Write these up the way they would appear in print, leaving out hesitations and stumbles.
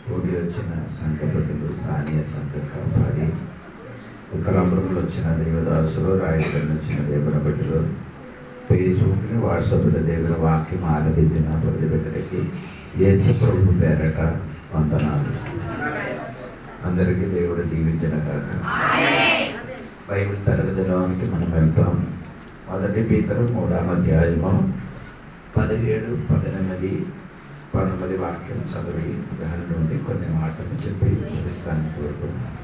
కూడి వచ్చిన సంఘ బిడ్డలు, స్థానియ సంఘ కాపాడి, వికలాంగులు వచ్చిన దేవదాసులు, రాయటం వచ్చిన దేవుని బిడ్డలు, ఫేస్బుక్ని, వాట్సాప్లో దేవుని వాక్యం ఆలపించిన ప్రతి బిడ్డలకి యేసు ప్రభు పేరట వందనాలు. అందరికీ దేవుడు దీవించిన కాక. బైబిల్ తరగతిలోనికి మనం వెళ్తాం. 1 పీతరు 3వ అధ్యాయము 17, 18, 19 వాక్యం చదివి దాని నుండి కొన్ని మాటలు చెప్పి ముగిస్తాను కోరుకున్నాను.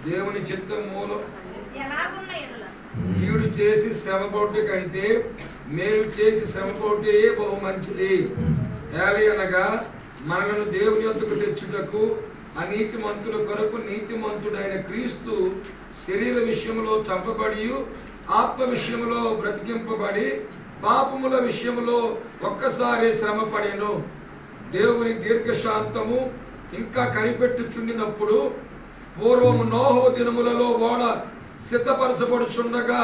దేవుని చిత్తములో కీడు చేసి శ్రమపడుట కంటే మేలు చేసి శ్రమపడుటే బహు మంచిది. ఏలయనగా మనలను దేవుని యొద్దకు తెచ్చుటకు అనీతిమంతుల కొరకు నీతిమంతుడైన క్రీస్తు శరీర విషయంలో చంపబడి ఆత్మ విషయంలో బ్రతికింపబడి పాపముల విషయంలో ఒక్కసారి శ్రమపడెను. దేవుని దీర్ఘశాంతము ఇంకా కనిపెట్టుచుండినప్పుడు పూర్వము నోహు దినములలో ఓడ సిద్ధపరచబడుచుండగా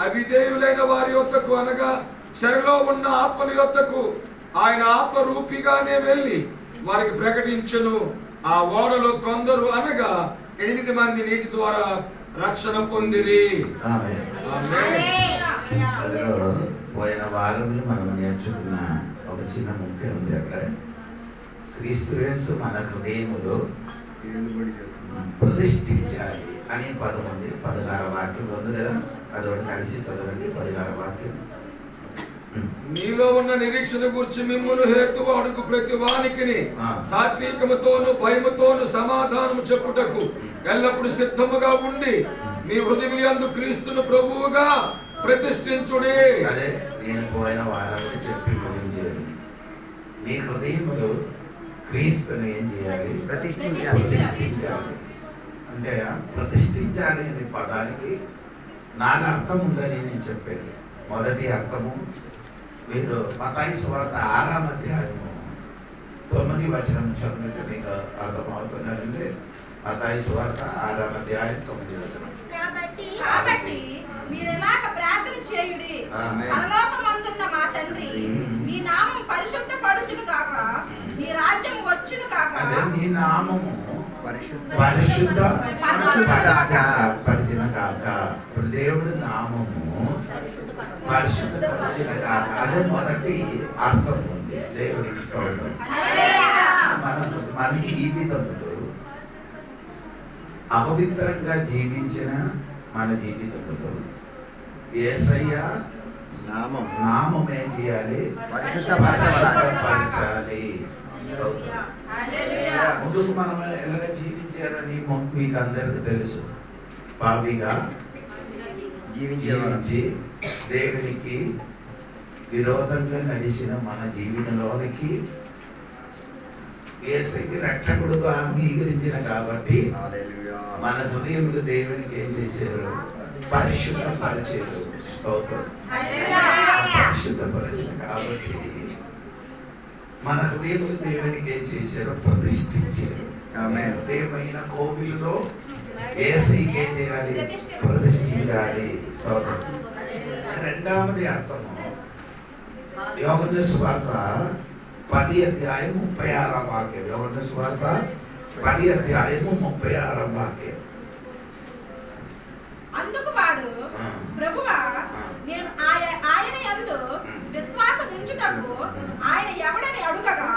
అవిధేయులైన వారి యొద్దకు అనగా చెరలో ఉన్న ఆత్మల యొద్దకు ఆయన ఆత్మరూపిగానే వెళ్ళి వారికి ప్రకటించును. ఆ ఓడలో కొందరు అనగా 8 మంది నీటి ద్వారా రక్షణ పొందిరి. అందులో పోయిన వారంలో మనం నేర్చుకున్న ఒక చిన్న ముఖ్యం ఉంది. అక్కడ క్రీస్తు యేసు మన హృదయములో ప్రతిష్ఠించాలి అనే పదం ఉంది. 16వ వాక్యం ఉంది కదా, అదొకటి కలిసి చదవండి. 16వ వాక్యం. మీలో ఉన్న నిరీక్షణ గురించి మిమ్మును హేతువు అడుగు ప్రతి వానికి సాత్వికముతోను భయముతోను సమాధానము చెప్పుటకు ఎల్లప్పుడు సిద్ధముగా ఉండి మీ హృదయములందు క్రీస్తును ప్రభువుగా ప్రతిష్ఠించుడి. అదే నేను పోయిన వారంలో చెప్పి ముగించాను. మీ హృదయములు క్రీస్తుని ఏం చేయాలి? ప్రతిష్ఠించాలి. అంటే ప్రతిష్ఠించాలి అనే పదానికి 4 అర్థం ఉందని నేను చెప్పాను. మొదటి అర్థము, మీరు మత్తయి సువార్త 6వ అధ్యాయము 9వ వచనం చదివితే మీకు అర్థమవుతున్నారండి. మత్తయి సువార్త 6వ అధ్యాయం 9వ వచనం. కాబట్టి మీరెలాగ ప్రార్థన చేయుడి, పరలోకమందున్న మా తండ్రి, నీ నామం పరిశుద్ధపరచును గాక, నీ రాజ్యం వచ్చును గాక. అదే నీ నామము పరిశుద్ధ పరిచిన కాక. దేవుడి నామము పరిశుద్ధపరిచిన కాక. అదే మొదటి అర్థం ఉంది. దేవుడికి స్తోత్రం. మన జీవితములో అపవిత్రంగా జీవించిన మన జీవితంలో యేసయ్య నామం ఏం చేయాలి? పరిశుద్ధపరచాలి. ముందుకు మనం ఎలాగ జీవించారని మీకు అందరికి తెలుసు. పాపిగా జీవించి దేవునికి విరోధంగా నడిచిన మన జీవితంలోనికి యేసయ్యకి రక్షకుడుగా అంగీకరించిన కాబట్టి మన హృదయములు దేవునికి ఏం చేశారు? పరిశుద్ధపరిచారు. స్తోత్రం. పరిశుద్ధపరిచిన కాబట్టి మన హృదయములు దేవునికి ఏం చేశారు? ప్రతిష్ఠించారు. హృదయమైన కోవిలులో యేసయ్యకి ఏం చేయాలి? ప్రతిష్ఠించాలి. స్తోత్రం. రెండవది అర్థము, యోహాను సువార్త 10వ అధ్యాయం 36వ వాక్యం. యోహాను సువార్త 10వ అధ్యాయం 36వ వాక్యం. అందుకు వాడు, ప్రభువా, నేను ఆయన యందు విశ్వాసం ఉంచుటకు ఆయన ఎవడని అడుగగా,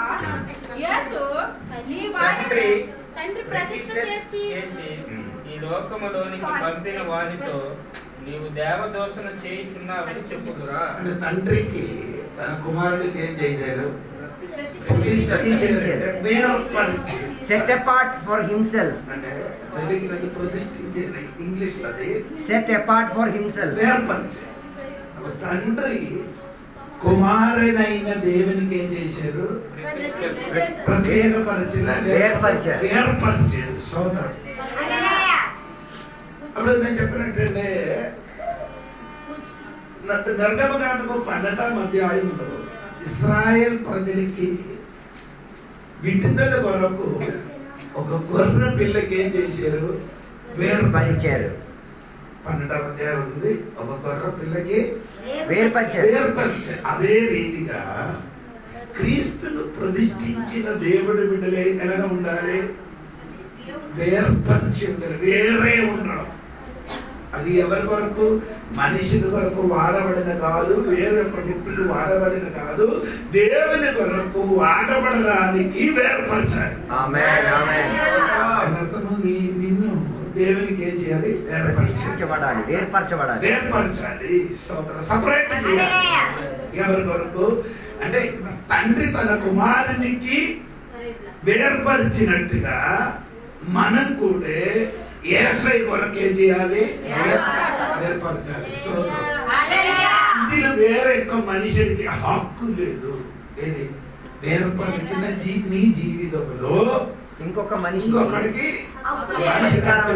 యేసు, తండ్రి ప్రతిష్ఠ చేసి ఈ లోకములోనికి పంపిన వానితో నీవు దేవదోషణ చేయుచున్నావని చెప్పుదురా. తండ్రికి తన కుమారుడికి ఏం చేశారు? Set apart for himself. English అది Set apart for himself. తండ్రి కుమారునైన దేవునికి ఏం చేశారు? ప్రత్యేకపరిచారు. వేర్పరిచారు. సోదరు, అప్పుడు నేను చెప్పినట్టంటే నిర్గమకాండము 12వ అధ్యాయంలో ఇశ్రాయేల్ ప్రజలకి విడుదల కొరకు ఒక గొర్రె పిల్లకి ఏం చేశారు? వేర్పరిచారు. 12వ అధ్యాయం ఉంది. ఒక గొర్రె పిల్లకి వేర్పరిచారు. అదే రీతిగా క్రీస్తును ప్రతిష్ఠించిన దేవుడి బిడ్డలే ఎలాగ ఉండాలి? వేర్పరిచి ఉండాలి, వేరే ఉండడం. అది ఎవరి కొరకు? మనిషిని కొరకు వాడబడిన కాదు, వేరే ఒక వ్యక్తికి వాడబడిన కాదు, దేవుని కొరకు వాడబడడానికి వేర్పరచాలి. నిన్ను దేవునికి ఏం చేయాలి? వేర్పరచాలి. సపరేట్ చేయాలి. ఎవరి కొరకు అంటే తండ్రి తన కుమారునికి వేర్పరిచినట్టుగా మనం కూడా యేసయ్య కొరకు ఏం చేయాలి? వేర్పరచాలి. ఇందులో వేరే ఒక మనిషికి హక్కు లేదు. ఏది వేర్పరిచిన నీ జీవితంలో ఇంకొక మనిషి ఇంకొకడికి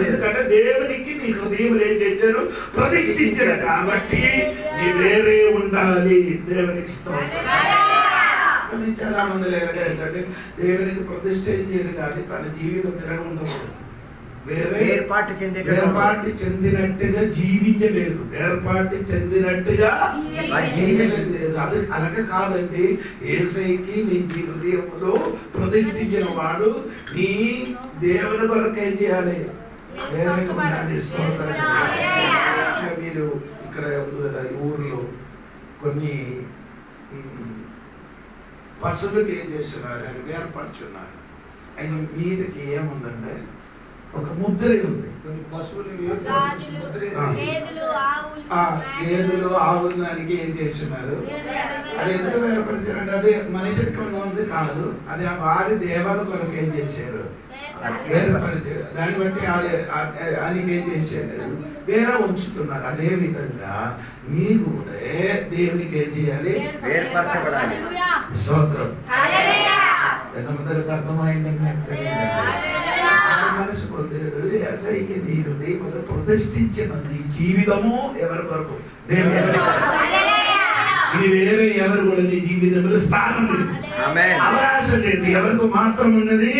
ఎందుకంటే దేవునికి నీ హృదయం ఏం చేశారు? ప్రతిష్ఠించారు. కాబట్టి నీ వేరే ఉండాలి. దేవునికి చాలా మంది లేరు ఏంటంటే దేవునికి ప్రతిష్ఠ ఏం చేయరు కానీ తన జీవితం ఎలా ఉండదు, వేర్పాటు చెందినట్టుగా జీవించలేదు, వేర్పాటు చెందినట్టుగా జీవించలేదు. అది అలాగే కాదండి. యేసయ్యకి నీ హృదయంలో ప్రతిష్ఠించిన వాడు నీ దేవుని కొరకు ఏం చేయాలి? వేరే ఉండాలి. మీరు ఇక్కడ ఈ ఊర్లో కొన్ని పశువులకు ఏం చేస్తున్నారు? అని వేర్పరచున్నారు. ఆయన మీదకి ఏముందంటే ఒక ముద్ర ఉంది. కొన్ని పశువులు గేదెలు ఆవులు దానికి ఏం చేస్తున్నారు? అది ఎందుకు వేరపరిచారంటే అది మనిషికి ఉంది కాదు, అది వారి దేవత కొరకు ఏం చేశారు? వేరపరిచారు. దాన్ని బట్టి ఆయనకి ఏం చేశారు? వేరే ఉంచుతున్నారు. అదే విధంగా నీ కూడా దేవునికి ఏం చేయాలి? వేర్పరచబడాలి. స్తోత్రం. ఎంతమందికి అర్థమైందని నాకు తెలియదు. మనసు పొందారు. యేసయ్యకి నీ హృదయంలో ప్రతిష్ఠించిన నీ జీవితము ఎవరి కొరకు? దేవుని కొరకు. ఇది వేరే ఎవరు కూడా నీ జీవితంలో స్థానం లేదు, అవకాశం లేదు. ఎవరికి మాత్రం ఉన్నది?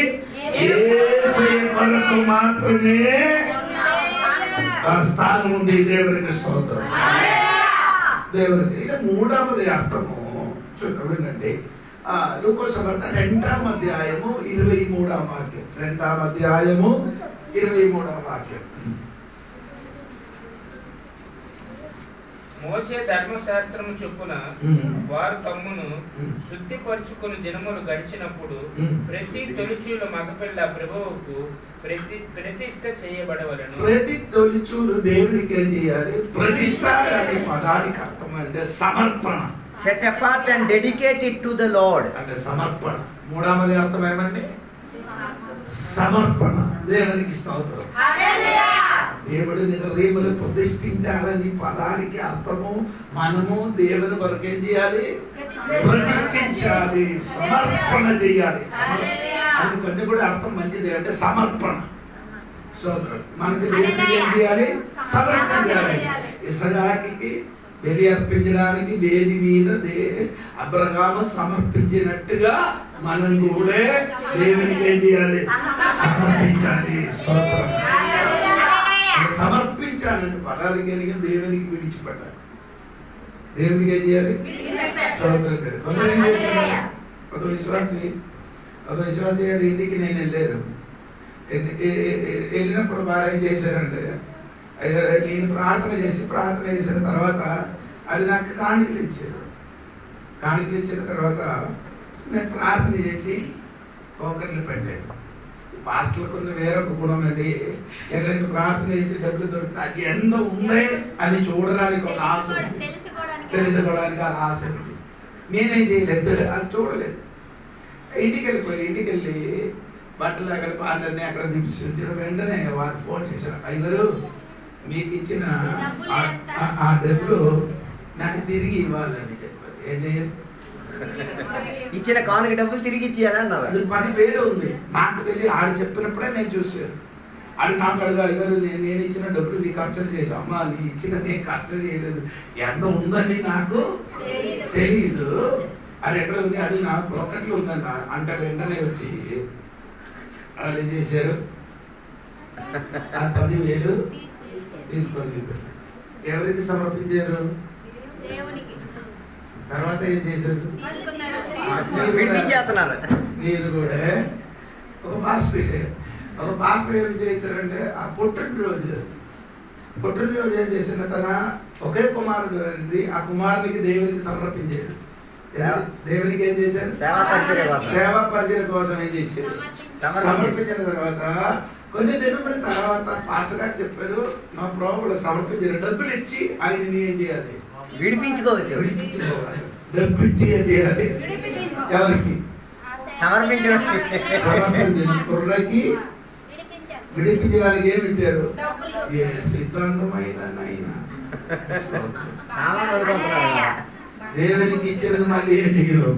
యేసయ్య కొరకు మాత్రమే ఆ స్థానం ఉంది. దేవునికి స్తోత్రం. దేవునికి మూడవది అర్థము వినండి. లూకా సువార్త 2వ అధ్యాయము 23వ వాక్యం. 2వ అధ్యాయము 23వ వాక్యం. మోషే ధర్మశాస్త్రము చొప్పున వారు తమ్మును శుద్ధిపరుచుకుని దినములు గడిచినప్పుడు ప్రతి తొలిచూలు మగపిల్ల ప్రభువుకు ప్రతిష్ఠ చేయబడవలను. ప్రతి తొలిచూలు దేవునికి ఏం చేయాలి? ప్రతిష్ఠ అనే పదానికి అర్థం అంటే సమర్పణ. Set apart and dedicate it to the Lord. అంటే సమర్పణ. మూడవది అర్థం ఏమండి? సమర్పణ. దేవునికి స్తోత్రం. దేవుడిని హృదయంలో ప్రతిష్ఠించాలని పదానికి అర్థము మనము దేవుని కొరకు ఏం చేయాలి? ప్రతిష్ఠించాలి, సమర్పణ చేయాలి. అది కొంచెం కూడా అర్థం మంచిది అంటే సమర్పణ. స్తోత్రం. మనకి దేవుడికి ఏం చేయాలి? సమర్పణ చేయాలి. ఇస్సాకుకి బలి అర్పించడానికి వేది మీద అబ్రహాము సమర్పించినట్టుగా మనం కూడా దేవునికి ఏం చేయాలి? సమర్పించాలి. స్తోత్రం. సమర్పించాలని పదాలు కలిగి దేవునికి విడిచిపెట్టాలి. దేవునికి ఏం చేయాలి? స్తోత్రం. కొందరు ఏం చేస్తున్నారు? ఒక విశ్వాసి ఇంటికి నేను వెళ్ళినప్పుడు వారు ఏం చేశారంటే నేను ప్రార్థన చేసిన తర్వాత అది నాకు కాணிకలు ఇచ్చారు. కాணிకలు ఇచ్చిన తర్వాత నేను ప్రార్థన చేసి పోకర్లు పెట్టాను. పాస్టర్లకు ఉన్న వేరొక గుణం అండి, ఎక్కడైనా ప్రార్థన చేసి డబ్బులు దొరికితే అది ఎంత ఉందే అని చూడడానికి ఒక ఆశ ఉంది, తెలుసుకోవడానికి ఆ ఆశ ఉంది. నేనేం చేయలేదు, అది చూడలేదు. ఇంటికి వెళ్ళి బట్టలు అక్కడ పార్లర్ని అక్కడ చూపించారు. వెంటనే వారు ఫోన్ చేశారు, అయ్యగారు మీకు ఇచ్చిన ఆ డబ్బులు నాకు తిరిగి ఇవ్వాలని చెప్పారు. ఏం చేయాలి? ఇచ్చిన కానుక డబ్బులు తిరిగి ఇచ్చేయాలన్నారు. అది 10,000 ఉంది. నాకు తెలియదు, ఆడు చెప్పినప్పుడే నేను చూశాను. ఆడు నాకు అడుగు, అయ్యగారు నేను ఇచ్చిన డబ్బులు మీకు ఖర్చు చేశాను. అమ్మా నీ ఇచ్చిన నేను ఖర్చు చేయలేదు, ఎంత ఉందని నాకు తెలియదు. అది ఎక్కడ ఉంది? అది నాకు ఒకటి ఉందంట అంటే వెంటనే వచ్చి వాళ్ళు ఏం చేశారు? ఆ 10,000 తీసుకొని ఎవరికి సమర్పించారు? తర్వాత ఏం చేశారు? విడిపించేస్తున్నారు. వీళ్ళు కూడా ఒక పాస్టర్ ఏం చేశారంటే ఆ పుట్టినరోజు ఏం చేసిన తన ఒకే కుమారుడు ఉంది, ఆ కుమారునికి దేవునికి సమర్పించారు. దేవునికి ఏం చేశారు? సేవా పరిచర్య కోసం ఏం చేశారు? సమర్పించిన తర్వాత కొన్ని దినముల తర్వాత పాస్టర్ గారు చెప్పారు, మా ప్రభువులు సమర్పించిన డబ్బులు ఇచ్చి ఆయనని ఏం చేయాలి? విడిపించుకోవచ్చు. డబ్బు ఇచ్చి ఏం చేయాలి? ఎవరికి? సమర్పించిన కుర్రకి విడిపించడానికి ఏమి ఇచ్చారు? సిద్ధాంతమైన దేవునికి ఇచ్చినది మళ్ళీ ఏం చేయరు?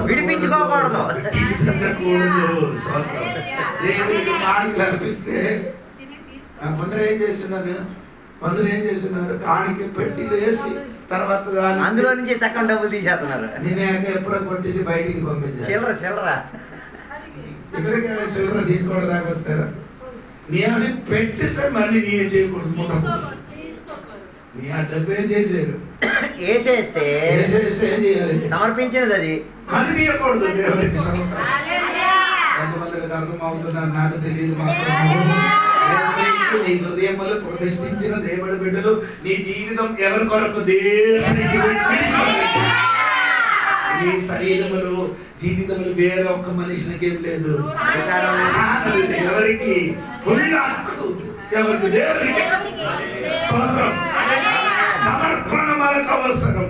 విడిపించుకోకూడదు. దేవునికి కాணிకలు అర్పిస్తే కొందరు ఏం చేస్తున్నారు? కాணிక పెట్టిలు వేసి తర్వాత దాన్ని అందులో నుంచి చక్కని డబ్బులు తీసేస్తున్నారు. నేను ఎప్పుడో కొట్టేసి బయటికి పంపించాను. చిల్లర ఇక్కడికి చిల్లర తీసుకోవడం దాకా వస్తారా? నేను పెట్టితే మళ్ళీ నేను చేయకూడదు. నీ ఆ డబ్బు ఏం చేశారు? వేసేస్తే ఏం చేయాలి? సమర్పించినది అది మళ్ళీ తీయకూడదు. దేవునికి ఎంతమందికి అర్థమవుతున్నారు నాకు తెలియదు. నీ హృదయములు ప్రతిష్ఠించిన దేవుడి బిడ్డలు, నీ జీవితం ఎవరి కొరకు? దేవునికి. నీ శరీరములు జీవితములు వేరే ఒక్క మనిషికి ఏం లేదు. ఎవరికి? ఎవరికి? దేవునికి. సమర్పణ మనకు అవసరం.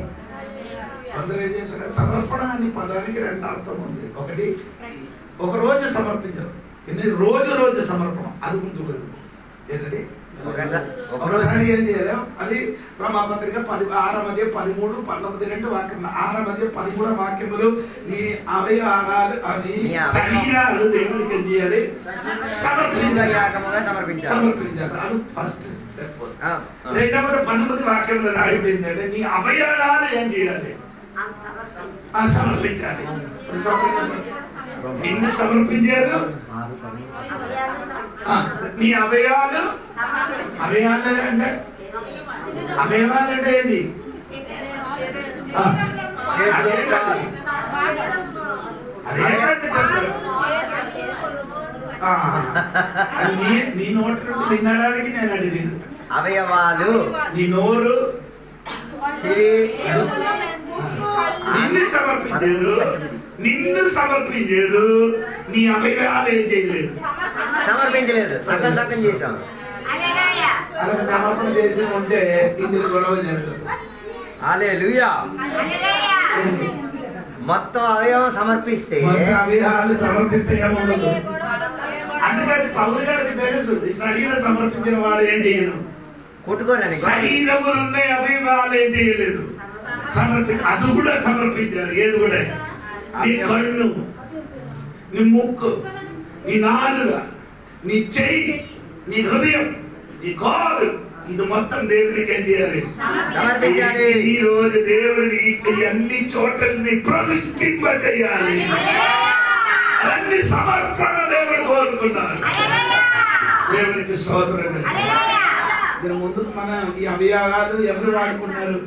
అందరూ ఏం చేశారు? సమర్పణ అనే పదానికి రెండు అర్థం ఉంది. ఒకటి ఒక రోజు సమర్పించడం, రోజు సమర్పణ. అది ముందు ఏంటంటే ఒకసారి ఏం చేయాలి? అది రోమాపత్రిక 6:13-19 వాక్యం. 6:13 వాక్యములు నీ అవయవాలు అది శరీరాలు దేవునికి ఏం చేయాలి? సమర్పించాలి. అది ఫస్ట్ స్టెప్. రెండవది 19 వాక్యంలో రాయిపోయింది అంటే నీ అవయవాలు ఏం చేయాలి? సమర్పించాలి. నిన్ను సమర్పించారు. నీ అవయవాలు అంటే ఏంటి? నీ నోటి నుండి వినడానికి నేను అడిగింది. అవయవాలు నీ నోరు, నిన్ను సమర్పించారు. నీ అవయవాలు ఏం చేయలేదు? సమర్పించలేదు. సగం చేసాం. అలా సమర్పణ చేసి ఉంటే ఇందులో గొడవ జరగదు. హల్లెలూయా. మొత్తం అవయవం సమర్పిస్తే అవయవాలు సమర్పిస్తే ఏముండదు. అందుకని పౌలు గారికి తెలుసు, ఈ శరీరం సమర్పించిన వాడు ఏం చేయను? కొట్టుకోరని. శరీరములున్న అవయవాలు ఏం చేయలేదు? అది కూడా సమర్పించారు. ఏది కూడా? నీ కన్ను, నీ ముక్కు, నీ నాలుక, నీ చెయ్యి, నీ హృదయం, నీ కాలు, ఇది మొత్తం దేవునికి ఏం చేయాలి? సమర్పించాలి. ఈ రోజు దేవుడిని అన్ని చోట్లని ప్రతిష్ఠింప చేయాలి. అన్ని సమర్పణ దేవుడు కోరుకున్నారు. దేవునికి స్తోత్రం. దీని ముందుకు మనం ఈ అవయవాలు ఎవరు వాడుకున్నారు?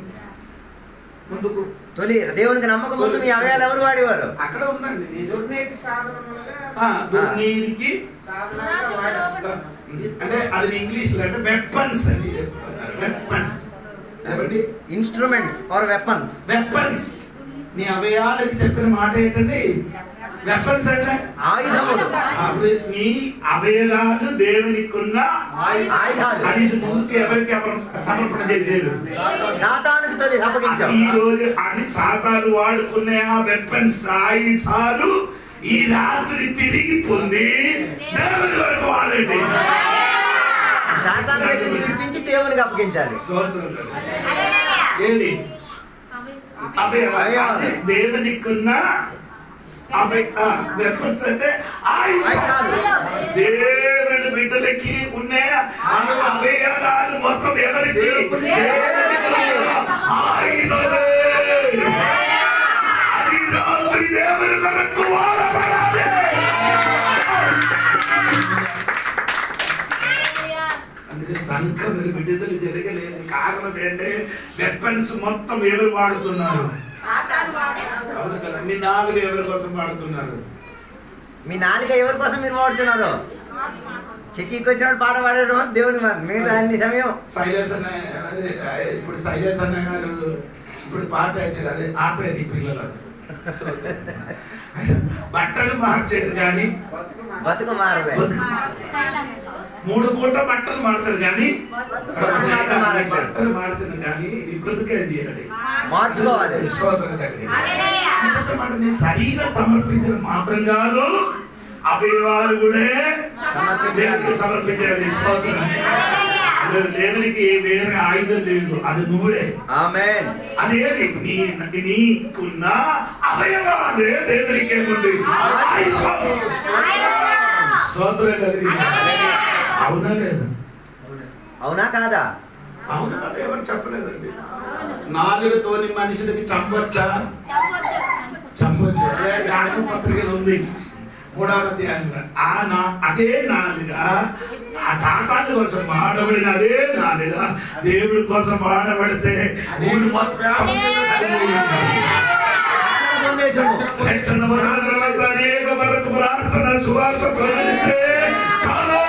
ముందుకు తొలి దేవునికి నమ్మకం ముందు మీ అవయాలు ఎవరు వాడేవారు? అక్కడ ఉందండి. దుర్నీతికి అంటే అది ఇంగ్లీష్ లో అంటే వెపన్స్ అని చెప్తున్నారు. Weapons instruments are weapons. Weapons. నీ అవయాలకి చెప్పిన మాట ఏంటండి? వెపన్స్ అంటే ఆయుధములు. నీ అవయవాలు దేవునికున్న ఆయుధాలు. అది ముందుకు ఎవరికి సమర్పణ చేసేది? సాతానుకు తొలి అప్పగించాం. ఈ రోజు అది సాతాను వాడుకున్న ఆ వెపన్స్, ఆయుధాలు ఈ రాత్రి తిరిగి పొంది దేవుని వరకు వాడండి. సాతాను దగ్గర విడిపించి దేవునికి అప్పగించాలి. ఏంటి? దేవునికున్న వెపన్స్ అంటే దేవుని బిడ్డలకి ఉన్న అవయవాలు మొత్తం ఎవరికి? అది రాత్రి దేవుని కొరకు వాడబడాలి. అందుకే సంఘం విడుదల జరగలేదు. కారణం ఏంటంటే వెపన్స్ మొత్తం ఎవరు వాడుతున్నారు? సాతాను వాడు. అవును కదా. మీ నాలుగు ఎవరి కోసం వాడుతున్నారు? మీ నాలుక ఎవరి కోసం మీరు వాడుతున్నారు? చర్చికి వచ్చినప్పుడు పాట పాడడం దేవుని మాట మీరు అన్ని సమయం. సైలస్ అన్న ఇప్పుడు సైలస్ అన్న గారు ఇప్పుడు పాట వేసారు, అదే ఆపేది పిల్లలు. బట్టలు మార్చారు కానీ బతుకు మారలే. 3 పూట బట్టలు మార్చారు కానీ మారలే. బట్టలు మార్చను కానీ ఈ బ్రతుకేం చేయాలి? మార్చుకోవాలి. విశ్వాసం కలిగి నీ శరీరం సమర్పించడం మాత్రం కాదు, అవయవాలు కూడా దేవునికి సమర్పించాలి. విశ్వాసం దేవునికి వేరే ఆయుధం లేదు, అది నువ్వే. ఆమేన్. అదేది నీకున్న అవయవాలే దేవునికి స్తోత్రం కలిగి. అవునా లేదా? అవునా కాదా? అవునా కాదా? ఎవరు చెప్పలేదండి. నాలుగుతోని మనుషులకి చంపొచ్చా? చంపొచ్చు. యాకూబు పత్రికలో ఉంది 3వ అధ్యాయంలో. అదే నాలుగా ఆ సాతాను కోసం వాడబడిన అదే నాలుగా దేవుడి కోసం వాడబడితే ఊరు మొత్తం రక్షణ పొందిన తర్వాత అనేక వరకు ప్రార్థన సువార్త ప్రకటిస్తే చాలా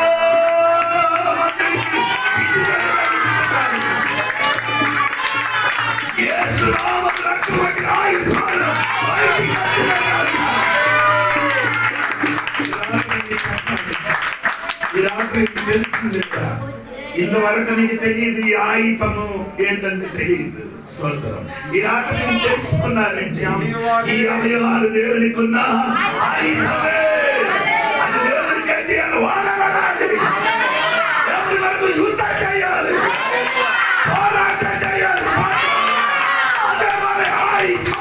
యేసు నామమున అటువంటి ఆయుధాలు బయటికి వచ్చినాయి. ఈ రాత్రి తెలిసింది కదా, ఇంతవరకు నీకు తెలియదు ఈ ఆయుధము ఏంటంటే తెలియదు. స్తోత్రం. ఈ రాత్రి నేను తెలుసుకున్నారండి, ఈ అవయవాలు దేవునికి ఉన్న ఆయుధమే. అది దేవునికి ఏం చేయాలి? వాడబడాలి. దేవుని వరకు యుద్ధం చేయాలి, పోరాటం చేయాలి. అదే మన ఆయుధం.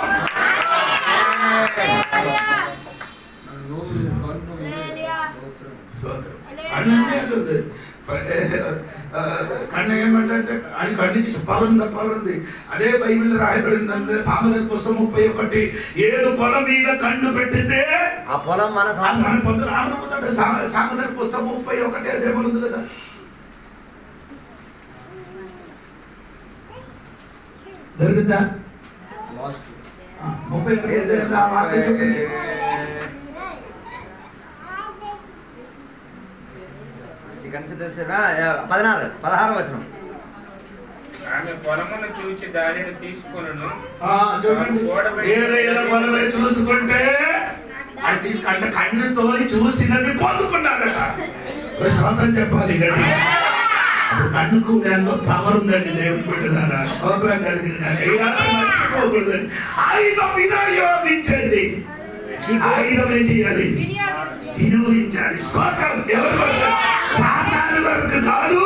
కన్ను ఏమంటే అని కన్ను పవర్ ఉంది. అదే బైబిల్ రాయబడిందంటే సామెతల పుస్తకం 31:7 పొలం మీద కన్ను పెట్టితే ఆ పొలం మన పొద్దున ఆమె సామెతల పుస్తకం 31 అదేమనుంది కదా. దొరికిందా? 31 ఆ వాక్యం చూడండి. కన్సిడర్ 16 వచనం. ఆమె పొలమును చూచి దానిని తీసుకొనును. ఏదైనా పొలమే చూసుకుంటే అది తీసుకుంటే కన్నుతో చూసినది పొందుకున్నారట. స్వాతంత్రం చెప్పాలి గట్టి. అప్పుడు కన్నుకు ఎంతో పవర్ ఉందండి దేవుని బిడ్డలారా. స్వాతంత్రం కలిగింది మర్చిపోకూడదండి. ఆయుధం వినియోగించండి. ఆయుధం ఏం చేయాలి? వినియోగించాలి. స్వాతంత్రం ఎవరి వరకు? సాతాను వరకు కాదు,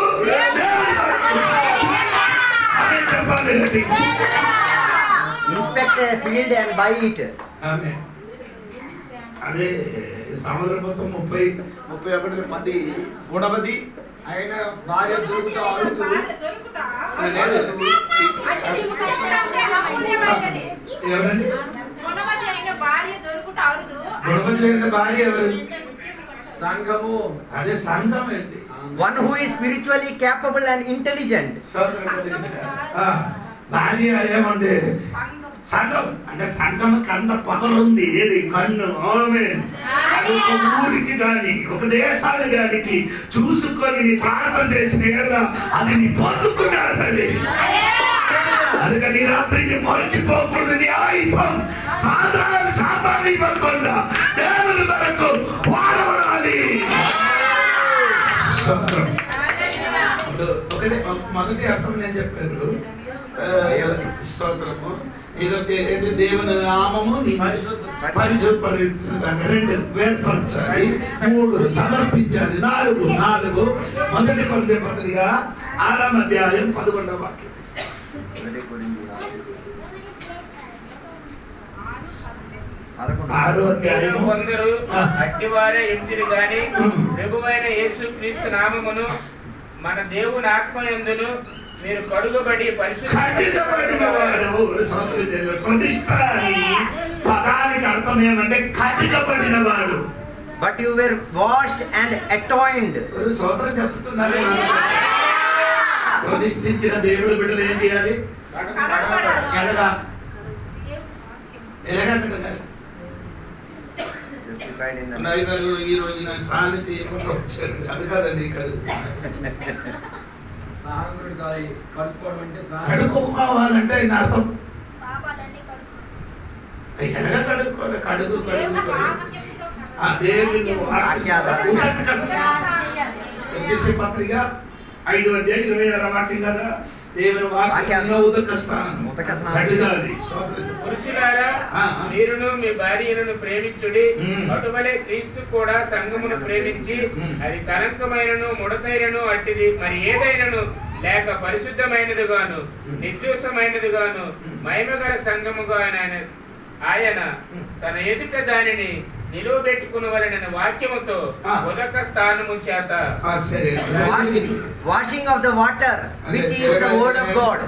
దేవుని వరకు. అదే చెప్పాలి గట్టి. Inspect field and by it. అదే సముద్రం కోసం 31:10 గుణపతి ఆయన భార్య దొరుకుతా అడుగుతూ ఎవరండి? గుణపతి అయిన భార్య ఎవరు? సంఘము. అదే సంఘం ఏంటి? One who is spiritually capable and intelligent. భార్య ఏమంటే సంఘం అంటే సంఘంకి అంత పవర్ ఉంది. ఏది? కన్ను. ఆమేన్. ఒక ఊరికి గాని ఒక దేశాలు గానికి చూసుకొని నీ ప్రార్థన చేసిన అది నీ పొందుకున్నారు తల్లి. అందుకని రాత్రి నీ మర్చిపోకూడదు. నీ ఆయుధం సాధారణ ఇవ్వకుండా దేవుని వరకు వాడబడాలి. ఒకటే మొదటి అర్థం నేను చెప్పారు. స్తోత్రము. ఏంటి? దేవుని నామము పరిశుద్ధపరచాలి. 2 వేర్పరచాలి. 3 సమర్పించాలి. 4 మొదటి కొరింథీ పత్రిక 6వ అధ్యాయం 11వ వాక్యం. 6వ అధ్యాయం. కొందరు అట్టివారే ఇంటిని గాని ప్రభువైన యేసుక్రీస్తు నామమును మన దేవుని ఆత్మయందును మీరు కడుగబడి ప్రతిష్ట పదానికి అర్థం ఏమంటే కడిగబడిన వాడు. But you were washed and attained. సోదరు చెప్తున్నారు, ప్రతిష్ఠించిన దేవుడు బిడ్డలు ఏం చేయాలి? ఎలాగా ఎలాగా కడగాలి? Justified in the అన్నయ్య గారు ఈ రోజు నాకు స్నానం చేయకుండా వచ్చారు. అది కాదండి ఇక్కడ కడుక్కోవాలంటే ఆయన అర్థం ఎలాగా కడుక్కోవాలి? కడుగు పత్రిక 5:26 వాక్యం కదా. దేవుని వాక్యంలో ఉదక స్నానం కడగాలి. పురుషులారా మీరును మీ భార్యలను ప్రేమించుడి, అటువలే క్రీస్తు కూడా సంఘమును ప్రేమించి అది కలంకమైనను ముడతైనను అట్టిది మరి ఏదైనను లేక పరిశుద్ధమైనదిగాను నిర్దోషమైనదిగాను మహిమగల సంఘముగా ఆయన తన ఎదుట దానిని నిలువబెట్టుకునవలెనని వాక్యముతో ఉదక స్థానము చేత washing of the water which is the word of God.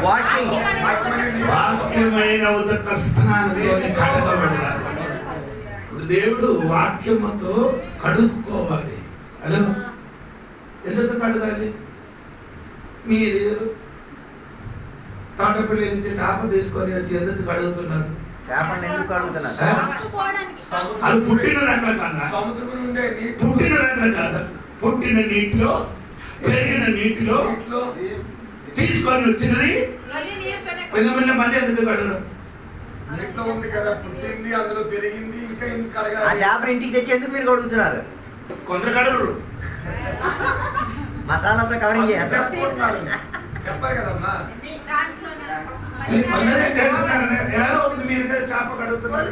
Washing. వాక్యమైన ఉదక స్నానంతో కడగబడాలి. దేవుడు వాక్యముతో కడుక్కోవాలి. హలో, ఎందుకు కడగాలి? మీరు తోటపల్లి నుంచి చేప తీసుకొని వచ్చి ఎందుకు కడుగుతున్నారు? చేపలు ఎందుకు అడుగుతున్నారు? అది పుట్టిన రకం కాదా? సముద్రం నుండే పుట్టిన రకం కాదా? పుట్టిన నీటిలో పెరిగిన నీటిలో తీసుకొని వచ్చినది పెద్ద మళ్ళీ ఎందుకు కడగడం? నీటిలో ఉంది కదా, పుట్టింది, అందులో పెరిగింది, ఇంకా ఆ చేపలు ఇంటికి తెచ్చి ఎందుకు మీరు కడుగుతున్నారు? కొందరు కడగరు. మసాలాతో కవరింగ్ చేయాలి. చెప్పారు కదమ్మా. కొందరే చేస్తున్నారు. ఎలా అవుతుంది? మీరు చేప కడుగుతున్నారు,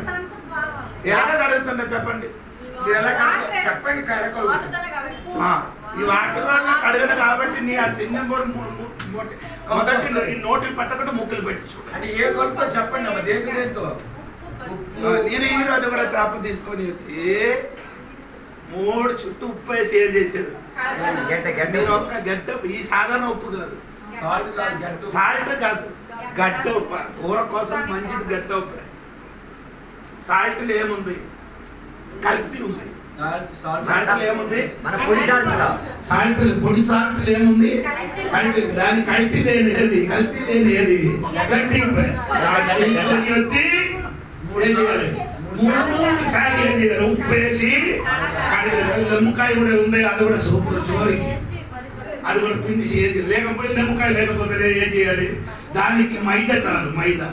ఎలా కడుగుతున్నారు చెప్పండి? మీరు ఎలా కడగ- చెప్పండి. ఈ వాటిలో కడగదు కాబట్టి నీ ఆ తిన్న మొదటి నోటికి పట్టకుండా ముక్కలు పెట్టి చూడండి. అంటే ఏ కలుపుతో చెప్పండి అమ్మా, దేంతో దేంతో? నేను ఈ రోజు కూడా చేప తీసుకొని వచ్చి 3 చుట్టూ ఉప్పు వేసి ఏం చేశారు? మీరు ఒక్క గడ్డ, ఈ సాధారణ ఉప్పు కాదు, సాల్ట్ కాదు, గట్టు. సాల్ట్ కాదు, గడ్డ ఉప్పు. కూర కోసం మంచిది గడ్డ ఉప్పు. సాల్ట్ ఏముంది? కల్తీ ఉంది. సాల్ట్ ఏముంది? మన పొడి సాల్ట్. సాల్ట్ పొడి సాల్ట్ ఏముంది? కల్తీ. దాని కల్తీ లేని ఏది? కల్తీ లేని ఏది? గట్టి తీసుకొని వచ్చి ఏం చేయాలి? 3 సార్లు ఏం చేయాలి? ఉప్పు వేసి కడిగాలి. నిమ్మకాయ కూడా ఉంది, అది కూడా సూపర్ చోరికి, అది కూడా పిండి చేయాలి. లేకపోతే నిమ్మకాయ లేకపోతే ఏం చేయాలి? దానికి మైదా చాలు, మైదా.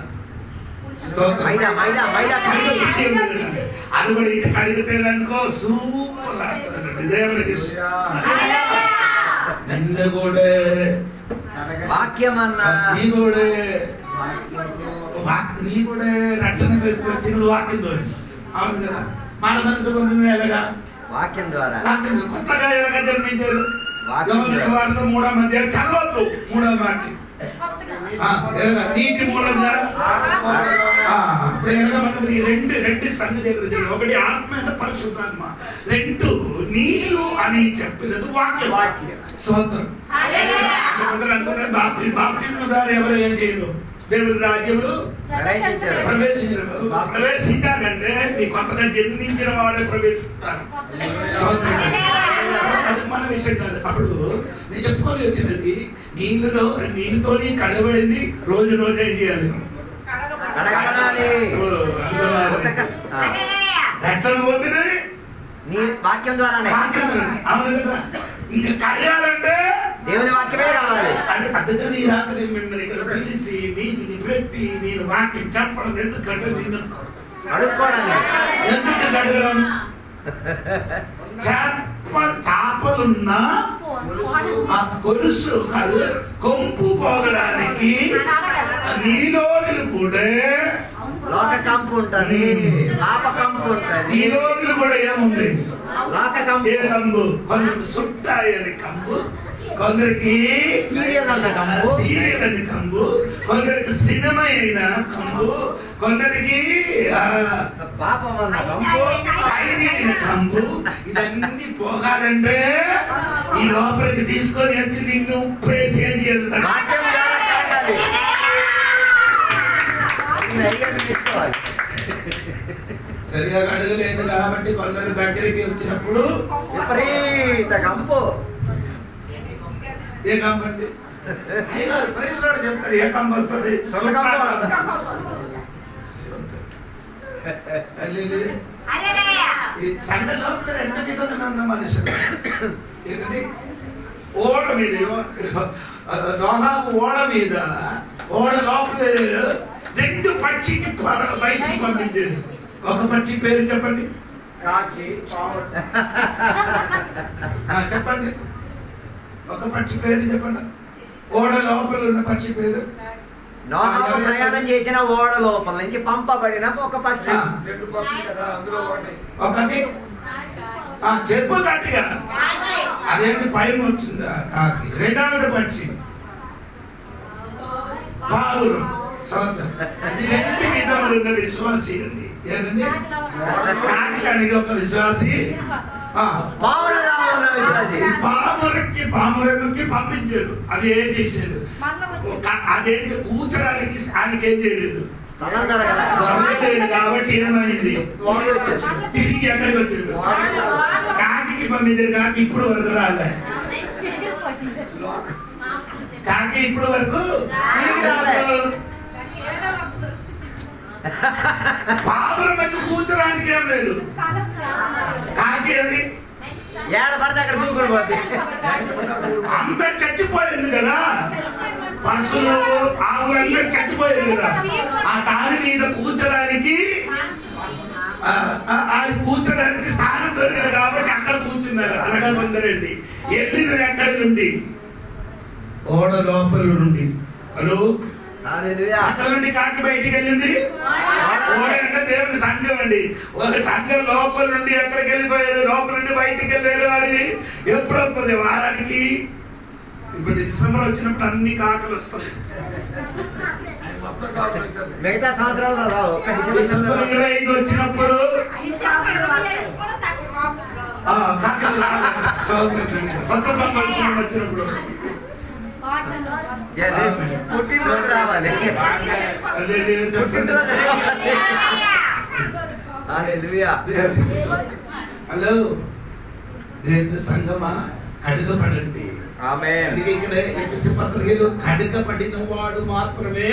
మైదా మైదా మైదా అది కూడా ఇంటి కడిగితే అనుకో సూపర్. దేవునికి నిన్న కూడా వాక్యం అన్నా నీ కూడా నీ కూడా రక్షణ వచ్చిన వాక్యంతో. అవును కదా, మన మనసు పొందింది ఎలాగా? వాక్యం ద్వారా. కొత్తగా ఎలాగా జన్మించారు? వార్త 3వ అధ్యాయం చదవద్దు. 3వ వాక్యం నీటి మూలంగా రెండు సంగతి ఎదురు. ఒకటి ఆత్మ, పరిశుద్ధాత్మ. 2 నీళ్ళు అని చెప్పినది వాక్యం. స్తోత్రం. బాప్తిస్మం ద్వారా ఎవరు ఏం చేయరు? దేవుని రాజ్యంలో ప్రవేశించాలంటే నీ కొత్తగా జన్మించిన వాడే ప్రవేశిస్తారు. అది మన విషయం కాదు. అప్పుడు నేను చెప్పుకొని వచ్చినది నీళ్ళతో కడగబడింది. రోజు ఏం చేయాలి? రక్షణ పొందినది నీ వాక్యం ద్వారానే. అవును కదా. ఇంకా కడగాలంటే దేవుని వాక్యమే కావాలి. అది అందుకని రాత్రి మిమ్మల్ని ఇక్కడ పిలిచి మీటిని పెట్టి నేను వాక్యం చెప్పడం ఎందుకంటే నేను అడుక్కోవడానికి. ఎందుకు కడగడం? చేపలున్నా కొలుసు కాదు, కొంపు పోగడానికి నీలోదులు కూడా లోక కంపు ఉంటుంది, పాప కంపు ఉంటుంది. నీలోదులు కూడా ఏముంది? లోక కంపు. ఏ కంపు? కొందరికి సుట్టాయని కంపు, కొందరికి సీరియల్ అన్న కంపు, సీరియల్ అని కంపు, కొందరికి సినిమా అయిన కంపు, కొందరికి పాపం అన్న కంపు, అయిన కంపు. ఇదన్నీ పోగాలంటే ఈ లోపలికి తీసుకొని వచ్చి నిన్ను ప్రేస్ ఏం చేయాలి? వాక్యం ద్వారా కడగాలి. సరిగా అడగలేదు కాబట్టి కొందరి దగ్గరికి వచ్చినప్పుడు విపరీత కంపు. ఏ కంపండి? అయ్యగారు ప్రైజ్ లార్డ్ చెప్తారు ఏ కంబ వస్తుంది ఈ సంఘంలో ఎంత విధంగా ఉన్న మనుషులు ఏంటండి ఓడ మీద నోహాబు ఓడ మీద ఓడ లోపల 2 పక్షికి బయటికి పంపించేది. ఒక పక్షి పేరు చెప్పండి. కాకి చెప్పండి ఒక పక్షి పేరు చెప్పండి. ఓడ లోపల ఉన్న పక్షి పేరు. నోహాబు ప్రయాణం చేసిన ఓడ లోపల నుంచి పంపబడిన ఒక పక్షి. 2 పక్షులు కదా, అందులో ఒకటి చెప్పు గట్టిగా. అదేంటి పైన వచ్చిందా కాకి. రెండవది పక్షి పావురం. సంవత్సరం ఇది 2 విధములు ఉన్న విశ్వాసి అండి. ఏంటండి కాకి అనేది ఒక విశ్వాసి, పామురకి పంపించారు. అది ఏం చేసేది, అదేంటి కూర్చోడానికి ఆయనకి ఏం చేయలేదు, దొరకలేదు. కాబట్టి ఏమైంది, తిరిగి ఎక్కడికి వచ్చారు, కాకి పంపించారు. కాకి ఇప్పుడు వరకు రాలే, కాకి ఇప్పుడు వరకు తిరిగి రాలే. పామురకి కూర్చోడానికి ఏం లేదు, కాకి అది ఏడ పడితే అక్కడ దూకుడు పోద్ది. అంత చచ్చిపోయింది కదా, పశువులు ఆవులందరూ చచ్చిపోయింది కదా. ఆ దాని మీద కూర్చోడానికి కూర్చోడానికి స్థానం దొరికింది కాబట్టి అక్కడ కూర్చున్నారు. అలాగా కొందరండి వెళ్ళినది ఎక్కడి నుండి, ఓడ లోపల నుండి. హలో, అక్కడ నుండి కాకి బయటికి వెళ్ళింది. ఓడంటే దేవుని సంఘం అండి. ఒక సంఘం లోపల నుండి ఎక్కడికి వెళ్ళిపోయారు, లోపల నుండి బయటికి వెళ్ళారు. అని ఎప్పుడు వస్తుంది, వారానికి. ఇప్పుడు డిసెంబర్ వచ్చినప్పుడు అన్ని కాకలు వస్తాయి. మిగతా సంవత్సరాలు రావు. డిసెంబర్ 25 వచ్చినప్పుడు కొత్త సంవత్సరం వచ్చినప్పుడు పుట్టినరోజు రావాలి. హలో, దేవుని సంగమా కడుగపడండి. ఇక్కడ ఎపిసి పత్రికలో కడుగపడిన వాడు మాత్రమే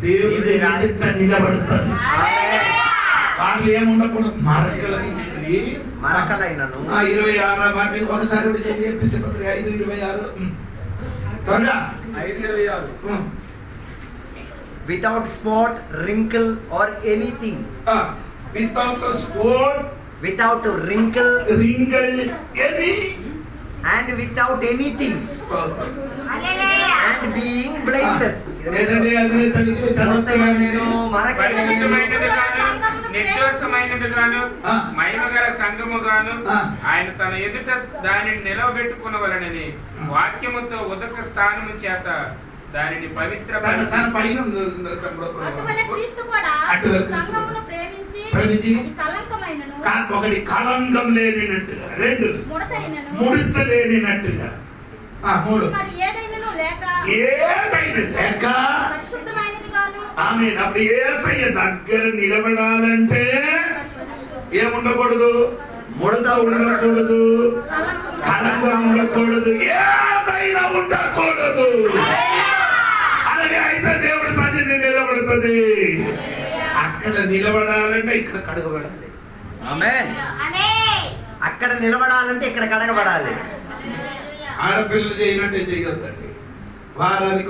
దేవుడి ఎదుట నిలబడుతుంది. వాళ్ళు ఏముండకూడదు, మరకలైనను. 26వ వాక్యం ఒకసారి ఎపిసి పత్రిక 5:26 త్వరగా. 5:26 without spot, wrinkle or anything. Without a spot, without a wrinkle, any, and without anything, and being blameless. నిర్దోషమైనదిగాను మహిమగల సంఘముగాను ఆయన తన ఎదుట దానిని నిలవబెట్టుకునవలనని వాక్యముతో ఉదక స్థానము చేత దానిని పవిత్ర ఒకటి కళంకం లేనినట్టుగా, 2 ముడత లేనినట్టుగా, 3 ఏదైనా లేక. ఆమె అప్పుడు యేసయ్య దగ్గర నిలబడాలంటే ఏముండకూడదు, ముడత ఉండకూడదు, కళంకం ఉండకూడదు, ఏదైనా ఉండకూడదు. అలాగే అయితే దేవుడి సన్నిధి నిలబడుతుంది. అక్కడ నిలబడాలంటే ఇక్కడ కడగబడాలి. ఆమేన్. అక్కడ నిలబడాలంటే ఇక్కడ కడగబడాలి. ఆడపిల్లలు చేయనట్టే చేయొద్దండి. వారానికి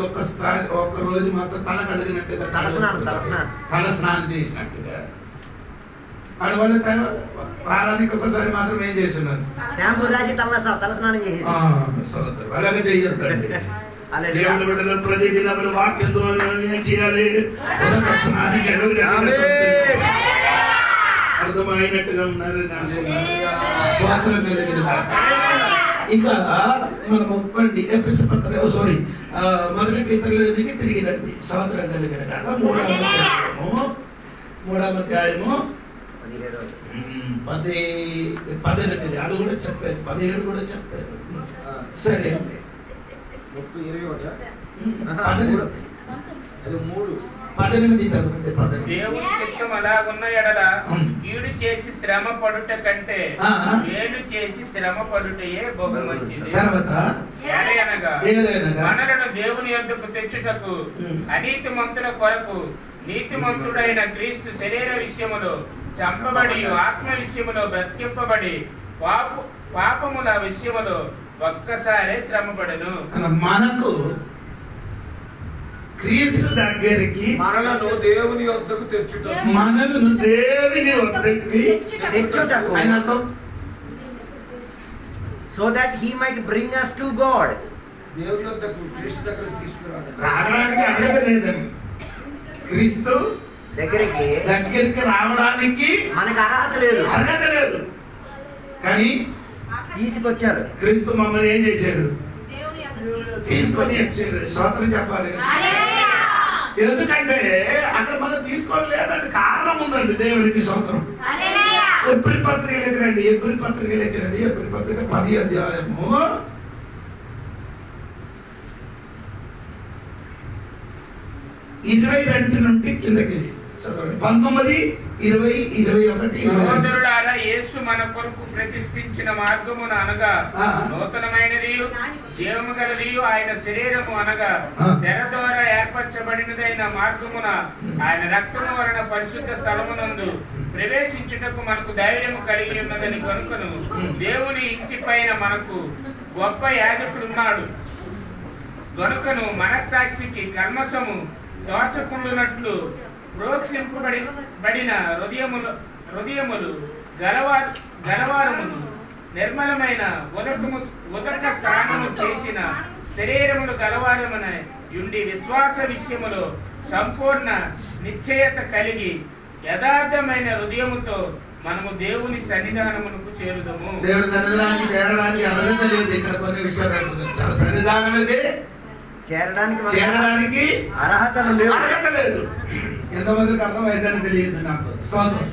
ఒక్క రోజు మాత్రం తల కడిగినట్టుగా, తల స్నానం చేసినట్టుగా. వాళ్ళ వారానికి ఒకసారి మాత్రం ఏం చేస్తున్నారు, షాంపూ రాసి తల స్నానం చేసి. అలాగే చేయొద్దండి. దేవుడి బిడ్డలు ప్రతిదినములు వాక్యంతో ఏం చేయాలి, అర్థమైనట్టుగా ఉన్నారు. స్వాతంత్రం కలిగిన ఇంకా మనం ఒప్పండి ఎపిసి పత్రిక మొదటి పేతురులోనికి తిరిగి రండి. స్వాతంత్రం కలిగిన కదా 3వ అధ్యాయము 18 అది కూడా చెప్పారు, 17 కూడా చెప్పారు. సరే 21 3 18 చదవండి. 18. దేవుని చిత్తం అలాగున్న ఎడల కీడు చేసి శ్రమ పడుట కంటే మేలు చేసి శ్రమ పడుటయే బహు మంచిది. తర్వాత ఏలయనగా మనలను దేవుని యొద్దకు తెచ్చుటకు అనీతిమంతుల కొరకు నీతిమంతుడైన క్రీస్తు శరీర విషయములో చంపబడి ఆత్మ విషయములో బ్రతికింపబడి పాపముల విషయములో ఒక్కసారే శ్రమపడను. మనకు క్రీస్తు దగ్గరికి మనలను దేవుని యొద్దకు తెచ్చుటకు మనలను దేవుని వద్దకి తెచ్చుటకు so that he might bring us to God. దేవుని యొద్దకు క్రీస్తు దగ్గర తీసుకురావడం రావడానికి అర్హత లేదండి. క్రీస్తు దగ్గరికి రావడానికి మనకు అర్హత లేదు, అర్హత లేదు. కానీ తీసుకొచ్చారు. క్రీస్తు మమ్మల్ని ఏం చేశారు? దేవుని యొద్దకు తీసుకొని వచ్చారు. స్తోత్రం చెప్పాలి. ఎందుకంటే అక్కడ మనం తీసుకోలేదంటే కారణం ఉందండి. దేవునికి స్తోత్రం. ఎబ్రీ పత్రికలోకి రండి. ఎబ్రీ పత్రిక 10 అధ్యాయము 22 నుండి కిందకి చదవండి. 19, 20, 21. సహోదరులారా, యేసు మన కొరకు ప్రతిష్ఠించిన మార్గమున అనగా నూతనమైనది జీవము గలదియు ఆయన శరీరము అనగా తెర ద్వారా ఏర్పరచబడినదైన మార్గమున ఆయన రక్తము వలన పరిశుద్ధ స్థలమునందు ప్రవేశించుటకు మనకు ధైర్యము కలిగి ఉన్నదని కనుకను దేవుని ఇంటి పైన మనకు గొప్ప యాజకుడున్నాడు గనుకను మనస్సాక్షికి కల్మషము దోచకుండునట్లు ప్రోక్షింపబడిన హృదయములు గలవారమును నిర్మలమైన ఉదక స్నానము చేసిన శరీరములు గలవారమున యుండి విశ్వాస విషయములో సంపూర్ణ నిశ్చయత కలిగి యథార్థమైన హృదయముతో మనము దేవుని సన్నిధానమునకు చేరుదము. దేవుడి సన్నిధానానికి చేరడానికి అర్హత లేదు. ఇక్కడ కొన్ని విషయాలు చాలా సన్నిధానానికి చేరడానికి అర్హతలు లేవు, అర్హత లేదు. ఎంతమందికి అర్థమైందని తెలియదు నాకు. స్తోత్రం.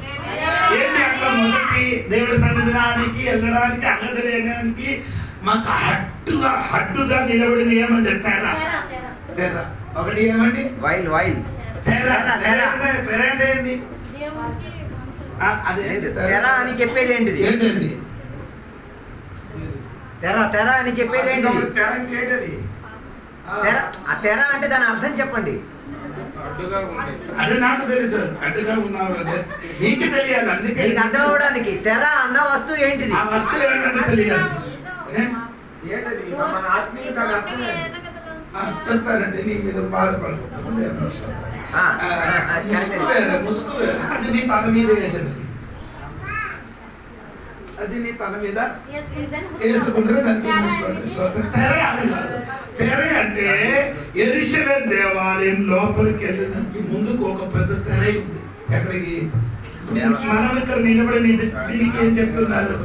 ఏంటి అట్లా? మొదటి దేవుడి సన్నిధానానికి వెళ్ళడానికి అర్హత లేడానికి మాకు హట్టుగా నిలబడింది ఏమండి? తెర. ఒకటి ఏమండి? వైల్ తెర అంటే ఏంటి? తెర అని చెప్పేది ఏంటిది? ఏంటది? తెర అని చెప్పేది ఏంటి? ఏంటది? తెర అంటే దాని అర్థం చెప్పండి. అది నాకు తెలుసు. అడ్డుగా ఉన్నావు అంటే నీకు తెలియాలి. అందుకే నీకు అర్థం అవడానికి తెర అన్న వస్తువు ఏంటిది? ఆ వస్తువు ఏంటంటే తెలియాలి. ఏంటది? మన ఆత్మీయత చెప్తానంటే నీ మీద బాధపడుకుంటాను. ముసుగు వేరు. అది నీ తల మీద వేసేది. అది నీ తల మీద వేసుకుంటే దానికి మూసుకోండి. తెర అది కాదు. తెర అంటే యెరూషలేము దేవాలయం లోపలికి వెళ్ళినందుకు ముందుకు ఒక పెద్ద తెర ఉంది. ఎక్కడికి? మనం ఇక్కడ నిలబడి దీనికి ఏం చెప్తున్నారు?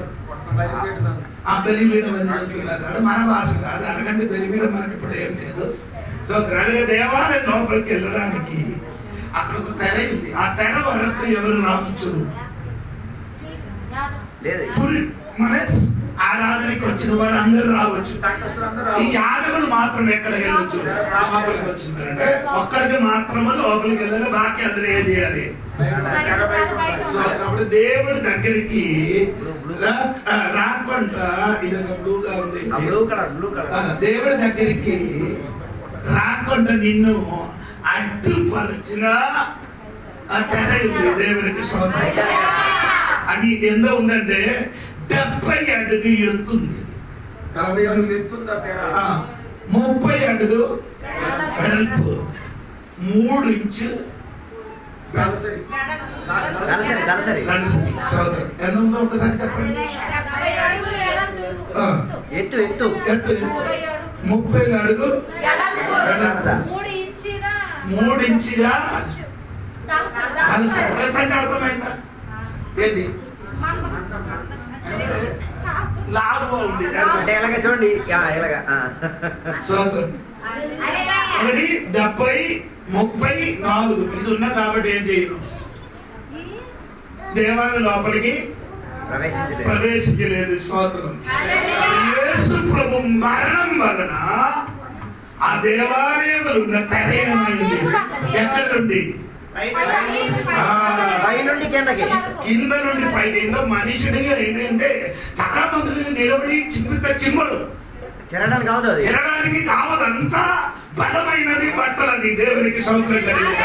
ఆ బలిపీఠం అని చెప్తున్నారు. అది మన భాష కాదు. అనకంటే బలిపీఠం మనకి ఇప్పుడు ఏం లేదు. సో దేవాలయం లోపలికి వెళ్ళడానికి అక్కడ ఒక తెర ఉంది. ఆ తెర వరకు ఎవరు రావచ్చు? మన ఆరాధనకి వచ్చిన వాడు అందరూ రావచ్చు. ఈ యాజకులు మాత్రం ఎక్కడ వెళ్ళొచ్చు? లోపలికి వచ్చిందంటే ఒక్కడికి మాత్రమే లోపలికి వెళ్ళాలి. బాకీ అందరూ ఏం చేయాలి? అప్పుడు దేవుడి దగ్గరికి రాకుండా ఇదొక బ్లూగా ఉంది. దేవుడి దగ్గరికి రాకుండా నిన్ను అడ్డుపరిచిన ఆ తెర ఉంది. దేవునికి స్తోత్రం. అది ఎంత ఉందంటే 70 అడుగు ఎత్తుంది. 40 అడుగులు ఎత్తుందా తెర? 30 అడుగు వెడల్పు, 3 ఇంచు దళసరి. ఎంత ఉందో ఒకసారి చెప్పండి. ఎత్తు 30 అడుగు 3 ఇంచుగా అంటే అర్థమైందా? ఏంటి? లాభం ఉంది అంటే ఎలాగ చూడండి. ఇలాగా 70, 30, 34 ఇది ఉన్నా కాబట్టి ఏం చేయను? దేవాలయం లోపలికి ప్రవేశించలేదు. స్తోత్రం. యేసు ప్రభు మరణం వలన ఆ దేవాలయంలో ఉన్న తెర ఏమైంది? ఎక్కడ నుండి? పై నుండి కిందకి, కింద నుండి పై. కింద మనిషినిగా ఏంటంటే చాలా మందిని నిలబడి చిమ్మరు తిరగడానికి కావదు, అది తిరగడానికి కావదు. అంతా బలమైనది బట్టలది. దేవునికి సౌకర్యం కలిగి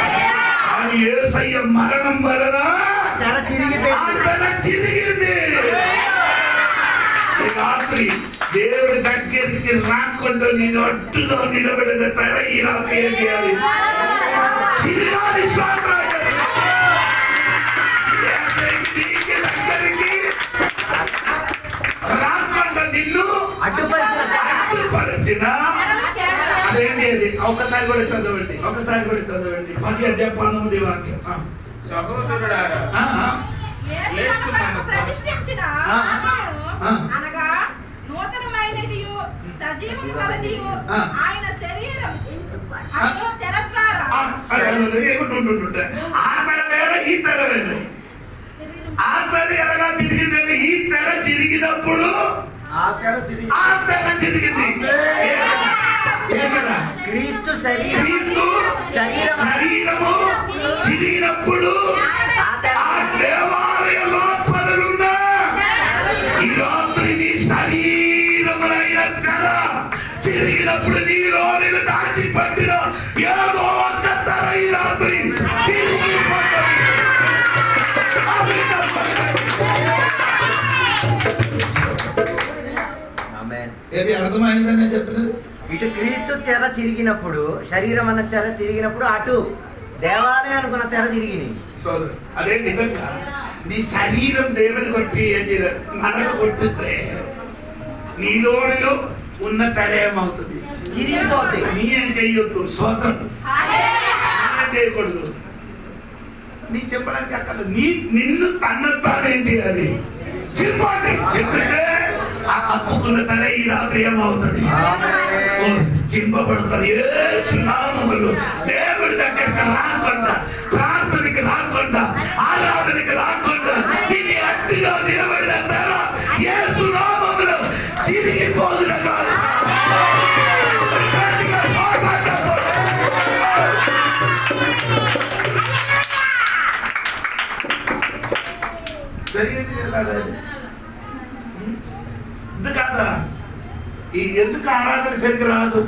అని యేసయ్య మరణం వలన తెర చిరిగిపోయింది. ఈ రాత్రి దేవుడి దగ్గరికి రాకుండా నేను అడ్డులో నిలబడిన తెర ఈ రాత్రి ఏం చేయాలి? చిరగాలి. దగ్గరికి రాకుండా నిన్ను అడ్డుపరిచిన అదేంటి? అది ఒక్కసారి కూడా చదవండి, ఒక్కసారి కూడా చదవండి. 10 వాక్యం. సహోదరులారా, యేసు మనకు ప్రతిష్ఠించిన మార్గమును అనగా నూతనమైనదియు సజీవము గలదియు ఆయన శరీరం అను తెర ద్వారా. ఆ తెర వేరే, ఈ తెర వేరే. ఆ తెర ఎలాగా తిరిగిందంటే ఈ తెర చిరిగినప్పుడు ఆ తెర చిరిగింది. క్రీస్తు శరీరము చిరిగినప్పుడు ఆ దేవాలయ లోపలున్న ఈ రాత్రి నీ శరీరములైన తెర చిరిగినప్పుడు నీలో నేను దాచిపట్టిన ఏదో ఒక్క తెర ఈ రాత్రి చిరిగిపోతుంది. ఏది అర్థమైందనే చెప్పినది. ఇటు క్రీస్తు తెర చిరిగినప్పుడు, శరీరం అన్న తెర తిరిగినప్పుడు అటు దేవాలయం అనుకున్న తెర తిరిగినాయి. సోదరు, అదే నిజంగా నీ శరీరం దేవుని కొట్టి ఏం చేయలేదు, నరక కొట్టితే నీలోనిలో ఉన్న తెర ఏమవుతుంది? చిరిగిపోతుంది. నీ ఏం చెయ్యొద్దు. సోదరు చేయకూడదు. నీ చెప్పడానికి అక్కడ నిన్ను తన్నతానేం చేయాలి? చెప్పాలి. చెప్పితే ఆ కప్పుకున్న తెర ఈ రాత్రి ఏమవుతుంది? చింపబడుతుంది. యేసు నామములో దేవుడి దగ్గరికి రాకుండా, ప్రార్థనకి రాకుండా, ఆరాధనకి రాకుండా దీన్ని అట్టిలో నిలబడిన తెర యేసు నామములో చిరిగిపోదున కాదు. కాదా? ఈ ఎందుకు ఆరాధన సరిగ్గా రాదు?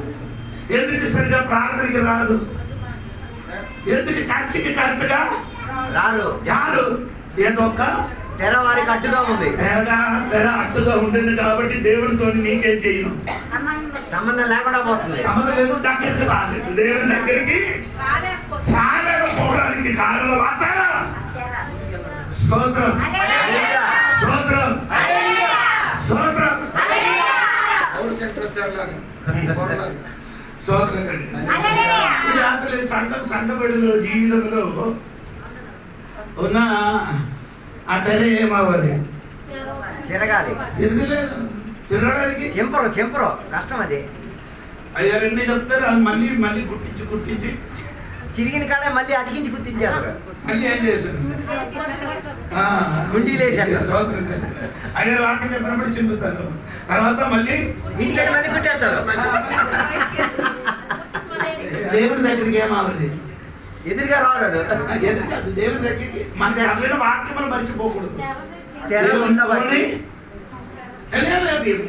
ఎందుకు సరిగ్గా ప్రార్థనకి రాదు? ఎందుకు చర్చికి కరెక్ట్గా రారు? ఏదో ఒక తెర వారికి అడ్డుగా ఉంది. తెర అడ్డుగా ఉంటుంది కాబట్టి దేవుడితో నీకేం చేయను, సంబంధం లేకుండా పోతుంది. సంబంధం లేదు, దగ్గరికి రాలేదు. దేవుడి దగ్గరికి రాలేకపోవడానికి కారణం ఆ తెర. స్తోత్రం, స్తోత్రం, స్తోత్రం. ఈ రాత్రి సంఘబడిలో జీవితంలో ఉన్న ఆ తెర ఏమవ్వాలి? తిరగాలి. తిరగలేదు. తిరగడానికి చెంపరు కష్టం. అది అయ్యా రెండు చెప్తారు. అది మళ్ళీ మళ్ళీ కుట్టించి చిరిగిన కాడే మళ్ళీ అతికించి గుర్తించారు. మళ్ళీ ఏం చేశారు? గుండీలు వేశారు. అయ్యా వాక్యం చెప్పినప్పుడు చింపుతారు. తర్వాత మళ్ళీ ఇంటికి మళ్ళీ కుట్టేస్తారు. దేవుడి దగ్గరికి ఏమవుతుంది? ఎదురుగా రాదు. దేవుడి దగ్గరికి మన చదివిన వాక్యములు మర్చిపోకూడదు. తెర ఉండబట్టి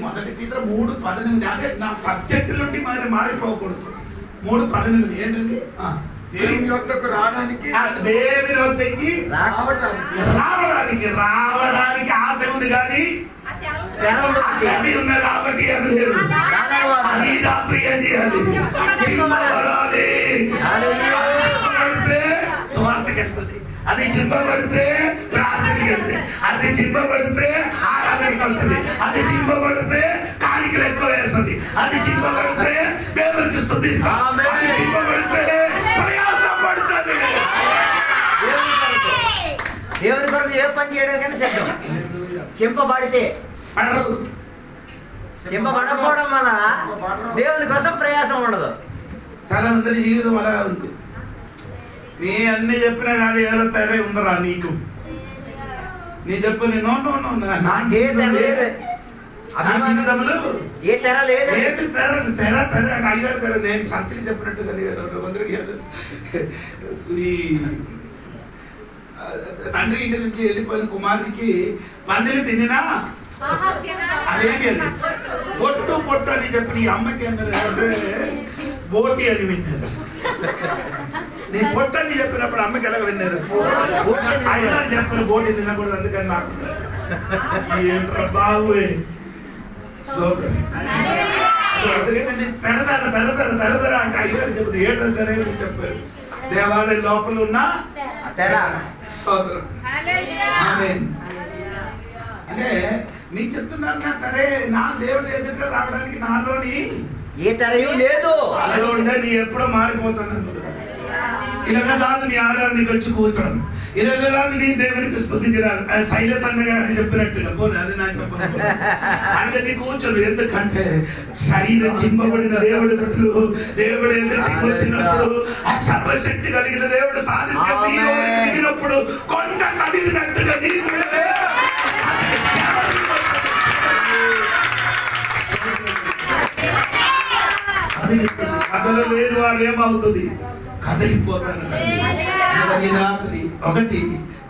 మొదటి Peter 3:18. అదే నా సబ్జెక్టు నుండి మారిపోకూడదు. 3:18 ఏంటండి? దేవుని వద్దకు రావడానికి రావడానికి ఆశ ఉంది కానీ గడ్డి ఉన్నది కాబట్టి ఏం లేదు. అది రాత్రి ఏం చేయాలి? సువార్తకి వెళ్తుంది. అది చింపబడితే ప్రార్థనకి వెళ్తుంది. అది చింపబడితే ఆరాధనకి వస్తుంది. అది చింపబడితే కాணிకలు ఎక్కువ వేస్తుంది. అది చింపబడితే దేవునికి స్తుతిస్తుంది. అది చింపబడితే ప్రయాసం పడుతుంది. దేవుని కొరకు ఏ పని చేయడానికైనా సిద్ధం. చింపబడితే చింపబడకపోవడం వల్ల దేవుని కోసం ప్రయాసం ఉండదు. తనందరి జీవితం అలా ఉంది. నీ అన్ని చెప్పినా కానీ ఏదో తెర ఉందరా నీకు? నీ చెప్పు. నాకే అభిమానములు ఏ తెర లేదు. ఏది తెర తెర తెర అయ్యారు తెర. నేను చర్చకి చెప్పినట్టుగా 200 ఈ తండ్రి ఇంటి నుంచి వెళ్ళిపోయిన కుమారుడికి పందిని తినినా అదేంటి అది పొట్టు పొట్టు అని చెప్పి ఈ అమ్మకి ఏంటంటే బోటి అని విన్నారు. నేను పొట్టు అని చెప్పినప్పుడు అమ్మకి ఎలా విన్నారు? అయినా చెప్పిన బోటి తినకూడదు, అందుకని నాకు ఏంట్రా బాబు అందుకని తెరదర తెరదర తెరదర అంటే అయ్యారు చెప్తారు. ఏంటో తెరగదు చెప్పారు. దేవాలయం లోపల ఉన్న తెర. స్తోత్రం. ఆమేన్. అంటే మీకు చెప్తున్నాను నా తరే నా దేవుడి ఎదుట రావడానికి నాలోని ఏ తెరయు లేదు. అలా ఉంటే నీ ఎప్పుడో మారిపోతాను. ఇలాగ కాదు నీ ఆరాధనకి వచ్చి కూర్చోడం, ఇలాగ కాదు నీ దేవునికి స్తుతించరాదు. శైలస్ అన్నగా అని చెప్పినట్టుగా పోనీ అది నాకు చెప్పను. అంటే నీ కూర్చోదు. ఎందుకంటే శరీరం చింపబడిన దేవుడి బిడ్డలు దేవుడు ఎదుటికి వచ్చినప్పుడు ఆ సర్వశక్తి కలిగిన దేవుడు సాధించినప్పుడు కొంత కదిలినట్టుగా కథలు లేని వాడు ఏమవుతుంది? కదిలిపోతాను. ఈ రాత్రి ఒకటి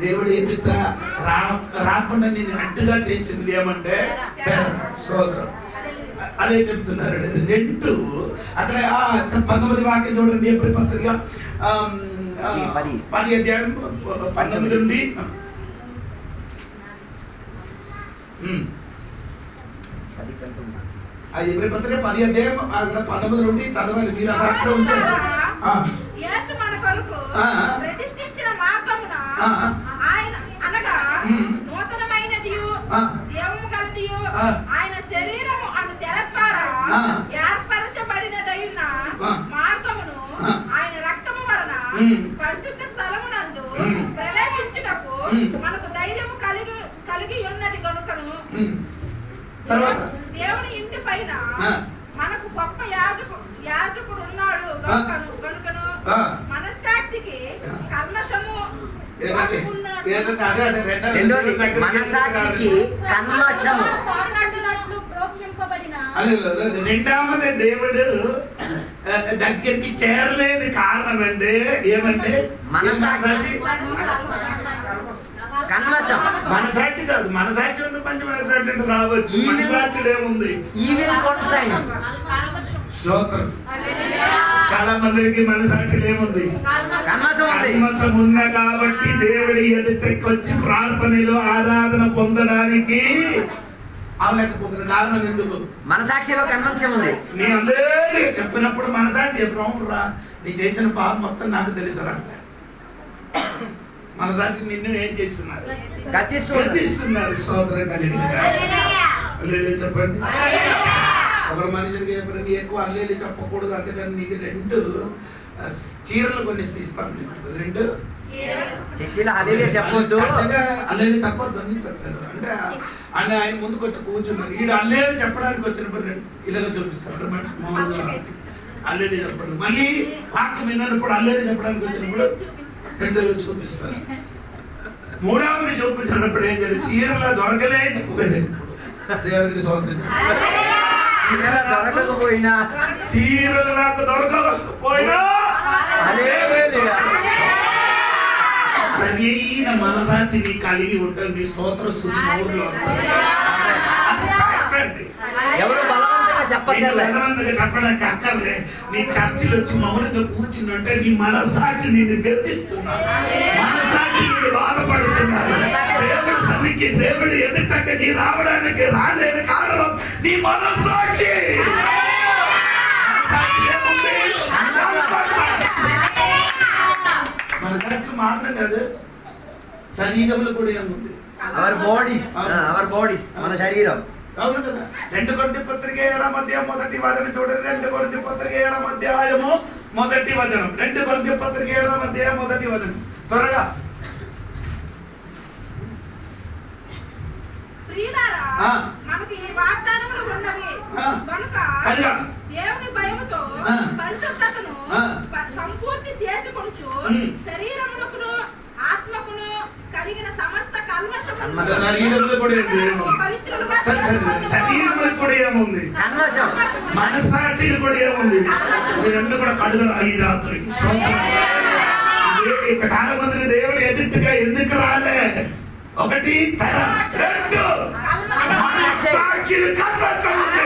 దేవుడు ఎదుట రాకుండా నేను అడ్డుగా చేసింది ఏమంటే సోదరం. అదే చెప్తున్నారు. 2 అక్కడ 19 వాక్యం చూడండి. ఎప్పుడు పత్రిక 10 అధ్యాయం 19 నుండి అది ఎవరి పత్రిక 10 అధ్యాయం 19 నుండి చదవాలి. మీరు అక్కడ ఉంటారు. యేసు మన కొరకు ప్రతిష్ఠించిన మార్గమున ఆయన అనగా నూతనమైనదియు జీవము గలదియు ఆయన శరీరము అను తెర ద్వారా ఏర్పరచబడినదైన మార్గమును ఆయన రక్తము వలన పరిశుద్ధ స్థలమునందు ప్రవేశించుటకు మనకు ధైర్యము కలిగి ఉన్నది గనుకను దేవుని ఇంటి పైన మనకు గొప్ప యాజకుడు ఉన్నాడు గనుకను మనస్సాక్షికి కల్మషము మనసాక్షికి కల్మషము రెండవది దేవుడు దగ్గరికి చేరలేని కారణం అంటే ఏమంటే మనసాక్షి కల్మషం. మనసాక్షి కాదు. మనసాక్షి ఉంది మంచి మనసాక్షి అంటే రావచ్చు. మనసాక్షి ఏముంది? చాలా మందికి మనసాక్షి ఏముంది? కల్మషం ఉన్నా కాబట్టి దేవుడి ఎదుటికి వచ్చి ప్రార్థనలో ఆరాధన పొందడానికి అవలేకపోతున్న కారణం ఎందుకు? మనసాక్షిలో కల్మషం ఉంది. నీ అందరికీ చెప్పినప్పుడు మనసాక్షి రా నీ చేసిన పాపం మొత్తం నాకు తెలుసురా. మనసాక్షి నిన్ను ఏం చేస్తున్నారు? గద్దిస్తున్నారు. సోదరం కలిగిన చెప్పండి. ఒక మనిషికి నీ ఎక్కువ అల్లేలి చెప్పకూడదు. అందుకని నీకు 2 చీరలు కొన్ని ఇస్తాను. 2 చెప్పొద్దు, అల్లేలి చెప్పొద్దు అని చెప్పారు. అంటే ఆయన ముందుకు వచ్చి కూర్చున్నాడు. ఈడు అల్లేలి చెప్పడానికి వచ్చినప్పుడు ఇలాగ చూపిస్తాడు. అల్లేలి చెప్పండి. మళ్ళీ వాక్యం విన్నప్పుడు అల్లేలి చెప్పడానికి వచ్చినప్పుడు 2 చూపిస్తారు. 3వది చూపించినప్పుడు ఏం చేయాలి? చీరలో దొరకలేదు. దేవునికి సోదరు దొరకకపోయినా చీరలు నాకు దొరకకపోయినా సరైన మనసాక్షిని కలిగి ఉంటుంది. స్తోత్ర స్తుతి ఊర్లో ఎవరు బలవంతంగా చెప్పడానికి అక్కర్లే. నీ చర్చిలో వచ్చి మౌనంగా కూర్చుందంటే నీ మనసాక్షి నిన్ను గర్తిస్తున్నాడు. మనసాక్షి నిన్ను బాధపడుతున్నాడు. దేవుడి సన్నిధికి దేవుడు ఎదుటకి నీ రావడానికి రాలేని కారణం నీ మనసాక్షి. మనసాక్షి మాత్రం కాదు, శరీరంలో కూడా ఏముంది? అవర్ బాడీస్ మన శరీరం. అవును కదా. 2 కొరింథీ పత్రిక 7వ అధ్యాయం 1వ వచనం చూడండి. 2 కొరింథీ పత్రిక 7వ అధ్యాయము 1వ వచనం. 2 కొరింథీ పత్రిక 7వ అధ్యాయం 1వ వచనం. త్వరగా. ప్రియులారా, మనకు ఈ వాగ్దానములు ఉన్నవి కనుక దేవుని భయముతో పరిశుద్ధతను సంపూర్తి చేసుకొనుచు శరీరమునకును ఆత్మకును కలిగిన సమస్త కల్మషమును శరీరంలో ఏముంది? మనస్సాక్షికి కూడా ఏముంది? ఈ రెండు కూడా కడుగులు ఈ రాత్రి. ఇక చాలా మందిని దేవుడు ఎదుటిగా ఎందుకు రాలే? ఒకటి తెర, రెండు మనస్సాక్షిని కల్మషం ఉంది.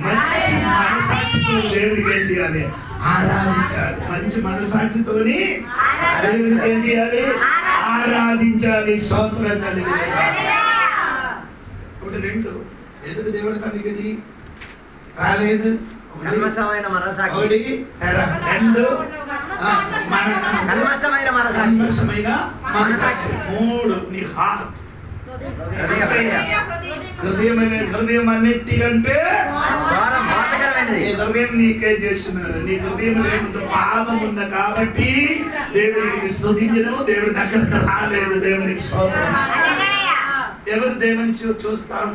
మంచి మనస్సాక్షితో దేవుడికి ఏం చేయాలి? ఆరాధించాలి. మంచి మనస్సాక్షితోని దేవుడికి ఏం చేయాలి? ఆరాధించాలి. స్తోత్రం కలిగి. ఇప్పుడు రెండు ఎందుకు దేవుడి సన్నిధికి రాలేదు? కల్మషమైన మనసాక్షి, ఒకటి తెర, రెండు కల్మషమైన మనసాక్షి, మూడు నీ హార్ట్. హృదయం అన్నిటికంటే హృదయం నీకే చేస్తున్నారు. నీ హృదయం లేకుండా పాపం ఉన్న కాబట్టి దేవుడికి స్తుతించను, దేవుడి దగ్గరకు రాలేదు. దేవునికి స్తోత్రం. ఎవరు దేవుని చూస్తాం?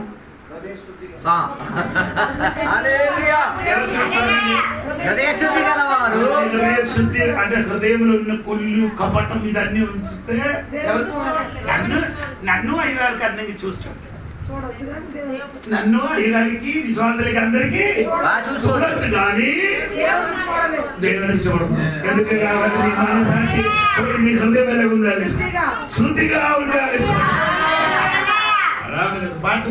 హృదయశుద్ధి అంటే హృదయంలో ఉన్న కొల్లు కపటం ఇదన్నీ ఉంచితే నన్ను అయ్యగారికి అందరికి చూస్తాడు. నన్ను అయ్యగారికి విశ్వాసులకి అందరికి చూడొచ్చు కానీ దేవునికి చూడదు. ఎందుకు కావాలి? నీ మనసానికి నీ హృదయం ఎలా ఉండాలి? శుద్ధిగా ఉండాలి. పాట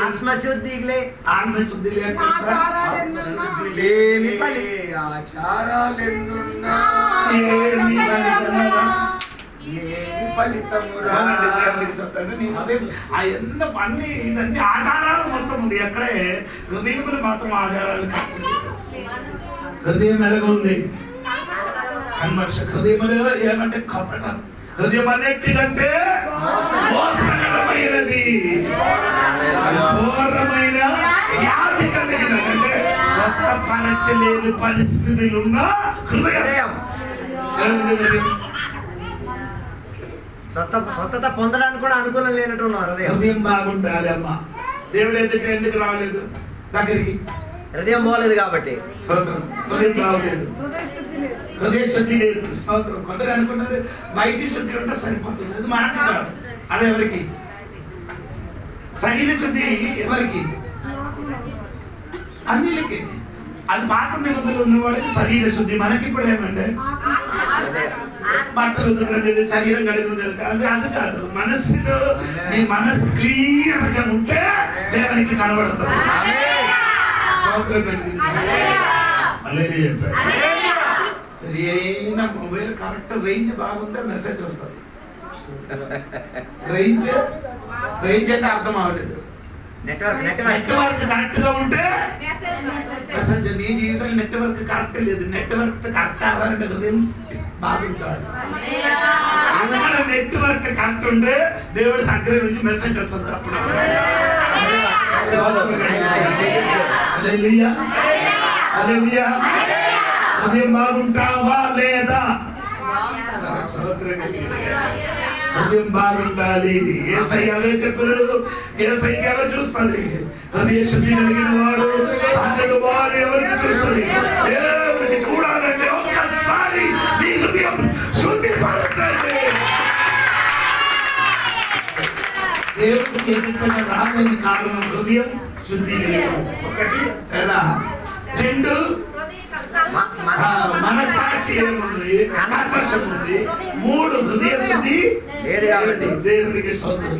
ఆత్మశుద్ధి ఆత్మశుద్ధి అన్ని ఇదన్నీ ఆచారాలు మొత్తం ఉంది. ఎక్కడే హృదయములు మాత్రం ఆచారాలు కాకుండా హృదయం ఎలాగ ఉంది? కన్మర్ష హృదయములు ఏమంటే కపటం. హృదయం అన్నిటికంటే మోసకరమైనది, ఘోరమైన వ్యాధి కలిగినది. అంటే స్వస్థపరచలేని పరిస్థితులు ఉన్న హృదయం. స్వస్థత పొందడానికి కూడా అనుకూలం లేనట్టున్నారు. హృదయం బాగుండాలి. అమ్మ దేవుడు ఎందుకు రాలేదు దగ్గరికి? హృదయం బాగలేదు కాబట్టి. హృదయం బాగలేదు, హృదయ శుద్ధి లేదు. స్తోత్రం. కొందరు అనుకున్నారు బయటి శుద్ధి ఉంటే సరిపోతుంది. అది మనకు కాదు. అది ఎవరికి? శరీర శుద్ధి ఎవరికి? అన్నిలకి. అది పాత నిబంధనలు ఉన్నవాడికి శరీర శుద్ధి. మనకి కూడా ఏమంటే బట్టలు ఉతకలేదు, శరీరం కడుగులేదు కాదు. అది కాదు. మనస్సులో నీ మనస్సు క్లియర్ గా ఉంటే దేవునికి కనబడుతుంది. సరి అయిన మొబైల్ కరెక్ట్ రేంజ్ బాగుంటే మెసేజ్ వస్తుంది. రేంజ్ అంటే అర్థం అవ్వలేదు. నెట్వర్క్ కరెక్ట్ గా ఉంటే మెసేజ్. నీ జీవితంలో నెట్వర్క్ కరెక్ట్ లేదు. నెట్వర్క్ కరెక్ట్ అవ్వాలంటే హృదయం బాగుంటాడు. నెట్వర్క్ కరెక్ట్ ఉంటే దేవుడి సగ్ర నుంచి మెసేజ్ వస్తుంది. అప్పుడు హృదయం బాగుంటావా లేదా? హృదయం బాగుండాలి. ఏసయ్యవే చెప్పరు. ఏసయ్య ఎవరు చూస్తుంది? హృదయ శుద్ధి కలిగిన వాడు అన్నడు వారు ఎవరికి చూస్తుంది? దేవుడికి చూడాలంటే ఒక్కసారి నీ హృదయం శుద్ధి పరచండి. దేవుడికి ఎదుగుతున్న రాలని కారణం హృదయం శుద్ధి. ఒకటి తెర, రెండు మనస్సాక్షి ఏముంది? కన్మర్షం ఉంది. మూడు హృదయ శుద్ధి లేదు కాబట్టి దేవునికి స్తోత్రం.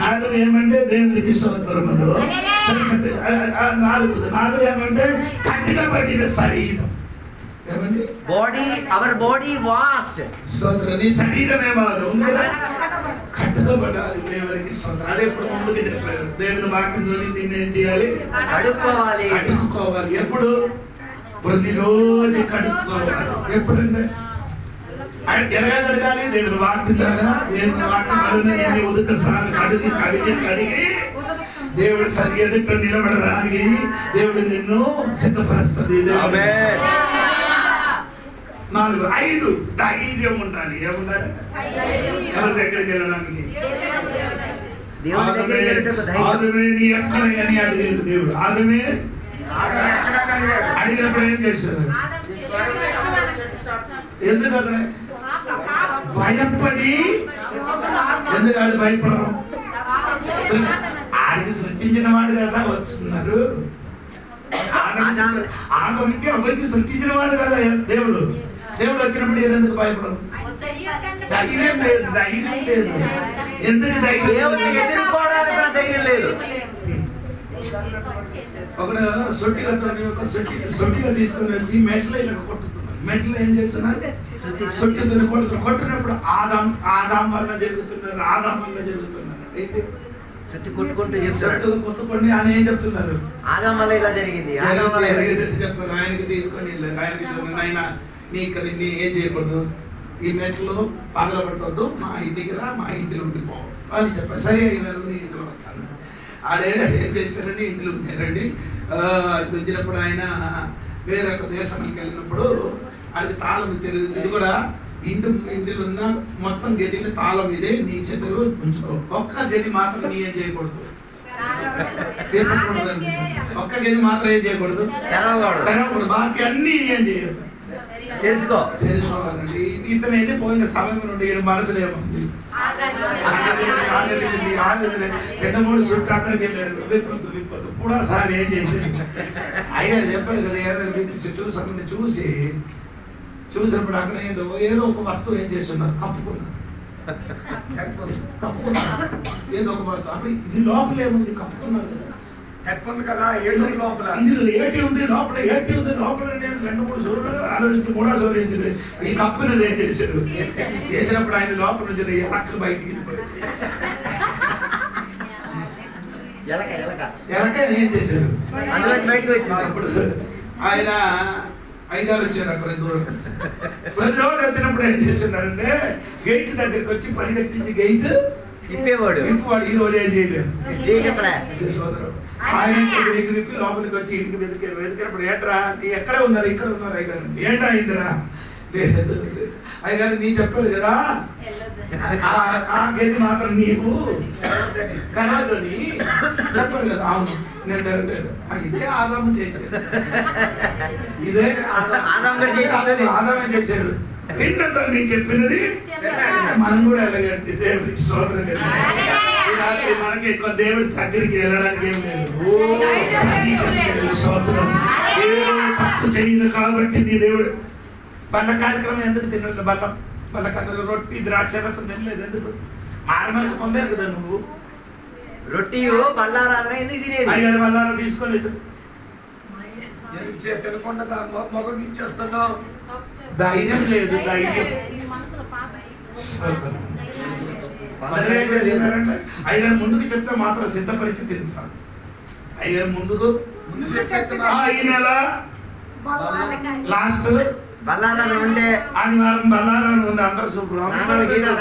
నాలుగు ఏమంటే దేవునికి స్తోత్రం. నాలుగు ఏమంటే కట్టిగా పడిన శరీరం. ఏమండి? Our body washed. స్తోత్రం. నీ శరీరం ఏమారు కట్టుకోబడాలి. దేవునికి స్తోత్రం. అదే ఇప్పుడు ముందుకు చెప్పారు. దేవుని వాక్యంతో దీన్ని ఏం చేయాలి? కడుక్కోవాలి. ఎప్పుడు? ప్రతిరోజు కడుక్కోవాలి. ఎప్పుడంటే ఎలా కడగాలి? దేవుని వాక్యం ద్వారా. దేవుని వాక్యం ఉదక స్నానం కడిగి దేవుడి సరి ఎదుట నిలబడడానికి దేవుడు నిన్ను సిద్ధపరుస్తుంది. నాలుగు, ఐదు ధైర్యం ఉండాలి. ఏముండాలి? ఎవరి దగ్గరికి వెళ్ళడానికి? ఆదమే నీ ఎక్కడ అని అడిగేది దేవుడు. ఆదమే అడిగినప్పుడు ఏం చేశారు? ఎందుకు అక్కడ భయపడి? ఎందుకు భయపడరు? ఆడికి సృష్టించిన వాడు కదా వస్తున్నారు. ఆమెకి ఎవరికి సృష్టించిన వాడు కదా దేవుడు. దేవుడు వచ్చినప్పుడు ఎందుకు భయపడవు? ధైర్యం లేదు, ధైర్యం లేదు. ఎందుకు ధైర్యం? ఎదుర్కోవడానికి ధైర్యం లేదు. ఒకడు సొట్టిగా తీసుకుని వచ్చి మెట్లో ఇలా కొట్టుకున్నాడు. మెట్లో ఏం చేస్తున్నారు? సొట్టితో కొట్టినప్పుడు ఆదాం వల్ల జరుగుతున్నారు, ఆదాం వల్ల జరుగుతున్నారు. అయితే చుట్టూ కొట్టుకుంటూ కొట్టుకోండి అని ఏం చెప్తున్నారు? ఆదాం వల్ల ఇలా జరిగింది, చెప్తారు. ఆయనకి తీసుకొని ఆయన నీ ఇక్కడ నీ ఏం చేయకూడదు, ఈ మెట్లు పగలబెట్టవద్దు, మా ఇంటికి రా, మా ఇంటిలో ఉండిపో అని చెప్పారు. సరే అయినారు, నీ ఇంట్లో వస్తాను. ఆడే ఏం చేశారండి, ఇంట్లో ఉంచారండి. వచ్చినప్పుడు ఆయన వేరొక దేశానికి వెళ్ళినప్పుడు అది తాళం ఇచ్చారు. ఇది కూడా ఇంటిలో ఉన్న మొత్తం గదిని తాళం ఇదే, నీ చేతులు ఉంచుకో, ఒక్క గది మాత్రం నీ ఏం చేయకూడదు, ఒక్క గది మాత్రం ఏం చేయకూడదు, తెరవకూడదు. బాకీ అన్ని ఏం చేయదు, తెలుసుకోవాలండి. ఇతను వెళ్ళిపోయిన సమయం నుండి మనసులో ఏముంది, 2-3 చుట్టూ అక్కడికి వెళ్ళారు. విప్పదు కూడా సార్ ఏం చేశారు? అయ్యా చెప్పారు కదా, ఏదైనా విప్పి చూసినప్పుడు అక్కడ ఏదో ఒక వస్తువు ఏం చేస్తున్నారు, కప్పుకున్నారు. ఏదో ఒక వస్తువు అప్పుడు ఇది లోపల ఏముంది, కప్పుకున్నారు కదా. ఏడు లోపల ఏటి ఉంది, లోపల ఏటి ఉంది, లోపల 2-3 సోర్లు ఆలోచించి కూడా సోరించింది. ఈ కప్పుని ఏం చేశారు? చేసినప్పుడు ఆయన లోపల నుంచి ఎలకలు బయటికి ఎలక ఏం చేశారు? బయటకు వచ్చింది. అప్పుడు ఆయన 5-6 వచ్చారు. అక్కడ దూరం ప్రతిరోజు వచ్చినప్పుడు ఏం చేస్తున్నారంటే గేట్ దగ్గరికి వచ్చి పరిగెత్తించి గేట్ ఇప్పేవాడు. ఈ రోజు ఏం చేయలేదు. ఆయన విప్పి లోపలికి వచ్చి ఇంటికి వెతికినప్పుడు ఏంట్రా ఎక్కడే ఉన్నారు, ఇక్కడ ఉన్నారు అయ్యగారు. ఏంటా అయిందిరా? లేదు అయ్యగారు, నీ చెప్పారు కదా ఆ గది మాత్రం నీకు కలవద్దని చెప్పారు కదా. అవును, నేను జరగలేదు. ఇదే ఆదాము చేశారు, ఇదే ఆదామే చేశారు. తింటతో నేను చెప్పినది మనం కూడా ఎలాగండి, దేవుడికి స్తోత్రం. మనకి ఎక్కువ దేవుడి దగ్గరికి వెళ్ళడానికి ఏం లేదు. స్తోత్రం. ఏదో తప్పు చేయను కాబట్టి నీ దేవుడు బల్ల కార్యక్రమం ఎందుకు తినలేదు? బల్ల కార్యక్రమం రొట్టి ద్రాక్షరసం తినలేదు ఎందుకు? మారమనసు పొందారు కదా నువ్వు. రొట్టి బల్లారా ఎందుకు తినేది? అయ్యారు బల్లారా తీసుకోలేదు. తినకుండా మొగం ఇచ్చేస్తున్నావు. ధైర్యం లేదు, ధైర్యం. అయ్యారు ముందుకు చెప్తే మాత్రం సిద్ధపరిచి తింటారు. అయ్యారు ముందుకు ఈ నెల లాస్ట్ బల్లారాలు ఉంటే ఆదివారం బల్లారాలు ఉంది. అందరూ సూపర్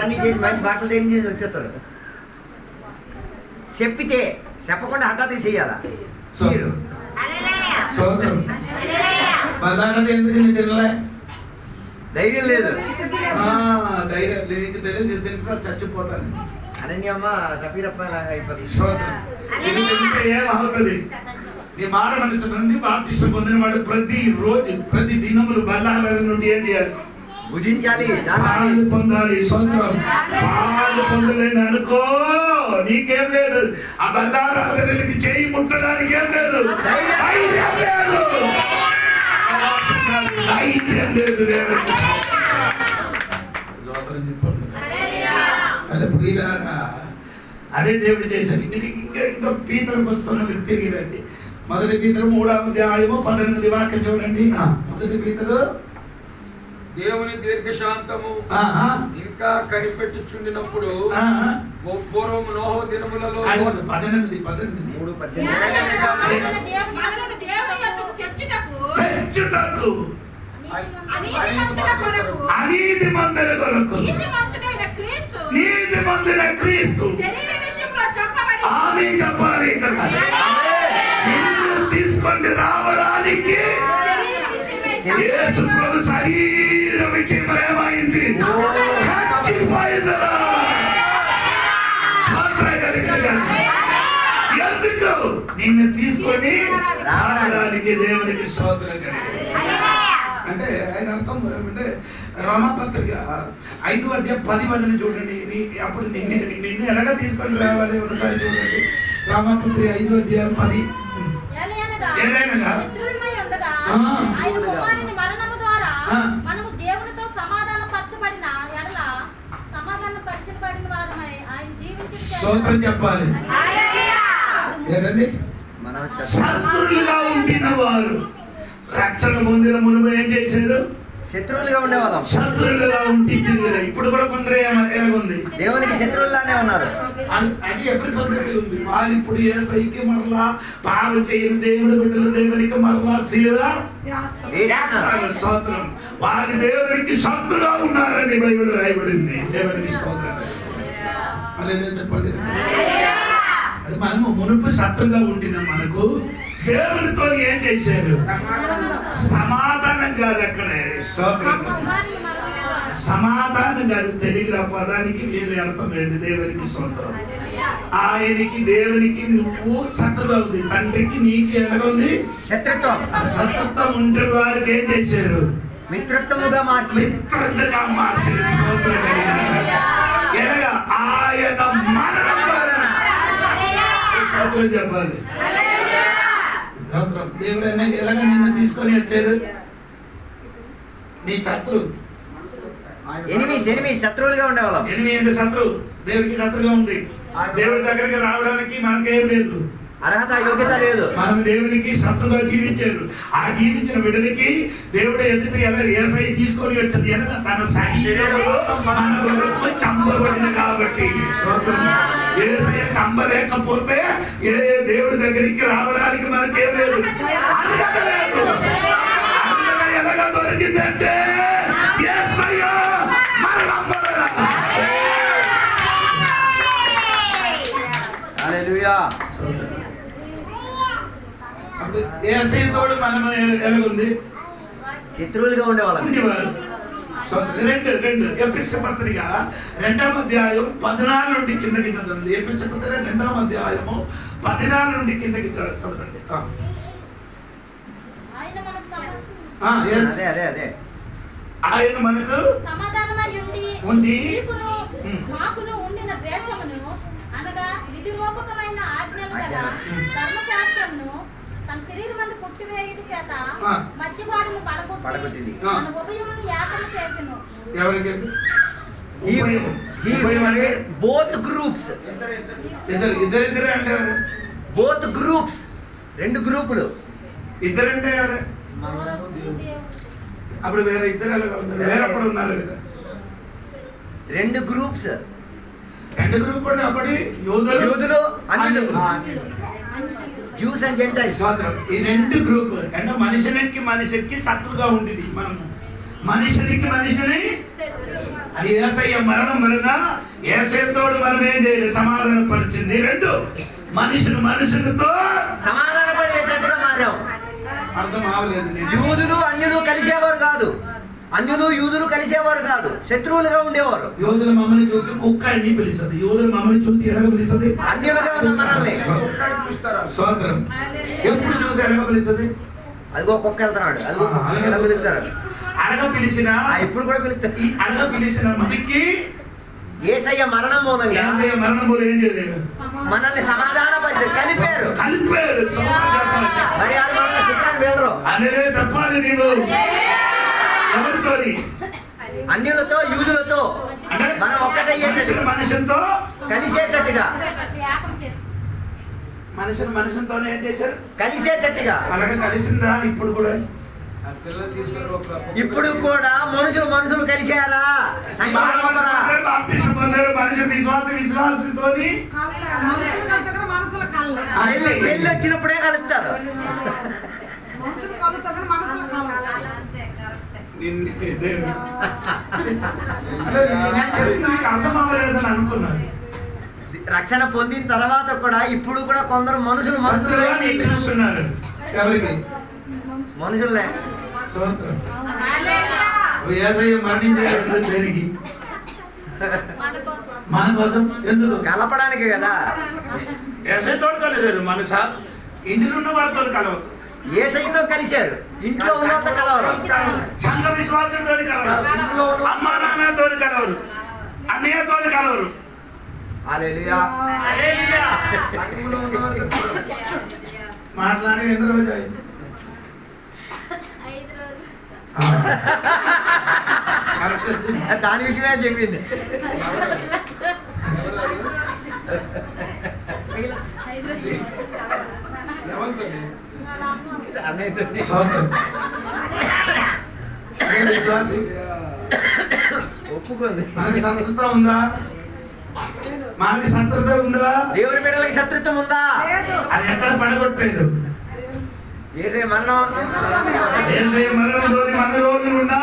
అన్ని చేసి మంచి బట్టలు ఏం చేసి వచ్చేస్తారు. చెప్పితే చెప్పకుండా హఠాత్తు చెయ్యాలా? బల్లారాలు ఎందుకు తినలే? ధైర్యం లేదు. ధైర్యం లేదు, తెలియదు తింటా చచ్చిపోతాను. అనన్యమ్మ సఫీరప్ప ఏమవుతుంది? నీ మార మనసు నుండి బాప్టిజం పొందిన వాడు ప్రతి దినములు బల్లారాల నుండి ఏం చేయాలి? భుజించాలి, పాలు పొందాలి. సొంతం పాలు పొందలేని అనుకో, నీకేం లేదు. ఆ బల్లారాల వెళ్ళి చేయి ముట్టడానికి ఏం లేదు, ధైర్యం లేదు, ధైర్యం లేదు. అదే దేవుడు చేశాడు. ఇంకా పీతరు పుస్తకం తిరిగి రండి. 1 పీతరు 3వ అధ్యాయము 18 వాక్యం చూడండి. 1 పీతరు దేవుని దీర్ఘశాంతము ఇంకా కనిపెట్టుచుండినప్పుడు పూర్వం నోహు దినములలో 18 అనీతిమంతుల కొరకు నీతిమంతుల క్రీస్తు ఆమె చెప్పాలి. ఇక్కడ తీసుకొని రావడానికి యేసు ప్రభు శరీర విషయం ఏమైంది? చచ్చిపోయిందా? ఎందుకు నిన్ను తీసుకొని రావడానికి దేవునికి స్తోత్రం కలిగింది. అంటే ఆయన అర్థం ఏమంటే రమాపత్రిక 5వ అధ్యాయం 10వ వచనం చూడండి. ఇది అప్పుడు నిన్ను ఎలాగా తీసుకొని రావాలి ఒకసారి చూడండి. రామపుత్రి 5వ అధ్యాయం 10. ఏలయనగా శత్రువులమై ఉండగా ఆయన కుమారుని మరణము ద్వారా మనము దేవునితో సమాధానపరచబడిన ఎడల సమాధానపరచబడిన వారమై ఆయన జీవించిన స్తోత్రం చెప్పాలి. ఏంటండి? శత్రువులుగా ఉండిన వారు రక్షణ పొందిన మునుపు ఏం చేశారు? శత్రువులుగా ఉండేవాళ్ళం. శత్రువులుగా ఉండింది. ఇప్పుడు కూడా కొందరు ఏముంది? దేవునికి శత్రువులానే ఉన్నారు. అది ఎప్పుడు కొందరికి ఉంది. వారు ఇప్పుడు యేసయ్యకి మరలా పాలు చేయని దేవుడి బిడ్డలు దేవునికి మరలా శిలువ వేస్తారు. స్తోత్రం. వారి దేవునికి శత్రుగా ఉన్నారని బైబిల్ రాయబడింది. దేవునికి స్తోత్రం. చెప్పండి. అది మనము మునుపు శత్రుగా ఉండిన మనకు దేవునితో ఏం చేశారు? సమాధానం కాదు. అక్కడ సమాధానం కాదు. తెలుగు పదానికి వేరే అర్థం ఏంటి? దేవునికి స్తోత్రం. ఆయనకి దేవునికి నువ్వు శత్రుగా ఉంది. తండ్రికి నీకు ఎలాగా ఉంది? శత్రుత్వం. శత్రుత్వం ఉంటే వారికి ఏం చేశారు? మిత్రత్వముగా మార్చి స్తోత్రం. ఎలాగా? ఆయన మరణం చెప్పాలి. దేవుడు ఎలాగ నిన్ను తీసుకొని వచ్చారు? నీ శత్రు ఎనిమిది శత్రువులుగా ఉండేవాళ్ళం. 8 శత్రువు దేవుడికి శత్రుగా ఉంది. దేవుడి దగ్గరికి రావడానికి మనకేం లేదు, అర్హత యోగ్యత లేదు. మనం దేవునికి శత్రుగా జీవించారు. ఆ జీవించిన బిడ్డలకి దేవుడు ఎదుటి యేసయ్య తీసుకొని వచ్చేది ఎలాగ? తన శరీరంలో మన కొరకు చంపబడిన కాబట్టి. యేసయ్య చంపలేకపోతే ఏ దేవుడి దగ్గరికి రావడానికి మనకేం లేదు, అర్హత లేదు. ఎలాగా దొరికిందంటే యేసయ్య మరణం వలన. హల్లెలూయా. యేసయ్యతోడు మనం ఎలాగుంది? శత్రువులుగా ఉండేవాళ్ళం. రెండు ఎఫెసీ పత్రిక 2వ అధ్యాయం 14 నుండి కిందకి చదవండి. ఎఫెసీ పత్రిక 2వ అధ్యాయము 14 నుండి కిందకి చదవండి. ఆయన మనకు సమాధానమై ఉండి మాకును ఉండిన ద్వేషమును అనగా విధిరూపకమైన ఆజ్ఞలు గల ధర్మశాస్త్రమును తన శరీరమందు పుట్టివేయుట చేత మధ్యవాడును పడగొట్టి మన ఉభయమును ఏకము చేసెను. ఎవరికి? Both groups. ఇద్దరు అంటే బోత్ గ్రూప్స్. 2 గ్రూపులు. ఇద్దరంటే ఎవరు? అప్పుడు వేరే ఇద్దరు ఎలాగా ఉన్నారు? వేరప్పుడు ఉన్నారు కదా. 2 గ్రూప్స్. 2 గ్రూప్ అంటే ఒకటి యూదులు జ్యూస్ అండ్ జెంటైల్స్. ఈ 2 గ్రూప్ అంటే మనిషికి శత్రుగా ఉండేది. మనము మనిషిని అది యేసయ్య మరణం వలన యేసయ్యతోడు మనం ఏం చేయలేదు, సమాధాన పరిచింది. 2 మనుషులతో సమాధానపడేటట్టుగా మారాం. అర్థం అవలేదు. యూదులు అన్యులు కలిసేవారు కాదు. అన్యులు యూదులు కలిసేవారు కాదు. శత్రువులుగా ఉండేవారు. యూదులు మమ్మల్ని చూసి కుక్క అని పిలుస్తుంది. యూదులు మమ్మల్ని చూసి ఎలాగ పిలుస్తుంది? అన్యులుగా ఉన్న మనల్ని స్వాతంత్రం ఎప్పుడు చూసి ఎలాగ పిలుస్తుంది? అదిగో కుక్క వెళ్తున్నాడు, అదిగో ఎలా పిలుస్తారు? అనగ పిలిచిన ఇప్పుడు కూడా పిలుస్తారు. అనగ పిలిచిన మనకి యేసయ్య మరణం మూలంగా ఏం చేయలేదు, మనల్ని సమాధానపరిచారు, కలిపారు. మరి వాళ్ళు మనల్ని కుక్కని వెళ్ళరు. అదే చెప్పాలి. నీవు ఎవరితో? అన్యులతో యూదులతో మనం ఒక్కటయ్యేటట్టు, మనుషులతో కలిసేటట్టుగా. మనుషులతోనే ఏం చేశారు? కలిసేటట్టుగా. అలాగే కలిసిందా? ఇప్పుడు కూడా మనుషులు కలిసారా? విశ్వాసంతో పెళ్ళి వచ్చినప్పుడే కలుస్తారు. అర్థమవ్వలేదని అనుకున్నారు. రక్షణ పొందిన తర్వాత కూడా ఇప్పుడు కూడా కొందరు మనుషులు చూస్తున్నారు. ఎవరికి? మనుషులే. మరణించేది మన కోసం, ఎందుకు? కలపడానికి కదా. ఏసయ్యతోడు కలలేదు. మనస ఇంటిలో ఉన్న వాళ్ళతో కలవదు. యేసయ్యతో కలిశారు. ఇంట్లో ఉన్నంత కలవరు, సంఘ విశ్వాసంతో కలవరు, అమ్మా నాన్నతో కలవరు, అన్నయ్యతో కలవరు. హల్లెలూయా. మాట్లాడి ఎన్ని రోజు అయింది? 5 రోజులు. కరెక్ట్ వచ్చింది. దాని విషయమే చెప్పింది. 5 రోజులు. విశ్వాసి ఒప్పుకుంది. మనకి శత్రుత ఉందా? మనకి శత్రుత ఉందా? దేవుని బిడ్డలకి శత్రుత్వం ఉందా? అది ఎక్కడ పడగొట్టలేదు. యేసయ్య మరణం యేసయ్య మరణంలోని మన రోజులు ఉన్నా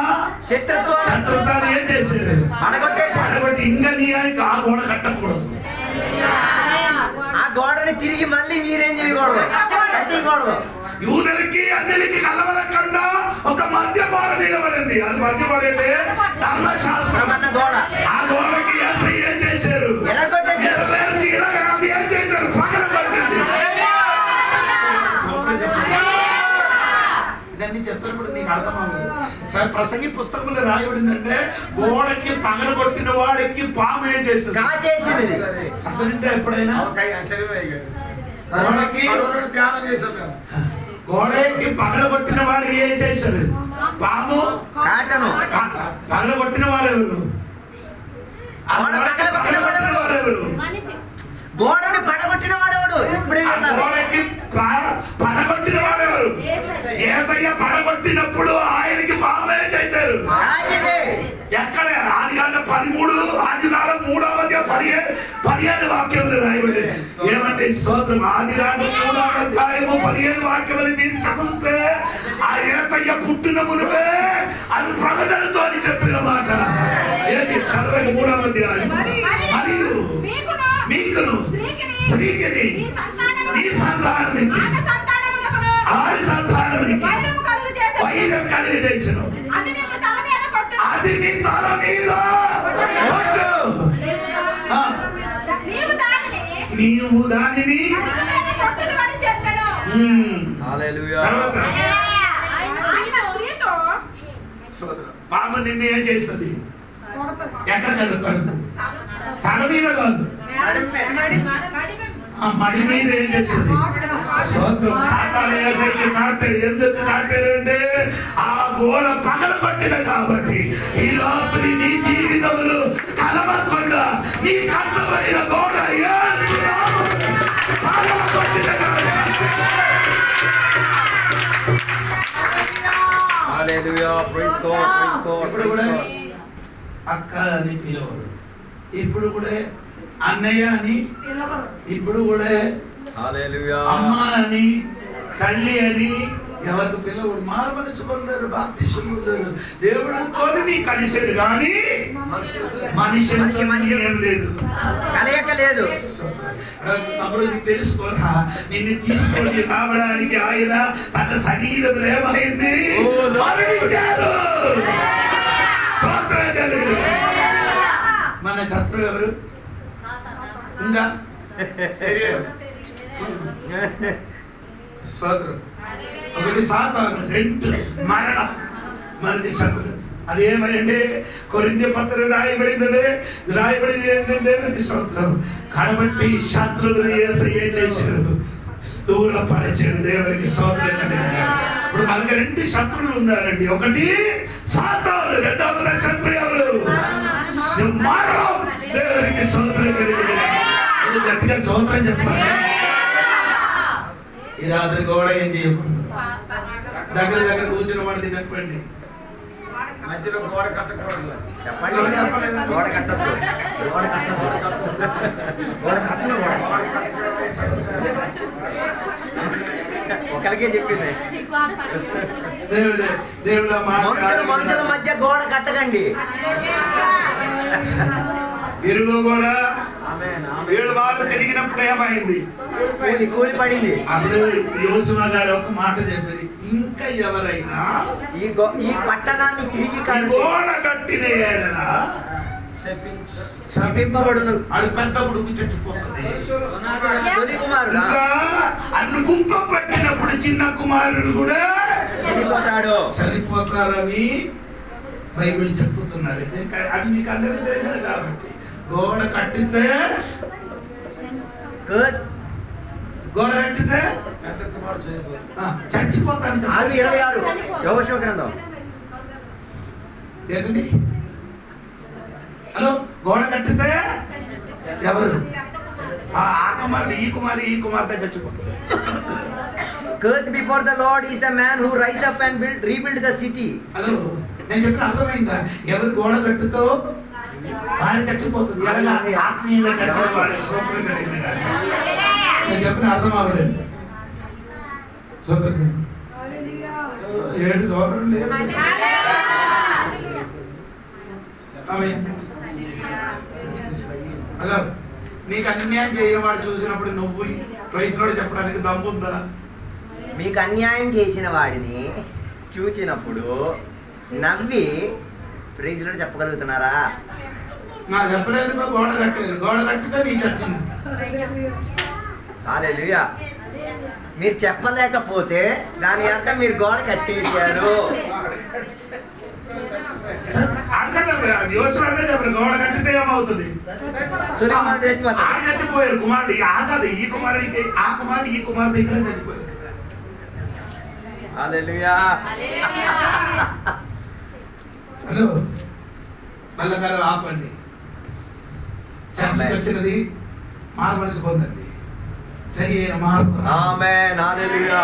శత్రుత్వం శత్రుతాన్ని ఏం చేసేది? పడగొట్టేసి పడగొట్టి ఇంకా నీ ఆ గోడ కట్టకూడదు. ఆ గోడని తిరిగి మళ్ళీ మీరేం చేయకూడదు, కట్టకూడదు. యూదులకి అన్యులకి కలవరకుండా ఒక మధ్య గోడ నిలబడింది. అది మధ్య గోడ అంటే ధర్మశాస్త్రం అన్న గోడ. ఆ గోడకి యేసయ్య ఏం చేశారు? ఎలా కొట్టేశారు? ఏం చేశారు? పక్కన కొట్టింది. ఇదన్నీ చెప్పినప్పుడు నీకు అర్థమవుతుంది. ప్రసంగి పుస్తకంలో రాయబడిందంటే గోడకి పగల కొట్టిన వాడికి పాము ఏం చేస్తుంది? కాచేసింది. అతనింటే ఎప్పుడైనా గోడకి పగల కొట్టిన వాడికి ఏం చేశారు? పాము కాటను. పగల కొట్టిన వారు ఎవరు? మనిషి. గోడని పడగొట్టిన వాడేవాడు. ఇప్పుడే గోడకి పడగొట్టిన వాడు ఎవరు? యేసయ్య పడగొట్టినప్పుడు ఆయనకి పామే చేశారు. ఎక్కడ? ఆదికాండం 13, ఆదికాండం 3వ అధ్యాయం 15 వాక్యములు రాయబడి ఏమంటే స్తోత్రం. ఆదికాండం 3వ అధ్యాయము 15 వాక్యములు మీరు చదివితే ఆ యేసయ్య పుట్టిన మునుపే అది ప్రవచనతో అని చెప్పిన మాట. ఏది? చదవండి 3వ అధ్యాయం. మరియు మీకును స్త్రీకిని నీ సంతానానికి ఆరి సంతానానికి వైరం కలిగి చేసను. అది నీ తల మీద కొట్టు. నీవు దానిని తర్వాత పాము నిన్ను ఏం చేస్తుంది? ఎక్కడ కట్టుకోడు? తల మీద కాదు, మడి మీద ఏం చేస్తుంది? సాతాను యేసయ్యకి కాపాడు. ఎందుకు కాపాడు అంటే ఆ గోడ పగల కొట్టిన కాబట్టి. ఈ లోపలి నీ జీవితంలో కలవకుండా నీ కట్టబడిన గోడ పగల కొట్టిన ఇప్పుడు కూడా అక్క అని పిలవరు, ఇప్పుడు కూడా అన్నయ్య అని, ఇప్పుడు కూడా అమ్మ అని, తల్లి అని ఎవరికి పిలవడు. మారు మనసు పొందారు, బాప్తిసం పొందారు, దేవుడితో నీ కలిసారు కానీ మనిషి ఏం లేదు, కలయిక లేదు. అప్పుడు నీకు తెలుసుకోరా, నిన్ను తీసుకొని రావడానికి ఆయన తన శరీరం ఏమైంది? మరణించారు. మన శత్రువు ఎవరు? ఇంకా ఒకటి సాతాను, 2 మరణం, మనది శత్రువు. అదేమంటే కొరింథీ పత్రిక రాయబడింది ఏంటంటే శత్రువు కాబట్టి శత్రువులు యేసయ్య చేశారు, దూరపరిచారు. దేవునికి స్తోత్రం. ఇప్పుడు మనకి 2 శత్రువులు ఉన్నారండి. ఒకటి సాతాను, రెండవది శత్రువు ఎవరు? మరణం. దేవునికి స్తోత్రం. గట్టిగా స్తోత్రం చెప్పాలి. ఈ రాత్రి గోడ ఏం చేయకూడదు. దగ్గర కూర్చున్న వాడిని చెప్పండి, మధ్యలో గోడ కట్టకూడదు. చెప్పండి, గోడ కట్టద్దు, గోడ కట్టద్దు, గోడ కట్టను. ఒకరికే చెప్పింది. దేవుడు మనుషుల మధ్య గోడ కట్టకండి. ఇరుగు కూడా 7 మార్లు తిరిగినప్పుడు ఏమైంది? కూలి పడింది. అప్పుడు యోసువ గారు ఒక మాట చెప్పింది, ఇంకా ఎవరైనా ఈ పట్టణాన్ని తిరిగి గోడ కట్టిన ఏడనా శపింపబడును. అది పెద్ద ఉడుకు చుట్టుకుపోతుంది. కుమారుడు అన్ని గుంప పెట్టినప్పుడు అతి చిన్న కుమారుడు కూడా చనిపోతారని బైబిల్ చెప్పుతున్నారు. అది మీకు అందరికీ తెలిసారు కాబట్టి గోడ కట్టితే చచ్చిపోతారు. 6:26 యోషువ గ్రంథం. ఏంటండి? హలో, గోడ కట్టితే ఎవరు? ఆ కుమారుడు ఈ కుమార్తె చచ్చిపోతుంది. Cursed before the Lord is the man who rise up and rebuild the city. Hello, నేను చెప్పిన అర్థమైందా? ఎవరు గోడ కట్టుతో వాడు చచ్చిపోతుంది. ఆత్మీయంగా చచ్చిపోవాలి. సోదరుడు కలిగిన నేను చెప్పిన అర్థం అవ్వలేదు. సోదరుడు 7 సోదరులు లేదు. హలో, నీకు అన్యాయం చేయని వాడు చూసినప్పుడు నువ్వు ప్రైజ్ లోడ్ చెప్పడానికి దమ్ము ఉందా? మీకు అన్యాయం చేసిన వాడిని చూచినప్పుడు నవ్వి ప్రైజ్ లో చెప్పగలుగుతున్నారా? నాకు చెప్పలేదు. గోడ కట్టేది. గోడ కట్టితే నీకు వచ్చింది. హల్లెలూయా. మీరు చెప్పలేకపోతే దాని అర్థం మీరు గోడ కట్టేశారు. గోడ కట్టితే ఏమవుతుంది? చచ్చిపోయారు కుమారుడు. ఆగదు. ఈ కుమారుడికి ఆ కుమారుడు ఈ కుమారుడు ఇక్కడ చచ్చిపోయారు. హల్లెలూయా. హలో, మల్లగారు ఆపండి. చర్చకి వచ్చినది మారు మనసు పొందండి. సరి అయిన మార్పు. ఆమేన్. హల్లెలూయా.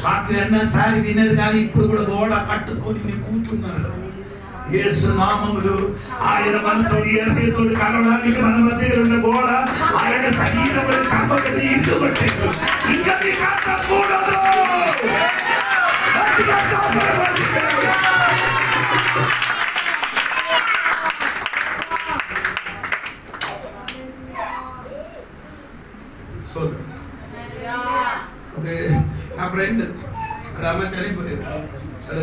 వాక్యం ఎన్నోసారి వినరు కానీ ఇప్పుడు కూడా గోడ కట్టుకొని మీరు కూర్చున్నారు. యేసు నామములో ఆయన మనతో యేసుతో కలవడానికి మన మధ్య ఉన్న గోడ ఆయన శరీరములో చంపబడి ఇరుకొట్టాడు. ఇంకా మీ కట్టకూడదు. నా ఫ్రెండ్ రమ్మ చనిపోయారు.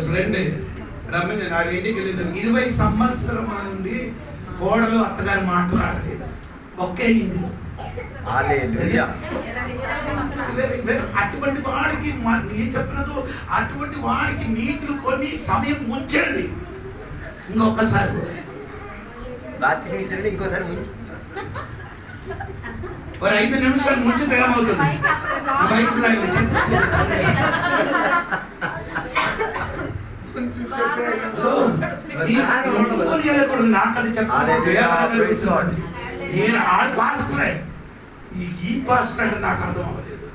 ఫ్రెండ్ రమ్మ నాడు ఇంటికి వెళ్ళింది. 20 సంవత్సరం నుండి కోడలు అత్తగారు మాట్లాడలేదు. ఒకే ఇంటిలో. అటువంటి వాడికి నేను చెప్పినదు, అటువంటి వాడికి నీళ్లు కొని సమయం ముంచండి. ఇంకొకసారి ఇంకోసారి ముంచి 5 నిమిషాలు ముంచితే ఏమవుతుంది? నాకు అది చెప్పండి. నేను ఆడు పాస్టరే. ఈ పాస్టర్ అంటే నాకు అర్థం అవ్వలేదు.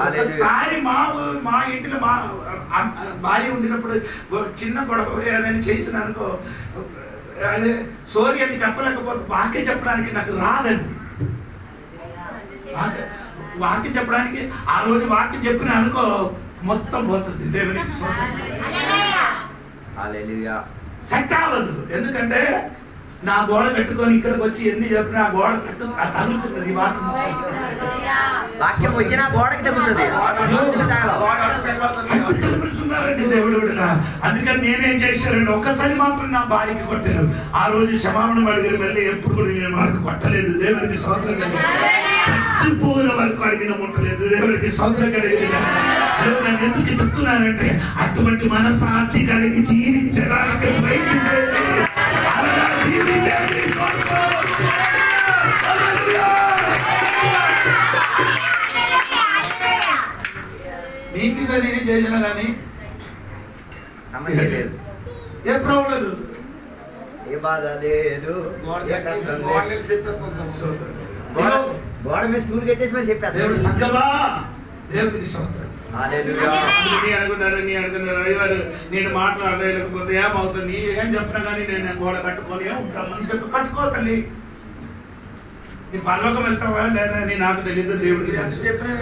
ఒకసారి మా ఇంటిలో మా భార్య ఉండినప్పుడు చిన్న గొడవ ఏదైనా చేసిన అనుకో, అదే సోరీ అని చెప్పలేకపోతే వాక్యం చెప్పడానికి నాకు రాదండి. వాక్యం చెప్పడానికి ఆ రోజు వాక్యం చెప్పిన అనుకో మొత్తం పోతుంది. దేవునికి సెట్ అవ్వదు. ఎందుకంటే నా గోడ పెట్టుకొని ఇక్కడికి వచ్చి ఎన్ని చెప్పినా ఆ గోడ తగులుతున్నది. వాక్యం వచ్చినా గోడకి తగులుతుంది. దేవుడు. అందుకని నేనేం చేశానండి, ఒక్కసారి మాత్రం నా భార్యకి కొట్టాను. ఆ రోజు క్షమాపణ అడిగిన మళ్ళీ ఎప్పుడు కూడా నేను వాడికి కొట్టలేదు. దేవుడికి స్తోత్రం కలిగి చచ్చిపోయిన వరకు అడిగిన ముట్టలేదు. దేవుడికి స్తోత్రం కలిగి నన్ను ఎందుకు చెప్తున్నానంటే అటువంటి మనసాక్షి కలిగి జీవించడానికి మీ మీద నేనేం చేసినా కానీ సమస్య లేదు, ఏ ప్రాబ్లం, ఏ బాధ లేదు. గోడ మీద స్కూల్ కట్టేసి మరి చెప్పారు. దేవుడు సంగమా, దేవుడికి స్తోత్రం. అనుకున్నారు అయ్యారు నేను మాట్లాడలేకపోతే ఏమవుతుంది, ఏం చెప్పినా కానీ నేను గోడ కట్టుకొని ఉంటామని చెప్పి కట్టుకో తల్లి. నీ పరలోకం వెళ్తావా లేదా అని నాకు తెలియదు, దేవుడికి తెలుసు.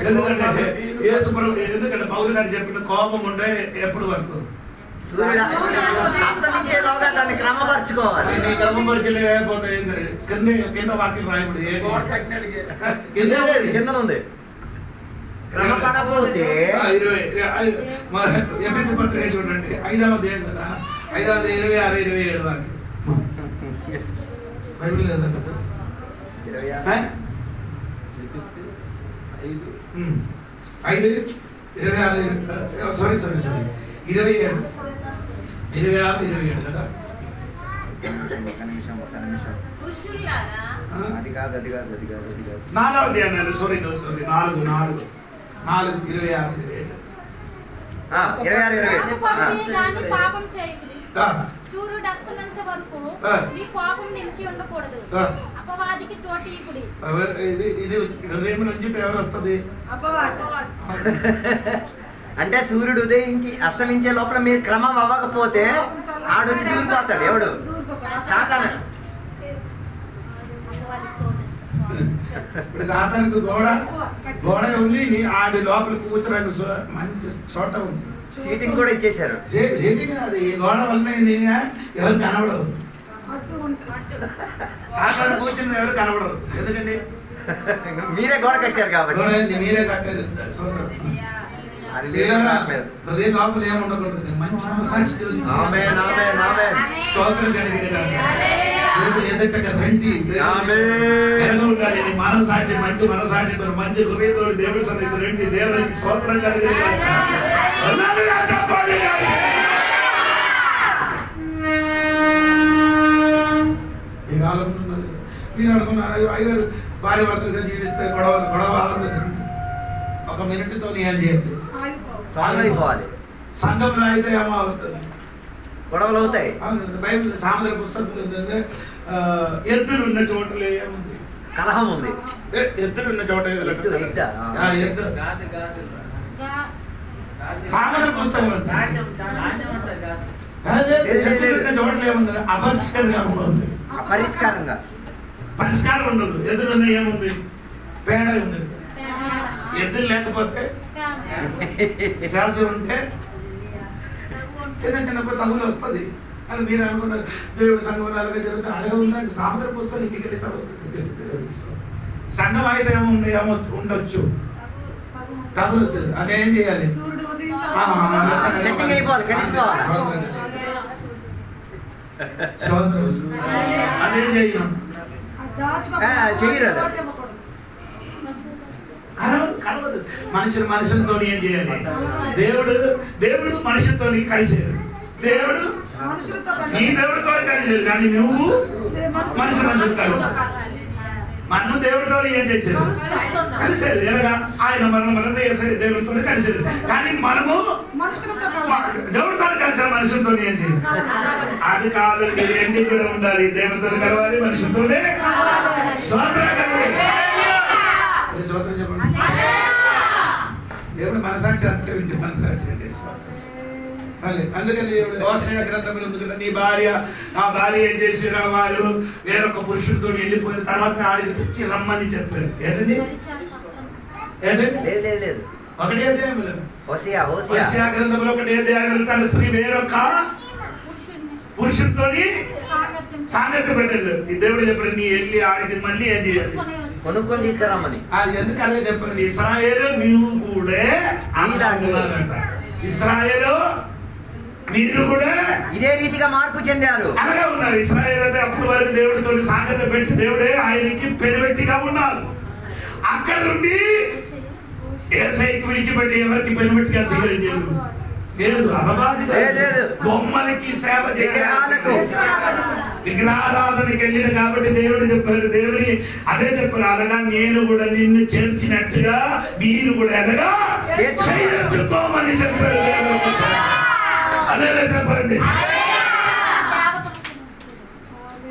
ఎందుకంటే పౌలు గారు చెప్పిన కోపం ఉండే ఎప్పుడు వరకు దాన్ని క్రమపరచుకోవాలి. నీ క్రమపరచలేకపోతే కింద వాక్యం రాయబడి కింద ఉంది. క్రమపడకపోతే ఎఫ్ఎస్సి పత్రిక చూడండి 5వ అధ్యాయం కదా, 5వ 26, 27 వాక్యం. బైబిల్ లేదా 5, 26, సారీ 27, 26, 27 కదా. ఒక్క నిమిషం పురుషుల్లారా అది కాదు 4వ అధ్యాయాలు సారీ 4, 26, 27. 26, 27 గాని పాపం చేయకుడి. సూర్యుడు అస్తమించే వరకు మీ కోపం నిలిచి ఉండకూడదు. అపవాదికి చోటు ఇప్పుడి. ఇది హృదయం నుంచి ఎవరు వస్తుంది? అంటే సూర్యుడు ఉదయించి అస్తమించే లోపల మీరు క్రమం అవ్వకపోతే ఆడొచ్చి దూరిపోతాడు. ఎవడు? సాతాను. అపవాదికి చోటు ఇస్తాడు. ఇప్పుడు సాతానికి గోడ ఉంది, ఆడి లోపల కూర్చోడానికి మంచి చోట ఉంది. సీటింగ్ కూడా ఇచ్చేశారు. సీటింగ్ అది ఈ గోడ వల్ల ఎవరు కనబడదు. సాతాను కూర్చుని ఎవరు కనబడరు. ఎందుకండి? మీరే గోడ కట్టారు కాబట్టి. మీరే కట్టారు. అది లేదు, రావట్లేదు. హృదయ లోపల ఏముండకూడదు. మంచి మనసాక్షి ఆమేన్, ఆమేన్, ఆమేన్. స్తోత్రం ఎదుట రండి. ఉండాలి మనసాక్షి, మంచి మనసాక్షితో, మంచి హృదయంతో దేవుడి సన్నిధికి రండి. దేవునికి స్తోత్రం కలిగి చెప్పాలి. ఈ కాలంలో మీరు అనుకున్నారు అయ్యారు భార్య భర్తలుగా జీవిస్తే గొడవ ఒక మినిట్తో ఏం చేయండి. సాగరిపోవాలి. సంఘంలో అయితే ఏమో అవుతుంది, గొడవలు అవుతాయి. బైబిల్ సామెతల పుస్తకం ఏంటంటే ఎద్దులున్న చోటలో ఏముంది? కలహం ఉంది. ఎద్దులున్న చోట ఎద్దు. సామెతల పుస్తకం ఎద్దులున్న చోటలో ఏముంది? అపరిష్కరంగా ఉంది. పరిష్కారంగా పరిష్కారం ఉండదు. ఎద్దులున్న ఏముంది? పేడ ఉంది. ఎద్దులు లేకపోతే శాస్త్రం ఉంటే చిన్న చిన్న తగులు వస్తుంది అని మీరు అనుకున్నారు. దేవుడు సంఘం అలాగే జరుగుతుంది. అలాగే ఉందండి. సామెతల పుస్తకం ఇంటికి చదువుతుంది. సంఘం అయితే ఏమో ఉండొచ్చు. తగులు అదేం చేయాలి? సెట్టింగ్ అయిపోవాలి, కలిసిపోవాలి. అదేం చేయను చెయ్యరు. కలవదు. మనుషులతో ఏం చేయాలి? దేవుడు మనుషులతో కలిసేది. దేవుడు నీ దేవుడితో కలిసేది, కానీ నువ్వు మనుషులతో కలవు. మనం దేవుడితో ఏం చేసేది? కలిసేది. ఎలాగా? ఆయన మనం దేవుడితో కలిసేది, కానీ మనము దేవుడితో కలిసే మనుషులతో ఏం చేయాలి? అది కాదండి. రెండింటి కూడా ఉండాలి. దేవుడితో కలవాలి, మనుషులతోనే. స్తోత్రం చెప్పండి. దేవుడు మనసాక్షి అంతరించి మనసాక్షి అండి. అందుకని దేవుడు హోషేయ గ్రంథంలో ఎందుకంటే నీ భార్య ఆ భార్య ఏం చేసిన వారు వేరొక పురుషుడితో వెళ్ళిపోయిన తర్వాత ఆడికి తెచ్చి రమ్మని చెప్పారు. ఏంటండి? లేదు. ఒకటే అధ్యాయం హోషేయ గ్రంథంలో ఒకటే అధ్యాయం తన స్త్రీ వేరొక పురుషుడితో సాంగత్యం పెట్టలేదు. ఈ దేవుడు చెప్పారు నీ వెళ్ళి ఆడికి మళ్ళీ ఏం చేయాలి? కొనుక్కొని తీసుకురామని. అది ఎందుకనే చెప్పారు? ఇశ్రాయేలు మీరు కూడా అలాగంట. ఇశ్రాయేలు మీరు కూడా ఇదే రీతిగా మార్పు చెందారు. అలాగే ఉన్నారు. ఇశ్రాయేలు అయితే అప్పటి వరకు దేవుడితో సాంగత్యం పెట్టి దేవుడే ఆయనకి పెనుబెట్టిగా ఉన్నారు. అక్కడ నుండి యేసయ్యకి విడిచిపెట్టి ఎవరికి పెనుబెట్టిగా స్వీకరించారు? లేదు. బొమ్మలకి సేవ విగ్రహారాధనకి వెళ్ళిన కాబట్టి దేవుడు చెప్పారు. దేవుని అదే చెప్పారు. అలాగా నేను కూడా నిన్ను చేర్చినట్టుగా మీరు కూడా ఎలాగా చేర్చుకోమని చెప్పారు. అదే చెప్పండి.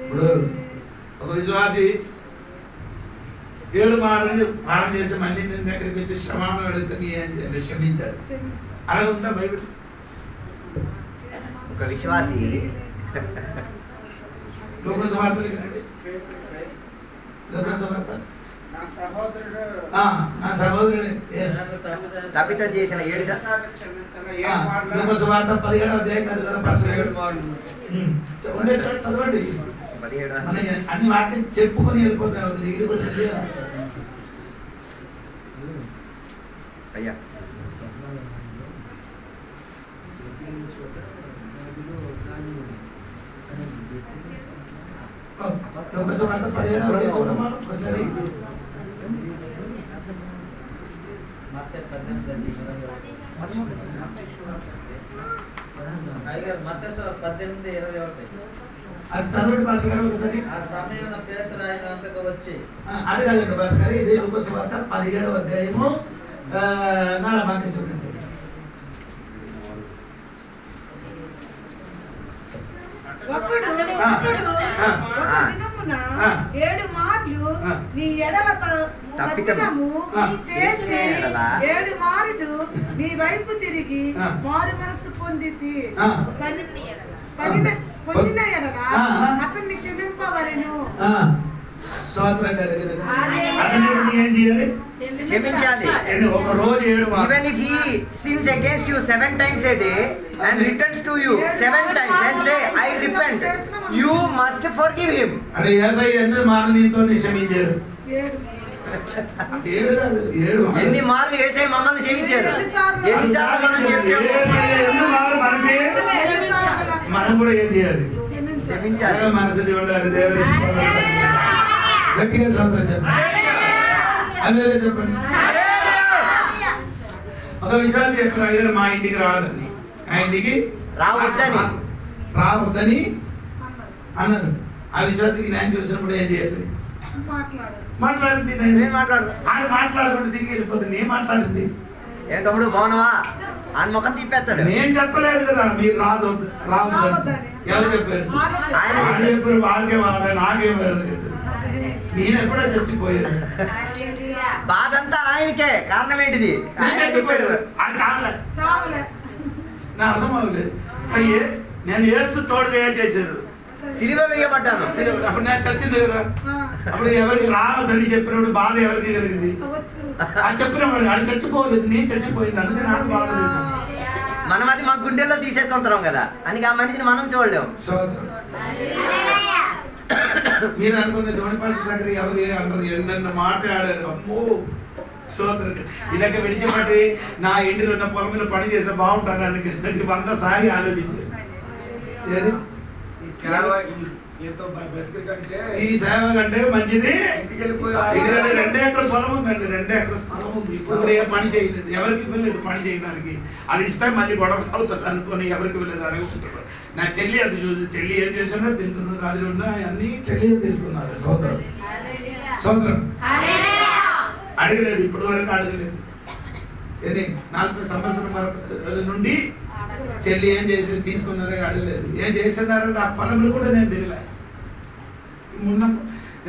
ఇప్పుడు ఒక విశ్వాసి 7 మార్లు పాపం చేసి మళ్ళీ నేను దగ్గరికి వచ్చి క్షమాపణ అడిగితే ఏం చేయాలి? క్షమించాలి. అలా ఉందా బైబిల్? ఒక విశ్వాసి నా సహోదరుడు తప్పితం చేసిన 7 వార్త 17వ అధ్యాయం చదవండి. అన్ని వాక్యం చెప్పుకొని వెళ్ళిపోతారు. అయ్యా అది చదవండి భాస్కర్ గారు ఒకసారి. ఆ సమయం పేతురు ఆయన అంతకు వచ్చి అది కాదండి భాస్కర్ గారు, ఇది లూకా సువార్త 17వ అధ్యాయము 4వ వాక్యం చూడండి. ఒకడు ఆ. ఆ. ఒక దినమున ఆ. 7 మార్లు ఆ. నీ ఎడల తప్పిదము ఆ. చేసి ఎడల 7 మారులు నీ వైపు తిరిగి ఆ. మారు మనస్సు పొందితి ఆ. పొందిన ఎడల ఆ. అతన్ని క్షమింపవలెను. స్తోత్రం కలుగును. అతన్ని ఏం చేయాలి? క్షమించాలి. ఒక రోజు 7 Even if he sins against you 7 times a day and returns to you 7 times and say, I repent, you must forgive him. అంటే యేసయ్య ఎన్ని మార్లు నీతో క్షమించారు? 7 కాదు, 7 ఎన్ని మార్లు యేసయ్య మమ్మల్ని క్షమించారు? ఎన్నిసార్లు మనం చెప్పాము? ఎన్ని మార్లు మనకి మనం కూడా ఏం చేయాలి? క్షమించాలి. మనసుని ఉండాలి. దేవుని గట్టిగా స్తోత్రం చెప్పండి. అదే చెప్పండి. ఒక విశ్వాసం చెప్పిన అయ్యారు మా ఇంటికి రావద్దని, ఆ ఇంటికి రావద్దని అన్నారు. ఆ విశ్వాసకి న్యాయం చూసినప్పుడు ఏం చేయాలి? మాట్లాడింది. నేను మాట్లాడు. ఆయన మాట్లాడుకుంటే తిరిగి వెళ్ళిపోతుంది. ఏం మాట్లాడింది? ఏ తమ్ముడు బాగున్నావా అని ముఖం తిప్పేస్తాడు. నేను చెప్పలేదు కదా మీరు రావద్దు. ఎవరు చెప్పారు? ఆయన చెప్పారు. వాళ్ళకే వాళ్ళ నాకేం లేదు. నేను ఎప్పుడో చచ్చిపోయాను. బాధ అంతా ఆయనకే. కారణం ఏంటిది? ఆయన చచ్చిపోయాడు. ఆయన చావలే. నా అర్థం అవ్వలేదు. అయ్యే నేను యేసు తోడుగా ఏం చేశారు? సిలువ వేయబడ్డాను. అప్పుడు నేను చచ్చింది కదా. అప్పుడు ఎవరికి రావద్దని చెప్పినప్పుడు బాధ ఎవరికి కలిగింది? అది చెప్పినప్పుడు అది చచ్చిపోలేదు. నేను చచ్చిపోయింది. అందుకే నాకు బాధ లేదు. మనం అది మా గుండెల్లో తీసేసుకుంటున్నాం కదా, అని ఆ మనిషిని మనం చూడలేము. మీరు అనుకున్న జోడిపాటి దగ్గర ఎవరు అంటారు? ఎన్నెన్న మాట్లాడారు. అమ్మో సోదరు ఇలాగ విడిచిపెట్టి నా ఇంటిలో ఉన్న పొలం మీద పని చేస్తే బాగుంటాను అని వంద సారి ఆలోచించారు. ఈ సేవ కంటే మంచిది ఇంటికి వెళ్ళిపోయి 2 ఎకరాల పొలం ఉందండి. 2 ఎకరాల స్థలం ఉంది. ఇప్పుడు ఏ పని చేయలేదు. ఎవరికి ఇవ్వలేదు పని చేయడానికి. అది ఇస్తే మళ్ళీ గొడవ అవుతుంది అనుకొని ఎవరికి ఇవ్వలేదు. అనుకుంటున్నారు. నా చెల్లి అది చెల్లి ఏం చేస్తున్నారు? తింటున్నారు. రాజు ఉన్నా అన్ని చెల్లి తీసుకున్నారు. సోదరం సోదరం అడగలేదు. ఇప్పటి వరకు అడగలేదు. 40 సంవత్సరాల నుండి చెల్లి ఏం చేసి తీసుకున్నారో అడగలేదు. ఏం చేస్తున్నారంటే ఆ పనులు కూడా నేను తెలియలే. మొన్న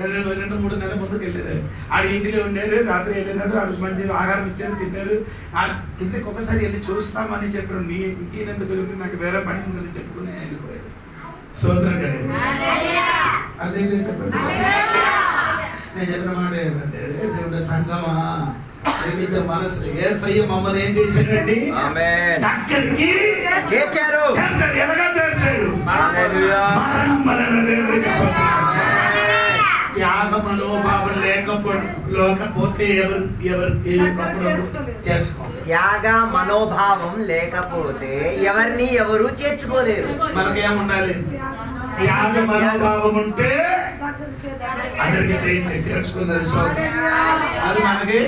2-3 నెలల ముందుకు వెళ్ళారు. ఆడ ఇంటిలో ఉండేది. రాత్రి వెళ్ళినాడు. ఆడికి మంచి ఆహారం ఇచ్చారు, తిన్నారు. కిందకి ఒకసారి వెళ్ళి చూస్తామని చెప్పారు. ఈయనంత పెరుగుతుంది, నాకు వేరే పని ఉందని చెప్పుకుని వెళ్ళిపోయారు. సోదరం గారు అదే చెప్పండి. నేను చెప్పిన మాట ఏంటంటే దేవుడి సంగమా మనసు యేసయ్య మమ్మల్ని ఏం చేశాడండి? దగ్గరికి చేర్చారు. ఎలాగా చేర్చాడు? త్యాగ మనోభావం లేకపోతే త్యాగ మనోభావం లేకపోతే ఎవరిని ఎవరు చేర్చుకోలేరు. మనకేముండాలి? త్యాగ మనోభావం ఉంటే అందరికీ చేర్చుకున్నది. అది మనకి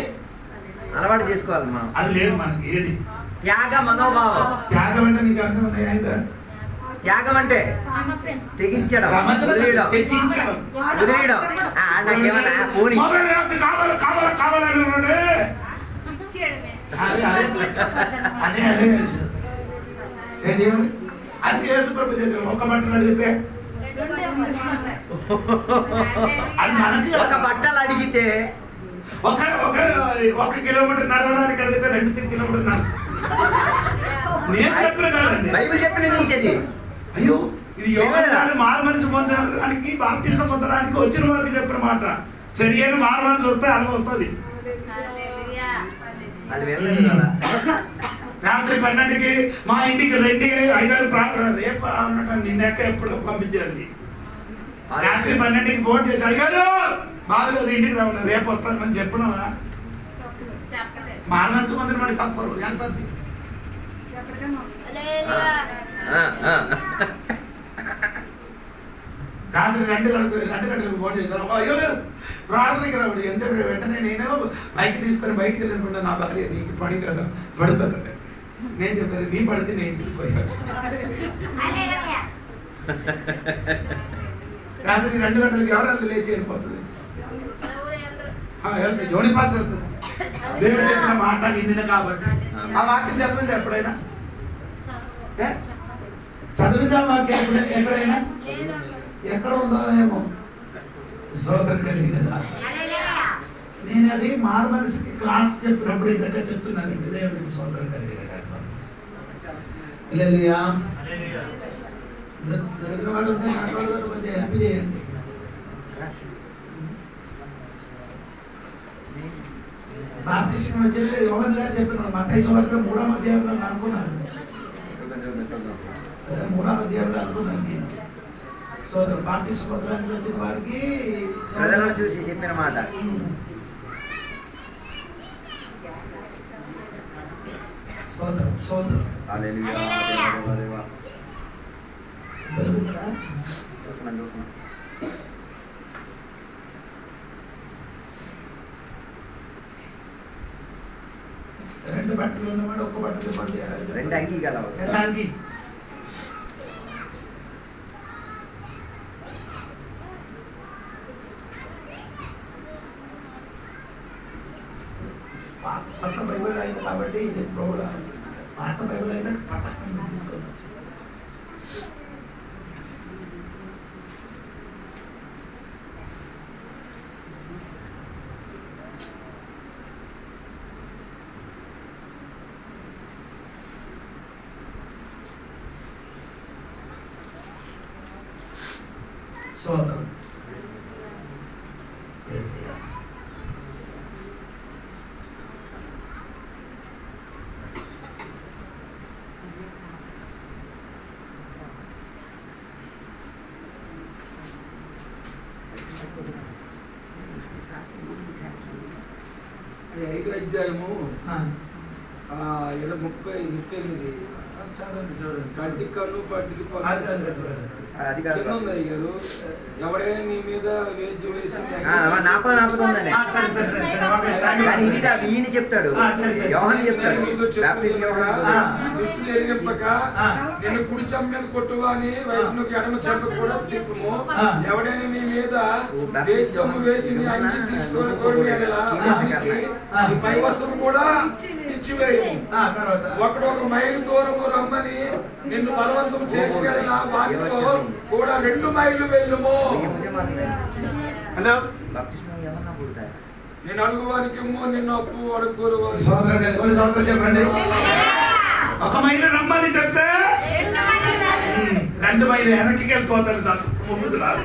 అలవాటు చేసుకోవాలి మనం. అది లేదు మనకి. ఏది త్యాగ మనోభావం? త్యాగం అంటే మీకు అర్థమైందా? త్యాగం అంటే తెగించడం, వదిలేయడం. వదిలేయడం నాకేమన్నా పోనీ కావాలని అది యేసు ప్రభు దగ్గర ఒక బట్టలు అడిగితే అది మనకి ఒక బట్టలు అడిగితే ఒక కిలోమీటర్ నడవడానికి అడిగితే 2 కిలోమీటర్ నేను చెప్పిన కాదండి. బైబిల్ చెప్పిన నీకది. అయ్యో ఇది యోగాన్ని మారు మనసు పొందడానికి బాప్తిసం పొందడానికి వచ్చిన వాళ్ళకి చెప్పిన మాట. సరి అయిన మారు మనసు వస్తే అలా వస్తుంది. రాత్రి 12కి మా ఇంటికి 5-6 ప్రార్థన. రేపు అన్నట్టు నిన్నెక్క ఎప్పుడు పంపించాలి. రాత్రి 12కి ఫోన్ చేసి అయ్యారు బాధలేదు ఇంటికి రావాలి రేపు వస్తానని చెప్పినవా? మారు మనసు పొందిన వాడికి తప్పరు. ఎంత రాత్రి 2 గంటలకు ఫోన్ చేశాను. అయ్యో ప్రార్థనకి రావడం ఎంత వెంటనే నేనేమో బైక్ తీసుకొని బయటికి వెళ్ళనుకుంటా. నా భార్య నీకు పని కదా పడుకోకండి. నేను చెప్పాను నీ పడితే నేను తిరిగిపోయాను. రాత్రి 2 గంటలకు ఎవరెంత లేచి వెళ్ళిపోతుంది. జోడి పాస్ వెళ్తుంది. దేవుడు చెప్పిన మాట నిండిన కాబట్టి ఆ వాక్యం చదవండి ఎప్పుడైనా. చదివిందా వాక్యం ఎక్కడైనా ఎక్కడ ఉందో ఏమో సోదరు కలిగిన. నేను అది మారు మనసుకి క్లాస్ చెప్పినప్పుడు ఇదంతా చెప్తున్నానండి. దేవుడికి సోదరు కలిగిన దొరికిన వాడు ఉంటే నాకు వాళ్ళు కొంచెం హ్యాపీ చేయండి. బాప్టిస్ట్ వచ్చేసి యోగన్ గారు చెప్పిన మత్తయి సువార్త 3వ అధ్యాయంలో అనుకున్నాను. 3వ అధ్యాయంలో అనుకున్నాను నేను. సో బాప్టిస్ట్ పత్రానికి వచ్చిన వారికి ప్రజలను చూసి చెప్పిన మాట. సోదరం సోదరం రెండు బట్టలు ఉన్నవాడు ఒక్క బట్టలు పడి 2 అంగీ గలవు. అంగీ పాత బైబిల్ అయింది కాబట్టి ఇది ప్రోగ్రాం. పాత బైబిల్ అయితే పట్టకుండా తీసుకోవచ్చు. సోదరం ఐదో అధ్యాయము 38 కంటి కన్ను పట్టికి ఎవడైనా నీ మీద వేచి వేసింది ఈయన చెప్తాడు, యోహాను చెప్తాడు. దుస్తులు ఎరిగింపక నేను కుడి చెంప మీద కొట్టువా అని వైపునకు ఎడమ చెంప కూడా తిప్పుము. ఎవడైనా నీ మీద వేస్తము వేసి నీ అంగి తీసుకొని కోరి నీ పై వస్తువు కూడా ఇచ్చివేయము. ఒకడు 1 మైలు దూరము రమ్మని నిన్ను బలవంతం చేసి వాటితో కూడా 2 మైళ్ళు వెళ్ళుము. హలో నేను అడుగువానికి నిన్ను అప్పు అడుగురు. చెప్పండి. 1 మైలు రమ్మని చెప్తే 2 మైలు వెనక్కి వెళ్ళిపోతారు. నాకు ముందు రాదు.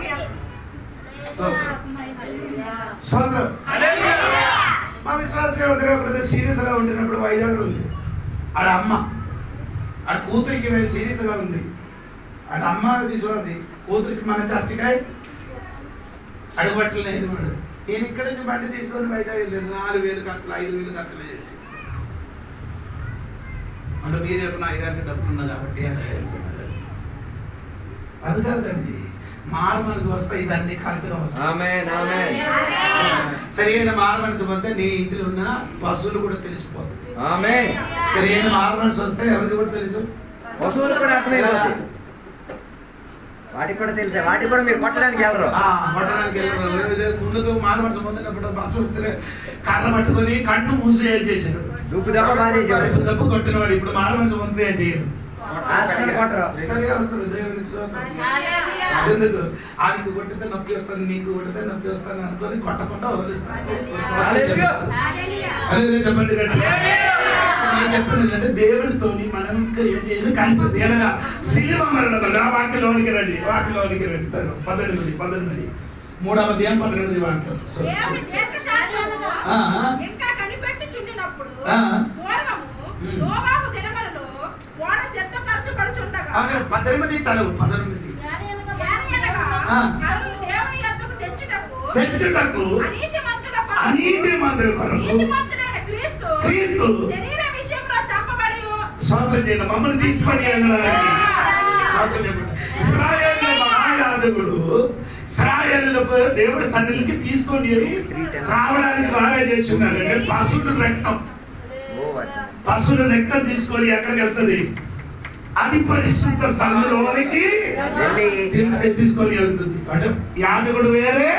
మా విశ్వాస సీరియస్ గా ఉంటున్నప్పుడు వైజాగ్ ఉంది. ఆడ అమ్మ ఆడ కూతురికి సీరియస్ గా ఉంది. ఆడ అమ్మ విశ్వాసి కూతురికి మన చర్చికాయ అడుగుబట్టలు లేదు. వాడు నేను ఇక్కడ నుంచి బండి తీసుకొని వైజాగ్ వెళ్ళాను. 4,000 ఖర్చులు 5,000 ఖర్చులు చేసి అంటే మీరు చెప్పిన అయ్యగారికి డబ్బు ఉన్నది కాబట్టి అది కాదండి. మారు మనసు వస్తే ఇదన్నీ కరెక్ట్గా వస్తాయి. సరైన మారు మనసు వస్తే నీ ఇంట్లో ఉన్న పశువులు కూడా తెలిసిపోతుంది. సరైన మారు మనసు వస్తే ఎవరికి కూడా తెలుసు, పశువులు కూడా అర్థమైపోతుంది. వాటికి కూడా తెలుసా, వాటికి కూడా మీరు కొట్టడానికి వెళ్ళరు. కొట్టడానికి వెళ్ళరు. ముందుకు మారు మనసు పొందినప్పుడు పశువు కర్ర పట్టుకొని కన్ను మూసి చేశారు. దుప్పు దెబ్బ బాగా దెబ్బ కొట్టినవాడు ఇప్పుడు మారు మనసు పొందితే ఏం చేయరు. ఎందుకు ఆయనకు కొట్టితే నొప్పి వస్తాను, నీకు కొట్టితే నొప్పి వస్తాను అనుకొని కొట్టకుండా వదిలిస్తాను. చెప్పండి. నేను చెప్తున్నదంటే దేవుడితో మనం ఇంకా ఏం చేయాలి కనిపిస్తుంది. ఎలాగా సినిమా మరణం వాక్యలోనికి రండి. 18 3వ అధ్యాయం 18 వాక్యం. ఇంకా కనిపెట్టుచుండినప్పుడు ఆమె 18 చదువు 18 తెచ్చుటకు అనీతి మందుల కొరకు క్రీస్తు స్వాతంత్రం చేయండి. మమ్మల్ని తీసుకొని ఇస్రాయేలు మహాయాజకుడు దేవుడు తండ్రికి తీసుకొని రావడానికి బాగా చేస్తున్నారు. అంటే పశువుల రక్తం తీసుకొని ఎక్కడికి వెళ్తుంది? అది పరిశుద్ధ స్థలంలోనికి తీసుకొని వెళ్తుంది. అంటే యాజకుడు వేరే,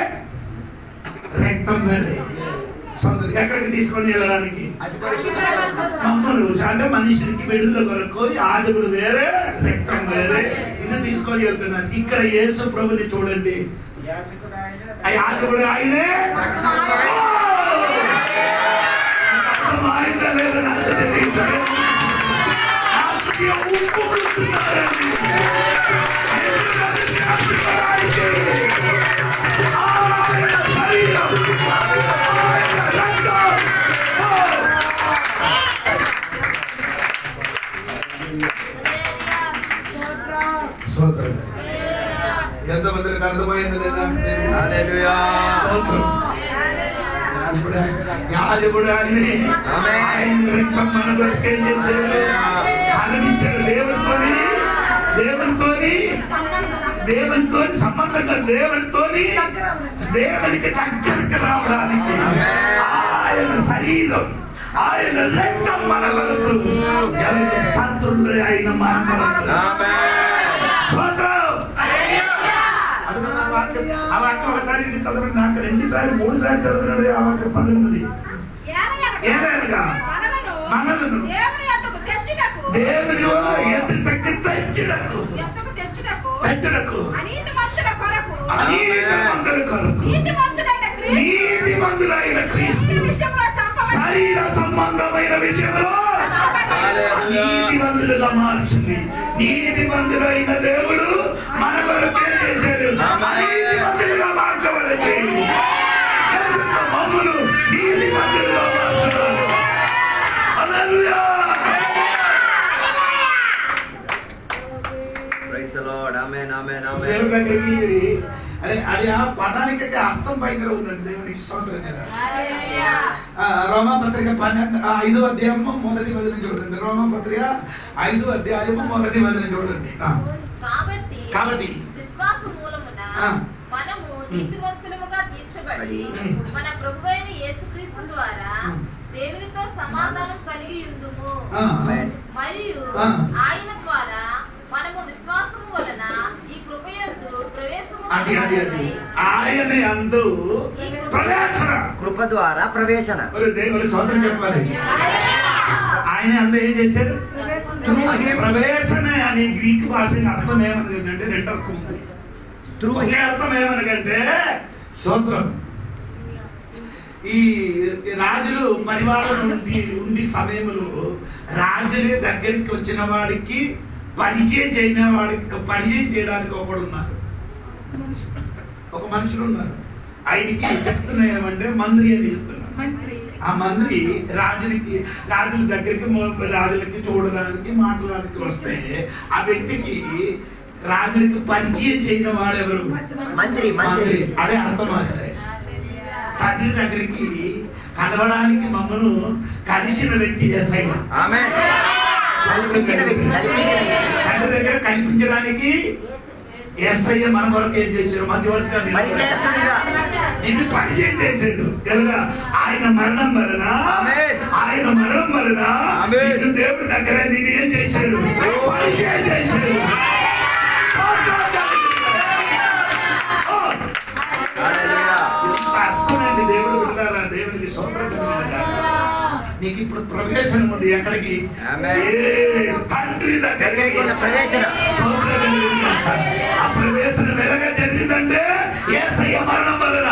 రక్తం వేరే. ఎక్కడికి తీసుకొని వెళ్ళడానికి మమ్మల్ని అంటే మనిషికి విడుదల కొరకు యాజకుడు వేరే, రక్తం వేరే, ఇది తీసుకొని వెళ్తున్నారు. ఇక్కడ యేసు ప్రభుని చూడండి, యాజకుడు ఆయనే, అర్థమైందా లేదా నాకు తెలియదు. ఎంతమందికి అర్థమైంది లేదా? యాజకుడు ఆయనే, ఆయన రక్తం మన కొరకే చేశాడు, ఆనందించాడు. దేవునితో సంబంధంగా దేవునికి దగ్గరికి రావడానికి ఆయన శరీరం, ఆయన రక్తం మన కొరకు, ఎవరికి శత్రువులు ఆయన మన కొరకు. ఆ వాక్యం ఒకసారి చదవండి, నాకు 2 సార్లు 3 సార్లు చదివినాడు. ఆ వాక్యం 19 మనలను దేవుని ఎద్దుకు తెచ్చుటకు నీతిమంతుల కొరకు నీతిమంతులైన క్రీస్తు శరీర సంబంధమైన విషయంలో నీతిమంతులుగా మార్చింది. నీతిమంతులైన దేవుడు మన కొరకు ఏం చేశాడు? నీతిమంతులుగా మార్చబడచ్చు. మమ్ములు నీతిమంతులుగా మార్చున్నారు. Hallelujah. Praise the Lord. Amen amen amen. దేవుని దగ్గరికి అది ఆ పదానికి అర్థం భయంకర ఉందండి. దేవునికి స్తోత్రం కదా. రోమాపత్రిక 5వ అధ్యాయము 1వ వచనం చూడండి. రోమాపత్రిక 5వ అధ్యాయము 1వ వచనం చూడండి. కాబట్టి విశ్వాసం మూలమున మనము నీతిమంతులముగా తీర్చబడి మన ప్రభువైన యేసుక్రీస్తు ద్వారా దేవునితో సమాధానం కలిగి ఉందుము. మరియు ఆయన ద్వారా మనము విశ్వాసము వలన ఈ కృపయందు ప్రవేశము ఆయన యందు ప్రవేశన, కృప ద్వారా ప్రవేశన. దేవుని స్తోత్రం చెప్పాలి. ఆయన అందు ఏం చేశారు? ప్రవేశన అని గ్రీక్ భాషకి అర్థం ఏమనగంటే 2 అర్థం ఉంది. ఒకే అర్థం ఏమనగంటే స్తోత్రం. ఈ రాజులు పరివారం ఉండి సమయంలో రాజులే దగ్గరికి వచ్చిన వాడికి పరిచయం చేయడానికి ఒకడు ఉన్నారు, ఒక మనుషులు ఉన్నారు. ఆయనకి చెప్తున్నా ఏమంటే మంత్రి అని చెప్తున్నారు. ఆ మంత్రి రాజుల దగ్గరికి రాజులకి చూడడానికి మాట్లాడడానికి వస్తే ఆ వ్యక్తికి రాజులకి పరిచయం చేయని వాడెవరు? మంత్రి. అదే అర్థమవుతుంది. తండ్రి దగ్గరికి కలవడానికి మమ్మల్ని కలిసిన వ్యక్తి యేసయ్య. తండ్రి దగ్గర కనిపించడానికి యేసయ్య మన కొరకు ఏం చేశారు? మధ్యవర్తిగా నిన్ను పరిచయం చేశాడు కనుక ఆయన మరణం వలన నిన్ను దేవుడి దగ్గర నిన్ను ఏం చేశాడు? పరిచయం చేశాడు. అర్థమండి దేవుడు విన్నారా? దేవునికి నీకు ఇప్పుడు ప్రవేశం ఉంది. ఎక్కడికి? తండ్రి దగ్గరికి ప్రవేశం. ఆ ప్రవేశం ఎలాగా జరిగిందంటే యేసయ్య మరణం వలన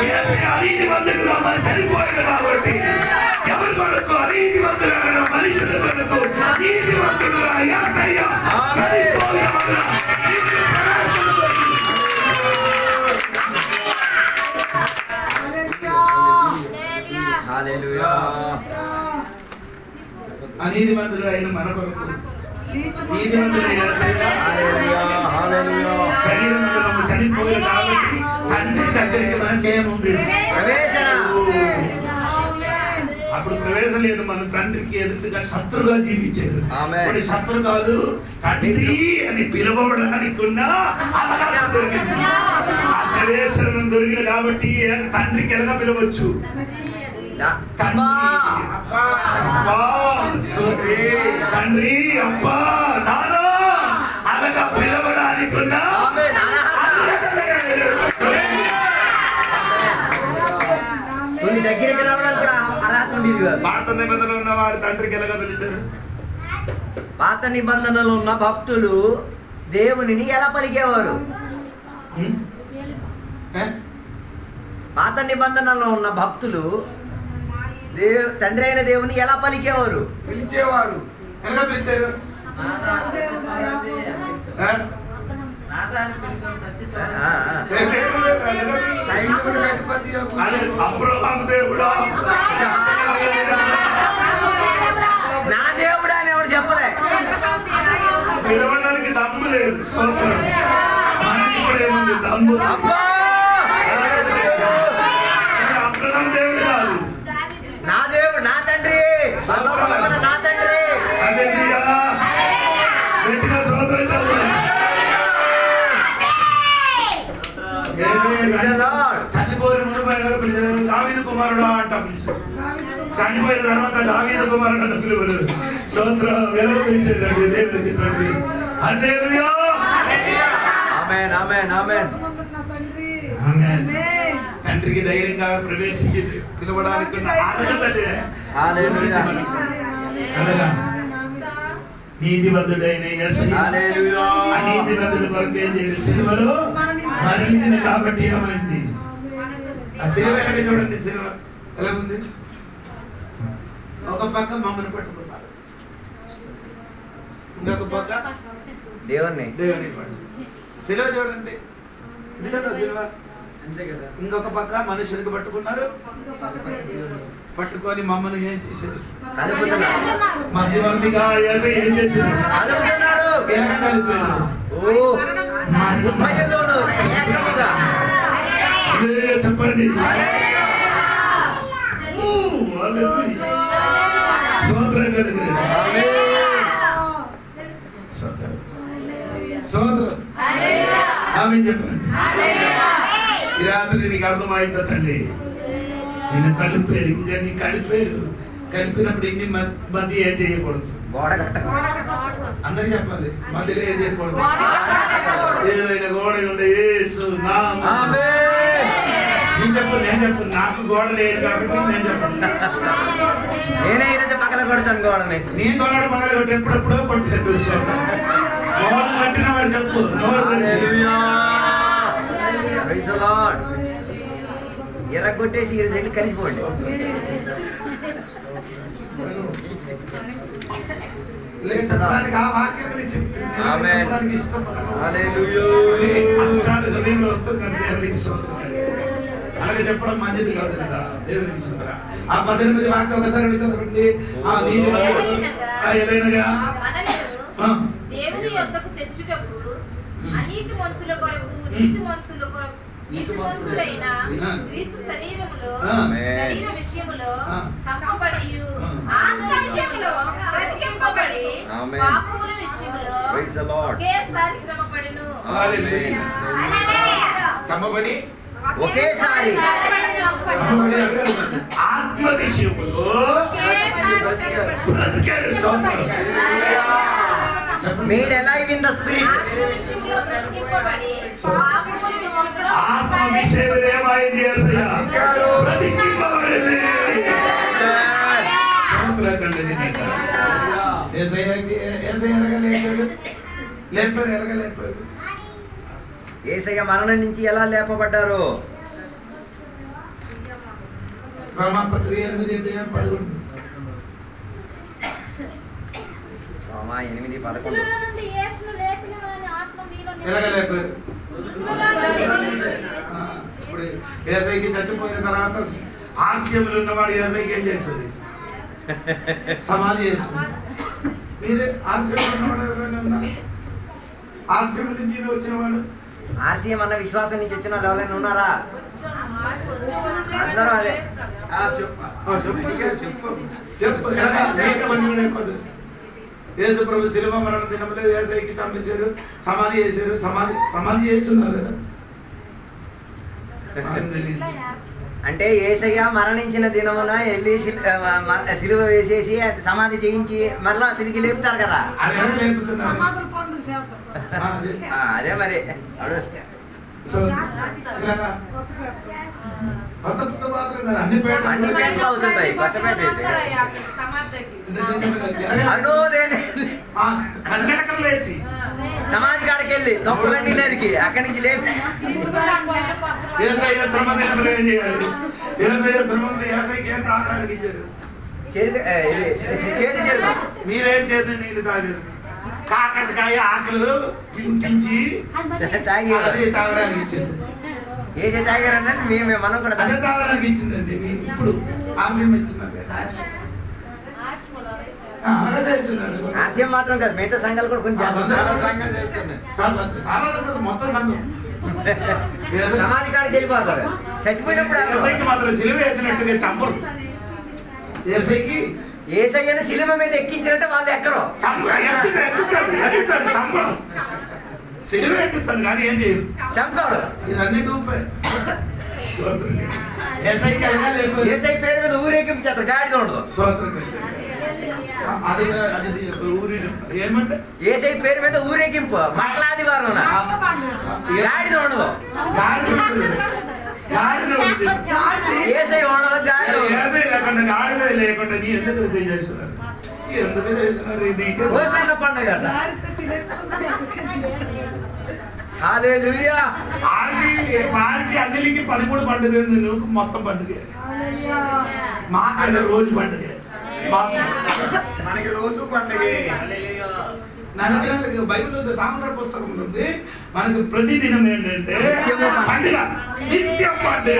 యేసయ్య అనీతిమంతుడుగా చనిపోయాడు. కాబట్టి ఎవరి కొరకు? అనీతిమంతులైన మనుషుల కొరకు నీతిమంతుడుగా యేసయ్య చనిపోయిన వలన అనీతిమంతులు అయిన మన కొరకు శరీరంలో చనిపోయాడు. కాబట్టి తండ్రి దగ్గరికి మనకేముంది? అప్పుడు ప్రవేశం లేదు. మన తండ్రికి ఎదురుగా శత్రుగా జీవించారు. ఇప్పుడు శత్రు కాదు, తండ్రి అని పిలవడానికి అవకాశం దొరికింది. ప్రవేశం దొరికింది కాబట్టి తండ్రికి ఎలాగ పిలవచ్చు? తండ్రి, అబ్బా, నాన్న అలాగా పిలవడానికి దగ్గరికి రావడానికి అర్హత ఉండేది కాదు. పాత నిబంధనలో ఉన్నవాడు తండ్రికి ఎలాగ పిలిచారు? పాత నిబంధనలో ఉన్న భక్తులు దేవునిని ఎలా పలికేవారు? పాత నిబంధనలో ఉన్న భక్తులు తండ్రి అయిన దేవుని ఎలా పలికేవారు? పిలిచేవారు. ఎలా పిలిచారు? అబ్రహాము దేవుడా, నా దేవుడా అని ఎవరు చెప్పలే. పిలవడానికి దమ్ము లేదు. మనకి ఇప్పుడు ఏముంది దమ్ము? అబ్రహాం దేవుడు కాదు, నా దేవుడు, నా తండ్రి, నా తండ్రి. చనిపోయిన ముందు దావీదు కుమారుడు అంట పిలిచారు. చనిపోయిన తర్వాత దావీదు కుమారుడు అని పిలువలేదు. స్తోత్రం. ఎలా పిలిచాడు దేవుడికి తండ్రి? హల్లెలూయా. ఆమేన్, ఆమేన్, ఆమేన్. తండ్రికి ధైర్యంగా ప్రవేశించి పిలవడానికి నీతిమంతుడైన నీతిమంతుడు కొరకే సిలువలో మరణించింది కాబట్టి ఏమైంది? ఆ సిలువ ఎలాగ చూడండి. సిలువ ఎలా ఉంది? ఒక పక్క మమ్మల్ని పట్టుకున్నారు, ఇంకొక పక్క దేవుని సిలువ చూడండి. ఇది కదా సిలువ. అంతే కదా. ఇంకొక పక్క మనుషులకు పట్టుకున్నారు, పట్టుకొని మమ్మల్ని ఏం చేశారు? మధ్యవర్తిగా ఏం చేశారు? చెప్పండి. సోదరం కలిగి సోదరం ఆమె చెప్పండి. ఈ రాత్రి నీకు అర్థమైందా తల్లి? నేను కలిపారు, ఇంకా నీ కలిపినప్పుడు ఇన్ని మధ్య ఏం చేయకూడదు? అందరికి చెప్పాలి. మధ్యలో ఏం చేయకూడదు? ఏదైనా గోడ ఉండే యేసు నామమున. నేను చెప్పు నాకు గోడ లేదు కాబట్టి నేను చెప్పను. నేనైతే పక్కన కొడతాను గోడ మీద. నేను గోడ పక్కన కొట్టి ఎప్పుడెప్పుడో కొట్టలేదు. గోడ కట్టిన వాడు చెప్పు. ఎర్రగొట్టేసి వెళ్ళి కలిసిపోండి. అలాగే చెప్పడం మంచిది కాదు కదా దేవునికి. ఆ 18 వాక్యం ఒకసారి చదవండి. దేవుని యొద్దకు తెచ్చుటకు అనీతిమంతుల కొరకు నీతిమంతుడైన క్రీస్తు శరీర విషయములో చంపబడియు ఆత్మ విషయములో బ్రతికింపబడి పాపముల విషయములో ఒకేసారి శ్రమపడును. చంపబడి ఒకేసారి ఆత్మ విషయములో made alive in the spirit. ఆత్మ విషయములో ఏమైంది? యేసయ్య బ్రతికింపబడింది. యేసయ్య మరణం నుంచి ఎలా లేపబడ్డారు? రోమాపత్రి 8:11. రోమా 8:11. ఇప్పుడు యేసయ్యకి చచ్చిపోయిన తర్వాత ఆస్యములు ఉన్నవాడు యేసయ్యకి ఏం చేస్తుంది? సమాధి చేస్తుంది. మీరే ఆస్యములు ఉన్నవాడు ఎవరైనా ఉన్నారు? ఆస్యముల నుంచి వచ్చిన వాడు ఆర్సీఎం అన్న విశ్వాసం నుంచి వచ్చిన వాళ్ళు ఎవరైనా ఉన్నారా? అందరూ అదే. యేసు ప్రభు శిలువ మరణ దినంలో యేసయ్యకి చంపేశారు, సమాధి చేశారు. సమాధి చేస్తున్నారు కదా. అంటే యేసయ్య మరణించిన దినమున వెళ్ళి సిలువ వేసేసి సమాధి చేయించి మరలా తిరిగి లేపుతారు కదా. అదే మరి అన్ని పేటలు అవుతుంటాయి. కొత్తపేట లేచి సమాధి కాడికి వెళ్ళి తొప్పులన్నీ నరికి అక్కడి నుంచి లేపి మీరేం చేద్దాం నీళ్ళు తాగారు. కాకరకాయ ఆకులు పింఛించి తాగడానికి ఇచ్చారు. ఏసే తాగారన్నది మేము మనం కూడా అదే తాగడానికి ఇచ్చిందండి. ఇప్పుడు ఆశయం ఇచ్చిందండి. ఆశయం మాత్రం కాదు, మిగతా సంఘాలు కూడా కొంచెం మొత్తం సంఘం సమాధి కాడికి వెళ్ళిపోతారు. చచ్చిపోయినప్పుడు మాత్రం సిలువ వేసినట్టుగా చంపరు. ఏసయ్యను సిలువ మీద ఎక్కించినట్టు వాళ్ళు ఎక్కరు, చంపరు. సిలువ ఎక్కిస్తాను కానీ ఏం చేయరు, చంపాడు. ఇదన్నీ దూపాయి. ఏసై పేరు మీద ఊరేగించారు, గాడిద ఉండదు. ఏమంటే ఏసై పేరు మీద ఊరేగింపు మంగళాదివారం గాడిద ఉండదు. ఏసై ఉండదు, లేకుండా గాడిద లేకుండా నీ ఎందుకు చేస్తున్నారు? ఎందుకు చేస్తున్నారు? ఇది పండుగ వారికి అన్నిటికీ 13 పండుగ, నువ్వు మొత్తం పండుగ. మాకంటే రోజు పండుగ, మనకి రోజు పండుగ. బైబిల్ సామంత్ర పుస్తకం ఉంది. మనకు ప్రతిదినం ఏంటంటే పండుగ, నిత్యం పండుగ.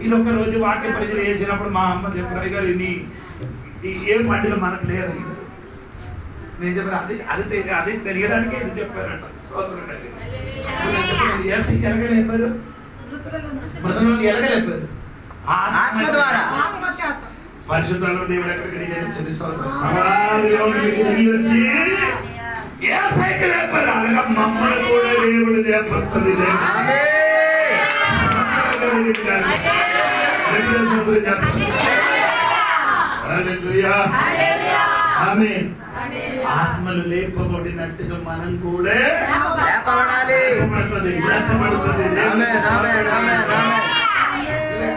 ఇది ఒక రోజు వాక్య పరిచయం చేసినప్పుడు మా అమ్మ చెప్పారు, అయ్యగారు ఏం పండుగ మనకు లేదు. నేను చెప్పాను అది తెలియడానికి ఇది చెప్పారంట. ఎరగలేపారు, ఎరగలేపారు ఆత్మ ద్వారా. పరిశుద్ధాత్మ దేవుడు ఎక్కడికి దిగి సమాధిలోకి దిగి వచ్చి యేసయ్యకి లేపారు. అనగా మమ్మల్ని కూడా దేవుడు లేపస్తుంది. ఆత్మలు లేపబడినట్టుగా మనం కూడా లేపబడుతుంది.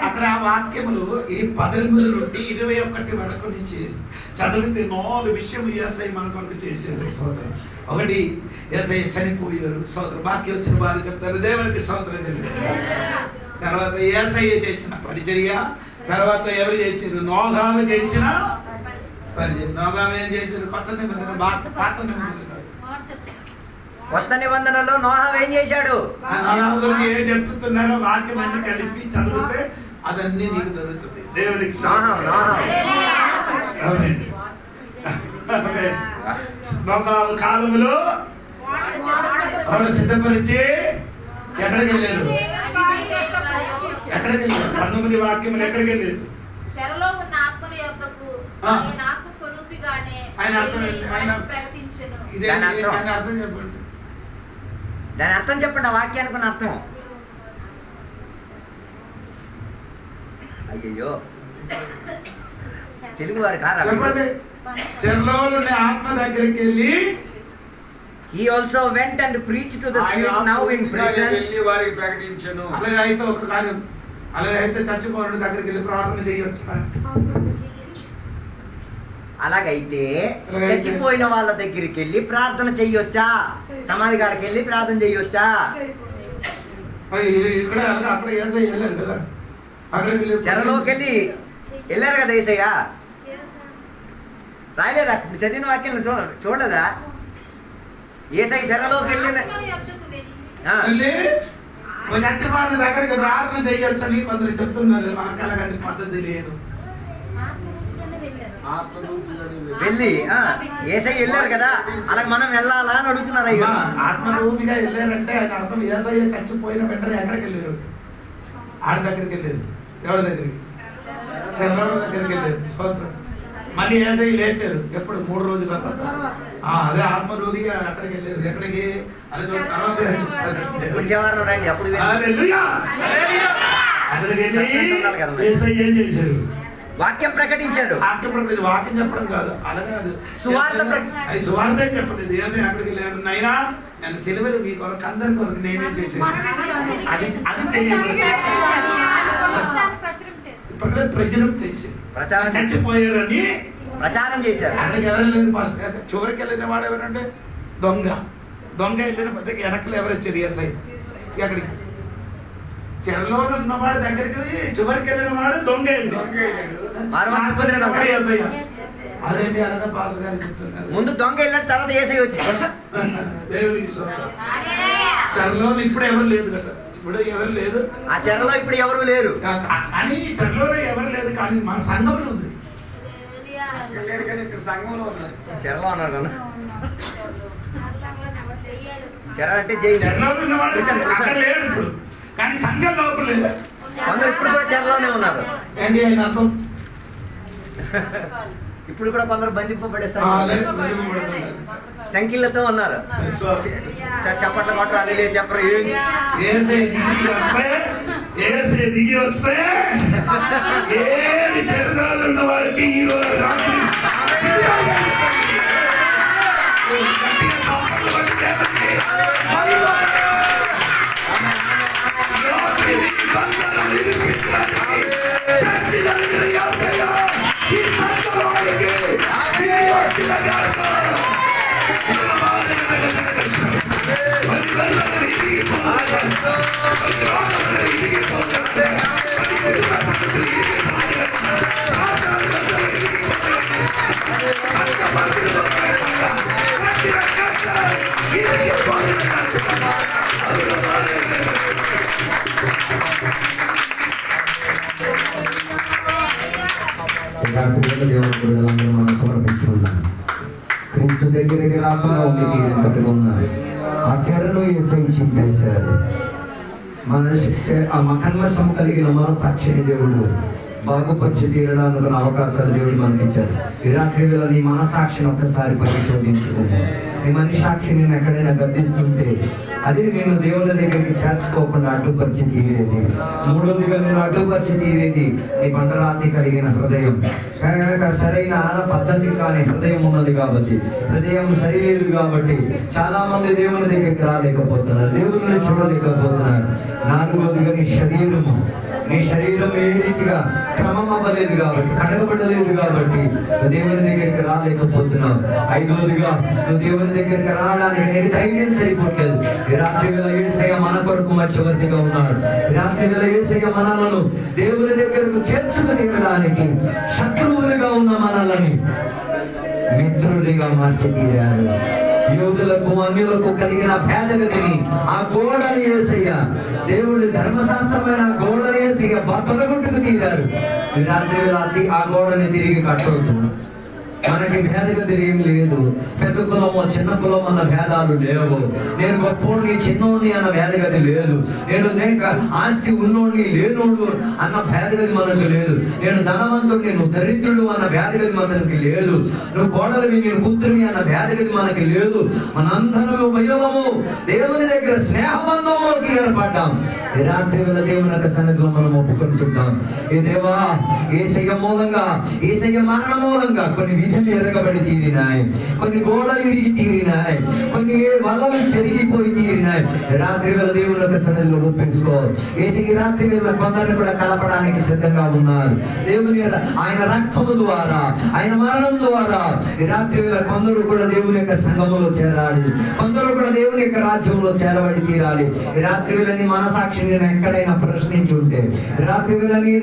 అక్కడ ఆ వాక్యములు ఈ 18 నుండి 21 వరకు నుంచి చదివితే 4 విషయములు యేసయ్య మన కొరకు చేశారు సోదరు. ఒకటి, యేసయ్య చనిపోయారు సోదరు. వాక్యం వచ్చిన వారు చెప్తారు దేవునికి స్తోత్రం కలిగింది. తర్వాత యేసయ్య చేసిన పరిచర్య. తర్వాత ఎవరు చేసారు? నోగాము చేసిన పరిచర్య. నోగాము ఏం చేశారు? కొత్త నిబంధన, పాత నిబంధన కాదు. కొత్త నిబంధనలో నోహం ఏం చేశాడు? ఏం చెప్తున్నారో వాక్యం అన్ని కలిపి చదివితే అదన్నీ నీకు దొరుకుతుంది. దేవునికి కాలంలో సిద్ధపరిచి ఎక్కడికి వెళ్ళారు? ఎక్కడికి వెళ్ళారు? 19 వాక్యములు ఎక్కడికి వెళ్ళారు? చెరలో ఉన్న ఆత్మల యొద్దకు ఆయన ఆత్మ స్వరూపిగానే ప్రకటించెను. అర్థం చెప్పండి. దాని అర్థం చెప్పండి. ఆ వాక్యానికి అర్థం. అయ్యో తెలుగు వారి కాదు. చెప్పండి. చెరలో ఉన్న ఆత్మ దగ్గరికి వెళ్ళి he also went and preached to the spirit now in prison. వారికి ప్రకటించెను. అలాగే అయితే ఒక కార్యం, అలాగే అయితే చచ్చిపోయిన దగ్గరికి వెళ్ళి ప్రార్థన చేయవచ్చా? అలాగైతే చచ్చిపోయిన వాళ్ళ దగ్గరికి వెళ్ళి ప్రార్థన చెయ్యొచ్చా? సమాధి కాడికి వెళ్ళి ప్రార్థన చెయ్యొచ్చా? ఇక్కడ అక్కడ యేసయ్య వెళ్ళారు కదా, అక్కడికి వెళ్ళి చెరలోకి వెళ్ళి వెళ్ళారు కదా యేసయ్య. రాయలేదా? చదివిన వాక్యం చూడలేదా? యేసయ్య చెరలోకి వెళ్ళి చచ్చిపోయిన దగ్గరికి ప్రార్థన చేయొచ్చని కొందరు చెప్తున్నారు. మనకు అలాంటి పద్ధతి లేదు. వెళ్ళి యేసయ్య వెళ్ళారు కదా, అలాగే మనం వెళ్ళాలా అని అడుగుతున్నారు. అయ్యో ఆత్మరూపిగా వెళ్ళారంటే ఆయన అర్థం యేసయ్య చచ్చిపోయిన వెంటనే ఎక్కడికి వెళ్ళారు? ఆడ దగ్గరికి వెళ్ళారు. ఎవరి దగ్గరికి? చంద్రబాబు దగ్గరికి వెళ్ళారు. స్తోత్రం. మళ్ళీ ఏసై లేచారు ఎప్పుడు 3 రోజుల తర్వాత. అదే ఆత్మరోధిగా అక్కడికి వెళ్ళారు. ఎక్కడికి అది తర్వాత వచ్చేవారు రండి అప్పుడు హల్లెలూయా. అక్కడికి ఏసై ఏం చేశారు? వాక్యం ప్రకటించాడు. వాక్యం చెప్పడం కాదు, అలాగే సువార్త అది సువార్త చెప్పలేదు. ఏసై అక్కడికి వెళ్ళారు. నైనా నేను సిలువలు మీ కొరకు అందరి కొరకు నేనే చేశాను. అది అది తెలియదు. ఇప్పుడు ప్రచారం చేసి చచ్చిపోయారని ప్రచారం చేశారు. అక్కడికి ఎవరు లేరు. ఫస్ట్ చివరికి వెళ్ళిన వాడు ఎవరంటే దొంగ వెళ్ళిన పెద్దకి వెనకలు ఎవరు వచ్చారు? ఏసై ఎక్కడికి చెరలో ఉన్నవాడు దగ్గరికి చివరికి వెళ్ళిన వాడు దొంగ. అదేంటి అలాగా పాస్ గారు చెప్తున్నారు. ముందు దొంగ వెళ్ళిన తర్వాత ఏసై వచ్చాడు. దేవుడికి చెరలో ఇప్పుడు ఎవరు లేదు కదా, ఇప్పుడు ఎవరు లేదు. ఆ చెరలో ఇప్పుడు ఎవరు లేరు కానీ చెరలో ఎవరు లేదు, కానీ మన సంఘంలో ఉంది. సంఘంలో ఉంది. చెరలో అన్నాడు కదా. చెర అంటే జైలు. చెరలో ఉన్నవాడు అక్కడ లేడు ఇప్పుడు, కానీ సంఘం లోపల లేదు. కొందరు ఇప్పుడు కూడా చెరలోనే ఉన్నారు. ఏంటి ఆయన అర్థం? ఇప్పుడు కూడా కొందరు బంధింపబడేస్తారు, సంఖ్యలతో ఉన్నారు. చప్పట్ల కొట్టాలి చెప్పరు. ఏసే దిగి వస్తే ఏది చెరసాలు ఉన్న వారికి ఈ రోజు రాత్రి దేవుని బిడ్డలందరూ మనం సమర్పించుకున్నాం. క్రీస్తు దగ్గరికి రాకుండా ఉండి కట్టుకున్నారు. ఆ చెరను ఏసై చింపేశారు. ఆ కన్వర్సం కలిగిన మనసాక్షిని దేవుడు బాగుపరిచి తీరడానికి అవకాశాలు దేవుడు మనకి ఇచ్చారు. ఈ రాత్రి వేళ నీ మనసాక్షిని ఒక్కసారి పరిశోధించుకుంది. నీ మనసాక్షి నేను ఎక్కడైనా గద్దిస్తుంటే అదే నేను దేవుని దగ్గరికి చేర్చుకోకుండా అడ్డుపరిచి తీరేది. మూడోదిగా నేను అడ్డుపరిచి తీరేది నీ బండరాతి కలిగిన హృదయం. సరైన పద్ధతి కాని హృదయం ఉన్నది కాబట్టి, హృదయం సరిలేదు కాబట్టి చాలా మంది దేవుని దగ్గరికి రాలేకపోతున్నారు, దేవుని చూడలేకపోతున్నారు. నాలుగోదిగా నీ శరీరం ఏ రీతిగా క్రమం అవ్వలేదు కాబట్టి, కడగబడలేదు కాబట్టి దేవుని దగ్గరికి రాలేకపోతున్నావు. ఐదోదిగా నువ్వు దేవుని దగ్గరికి రావడానికి నీకు ధైర్యం సరిపోలేదు. ఈ రాత్రి వేళ యేసయ్య మన కొరకు మధ్యవర్తిగా ఉన్నాడు. ఈ రాత్రి వేళ యేసయ్య మనలను దేవుని దగ్గరకు చేర్చుకు తీరడానికి శత్రువులుగా ఉన్న మనల్ని మిత్రుడిగా మార్చి తీరారు. యోధులకు అన్యులకు కలిగిన భేదగతిని ఆ గోడని యేసయ్య దేవుడి ధర్మశాస్త్రమైన గోడని యేసయ్య తొలగొట్టుకు తీరారు. ఈ రాత్రి వేళ ఆ గోడని తిరిగి కట్టవద్దు. మనకి భేదగతి ఏం లేదు. పెద్ద కులమో చిన్న కులం అన్న భేదాలు లేవు. నేను గొప్పోడిని చిన్నోడిని అన్న భేదగతి లేదు. నేను ఆస్తి ఉన్నోడిని లేనోడు అన్న భేదగతి మనకు లేదు. నేను ధనవంతుడిని నువ్వు దరిద్రుడు అన్న భేదగతి మనకి లేదు. నువ్వు కోడలివి నేను కూతురివి అన్న భేదగతి మనకి లేదు. మనందరము వయోము దేవుని దగ్గర స్నేహబంధంలోకి ఏర్పడ్డాం. ఈ రాత్రి వేళ దేవుని యొక్క సన్నిధిలో మనం ఒప్పుకొనిచుంటాం. ఈ దేవా యేసయ్య మూలంగా, యేసయ్య మరణ మూలంగా కొన్ని విధులు ఎరగబడి తీరినాయి, కొన్ని గోడలు విరిగి తీరినాయి, కొన్ని వలలు చెరిగిపోయి తీరినాయి. రాత్రి వేళ దేవుని యొక్క సన్నిధిలో ఒప్పించుకో. యేసయ్య రాత్రి వేళ కొందరిని కూడా కలపడానికి సిద్ధంగా ఉన్నారు. దేవుని ఆయన రక్తము ద్వారా, ఆయన మరణం ద్వారా ఈ రాత్రి వేళ కొందరు కూడా దేవుని యొక్క సంఘములో చేరాలి, కొందరు కూడా దేవుని యొక్క రాజ్యంలో చేరబడి తీరాలి. ఈ రాత్రి వేళ నీ మనసాక్షిని నేను ఎక్కడైనా ప్రశ్నించుంటే, రాత్రి వేళ నీ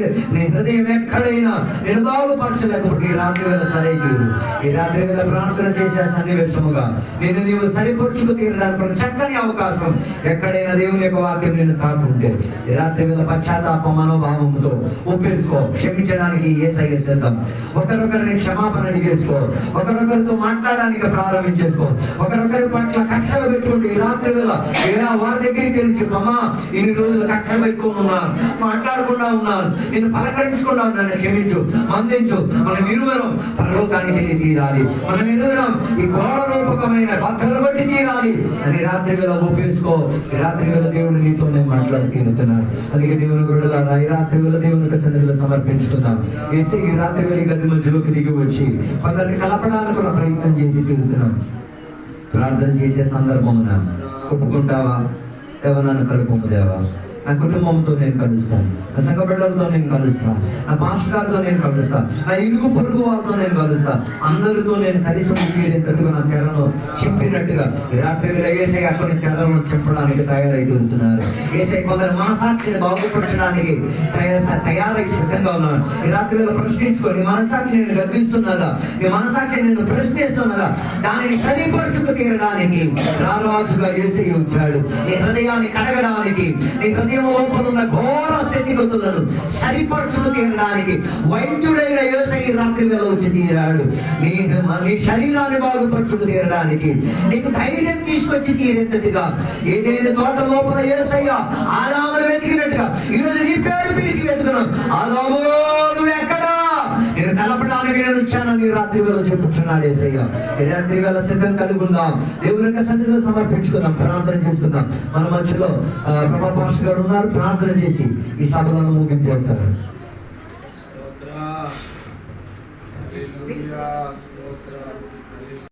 హృదయం ఎక్కడైనా నేను బాగుపరచలేకపోతే ఈ రాత్రి వేళ సరైన చేయొద్దు. ఈ రాత్రి వేళ ప్రార్థన చేసే సన్నివేశముగా నేను నీవు సరిపరుచుకు తీరడానికి చక్కని అవకాశం. ఎక్కడైనా దేవుని యొక్క వాక్యం నేను తాకుంటే ఈ రాత్రి వేళ పశ్చాత్తాప మనోభావంతో ఒప్పేసుకో. క్షమించడానికి యేసయ్య సిద్ధం. ఒకరొకరిని క్షమాపణ అడిగేసుకో. ఒకరొకరితో మాట్లాడడానికి ప్రారంభించేసుకో. ఒకరొకరి పట్ల కక్షలు పెట్టుకుంటే ఈ రాత్రి వేళ వారి దగ్గరికి వెళ్ళి చెప్పమ్మా, ఇన్ని రోజులు కక్షలు పెట్టుకుని ఉన్నాను, మాట్లాడకుండా ఉన్నాను, నేను పలకరించకుండా ఉన్నాను, క్షమించు, మందించు. మనం ఇరువురం పరలోకానికి వెళ్ళి తీరాలి. మనం ఇరువురం ఈ ఘోర రూపకమైన బద్దలు కొట్టి తీరాలి అని రాత్రి వేళ ఒప్పేసుకో. ఈ రాత్రి వేళ దేవుడు నీతోనే మాట్లాడి తీరుతున్నాడు. అందుకే దేవుని బిడ్డలారా, ఈ రాత్రి వేళ దేవునికి సన్నిధిలో సమర్పించుకుందాం. వేసి ఈ రాత్రి వేళ గది మధ్యలోకి దిగి వచ్చి కొందరిని కలపడానికి కూడా ప్రయత్నం చేసి తీరుతున్నాం. ప్రార్థన చేసే సందర్భమున ఒప్పుకుంటావా? దేవా నన్ను కలుపుము దేవా, నా కుటుంబంతో నేను కలుస్తాను, నా సంఘ బిడ్డలతో నేను కలుస్తాను, నా పాస్టర్తో నేను కలుస్తాను, నా ఇరుగు పొరుగు వారితో నేను కలుస్తాను, అందరితో నేను కలిసి ఉండేటట్టుగా నా తెరను చింపినట్టుగా ఈ రాత్రి వేళ యేసయ్య కొన్ని తెరలను చింపడానికి తయారై దొరుకుతున్నారు. యేసయ్య కొందరు మనసాక్షిని బాగుపరచడానికి తయారై సిద్ధంగా ఉన్నారు. ఈ రాత్రి వేళ ప్రశ్నించుకొని మనసాక్షి నేను గర్విస్తున్నదా, ఈ మనసాక్షి నేను ప్రశ్నిస్తున్నదా, దానిని సరిపరుచుకు తీరడానికి రారాజుగా యేసయ్య వచ్చాడు. నీ హృదయాన్ని కడగడానికి, నీ లోపల ఉన్న ఘోర స్థితిగతులను సరిపరచుకు తీరడానికి వైద్యుడైన యేసయ్య రాత్రి వేళ వచ్చి తీరాడు. నీ శరీరాన్ని బాగుపరచుకు తీరడానికి, నీకు ధైర్యం తీసుకొచ్చి తీరేటట్టుగా ఏదైతే తోట లోపల యేసయ్య ఆదామును వెతికినట్టుగా ఈరోజు నీ పేరు పిలిచి వెతుకున్నాం. ఆదాము నువ్వు ఎక్కడా? నేను కలపడానికి నేను వచ్చానని రాత్రి వేళ చెప్పుచున్నాడు యేసయ్య. ఈ రాత్రి వేళ సిద్ధం కలిగి ఉందాం. దేవుని యొక్క సన్నిధిలో సమర్పించుకుందాం, ప్రార్థన చేసుకుందాం. మన మధ్యలో ప్రభా పాస్టర్ గారు ఉన్నారు, ప్రార్థన చేసి ఈ సభలను ముగించేస్తారు.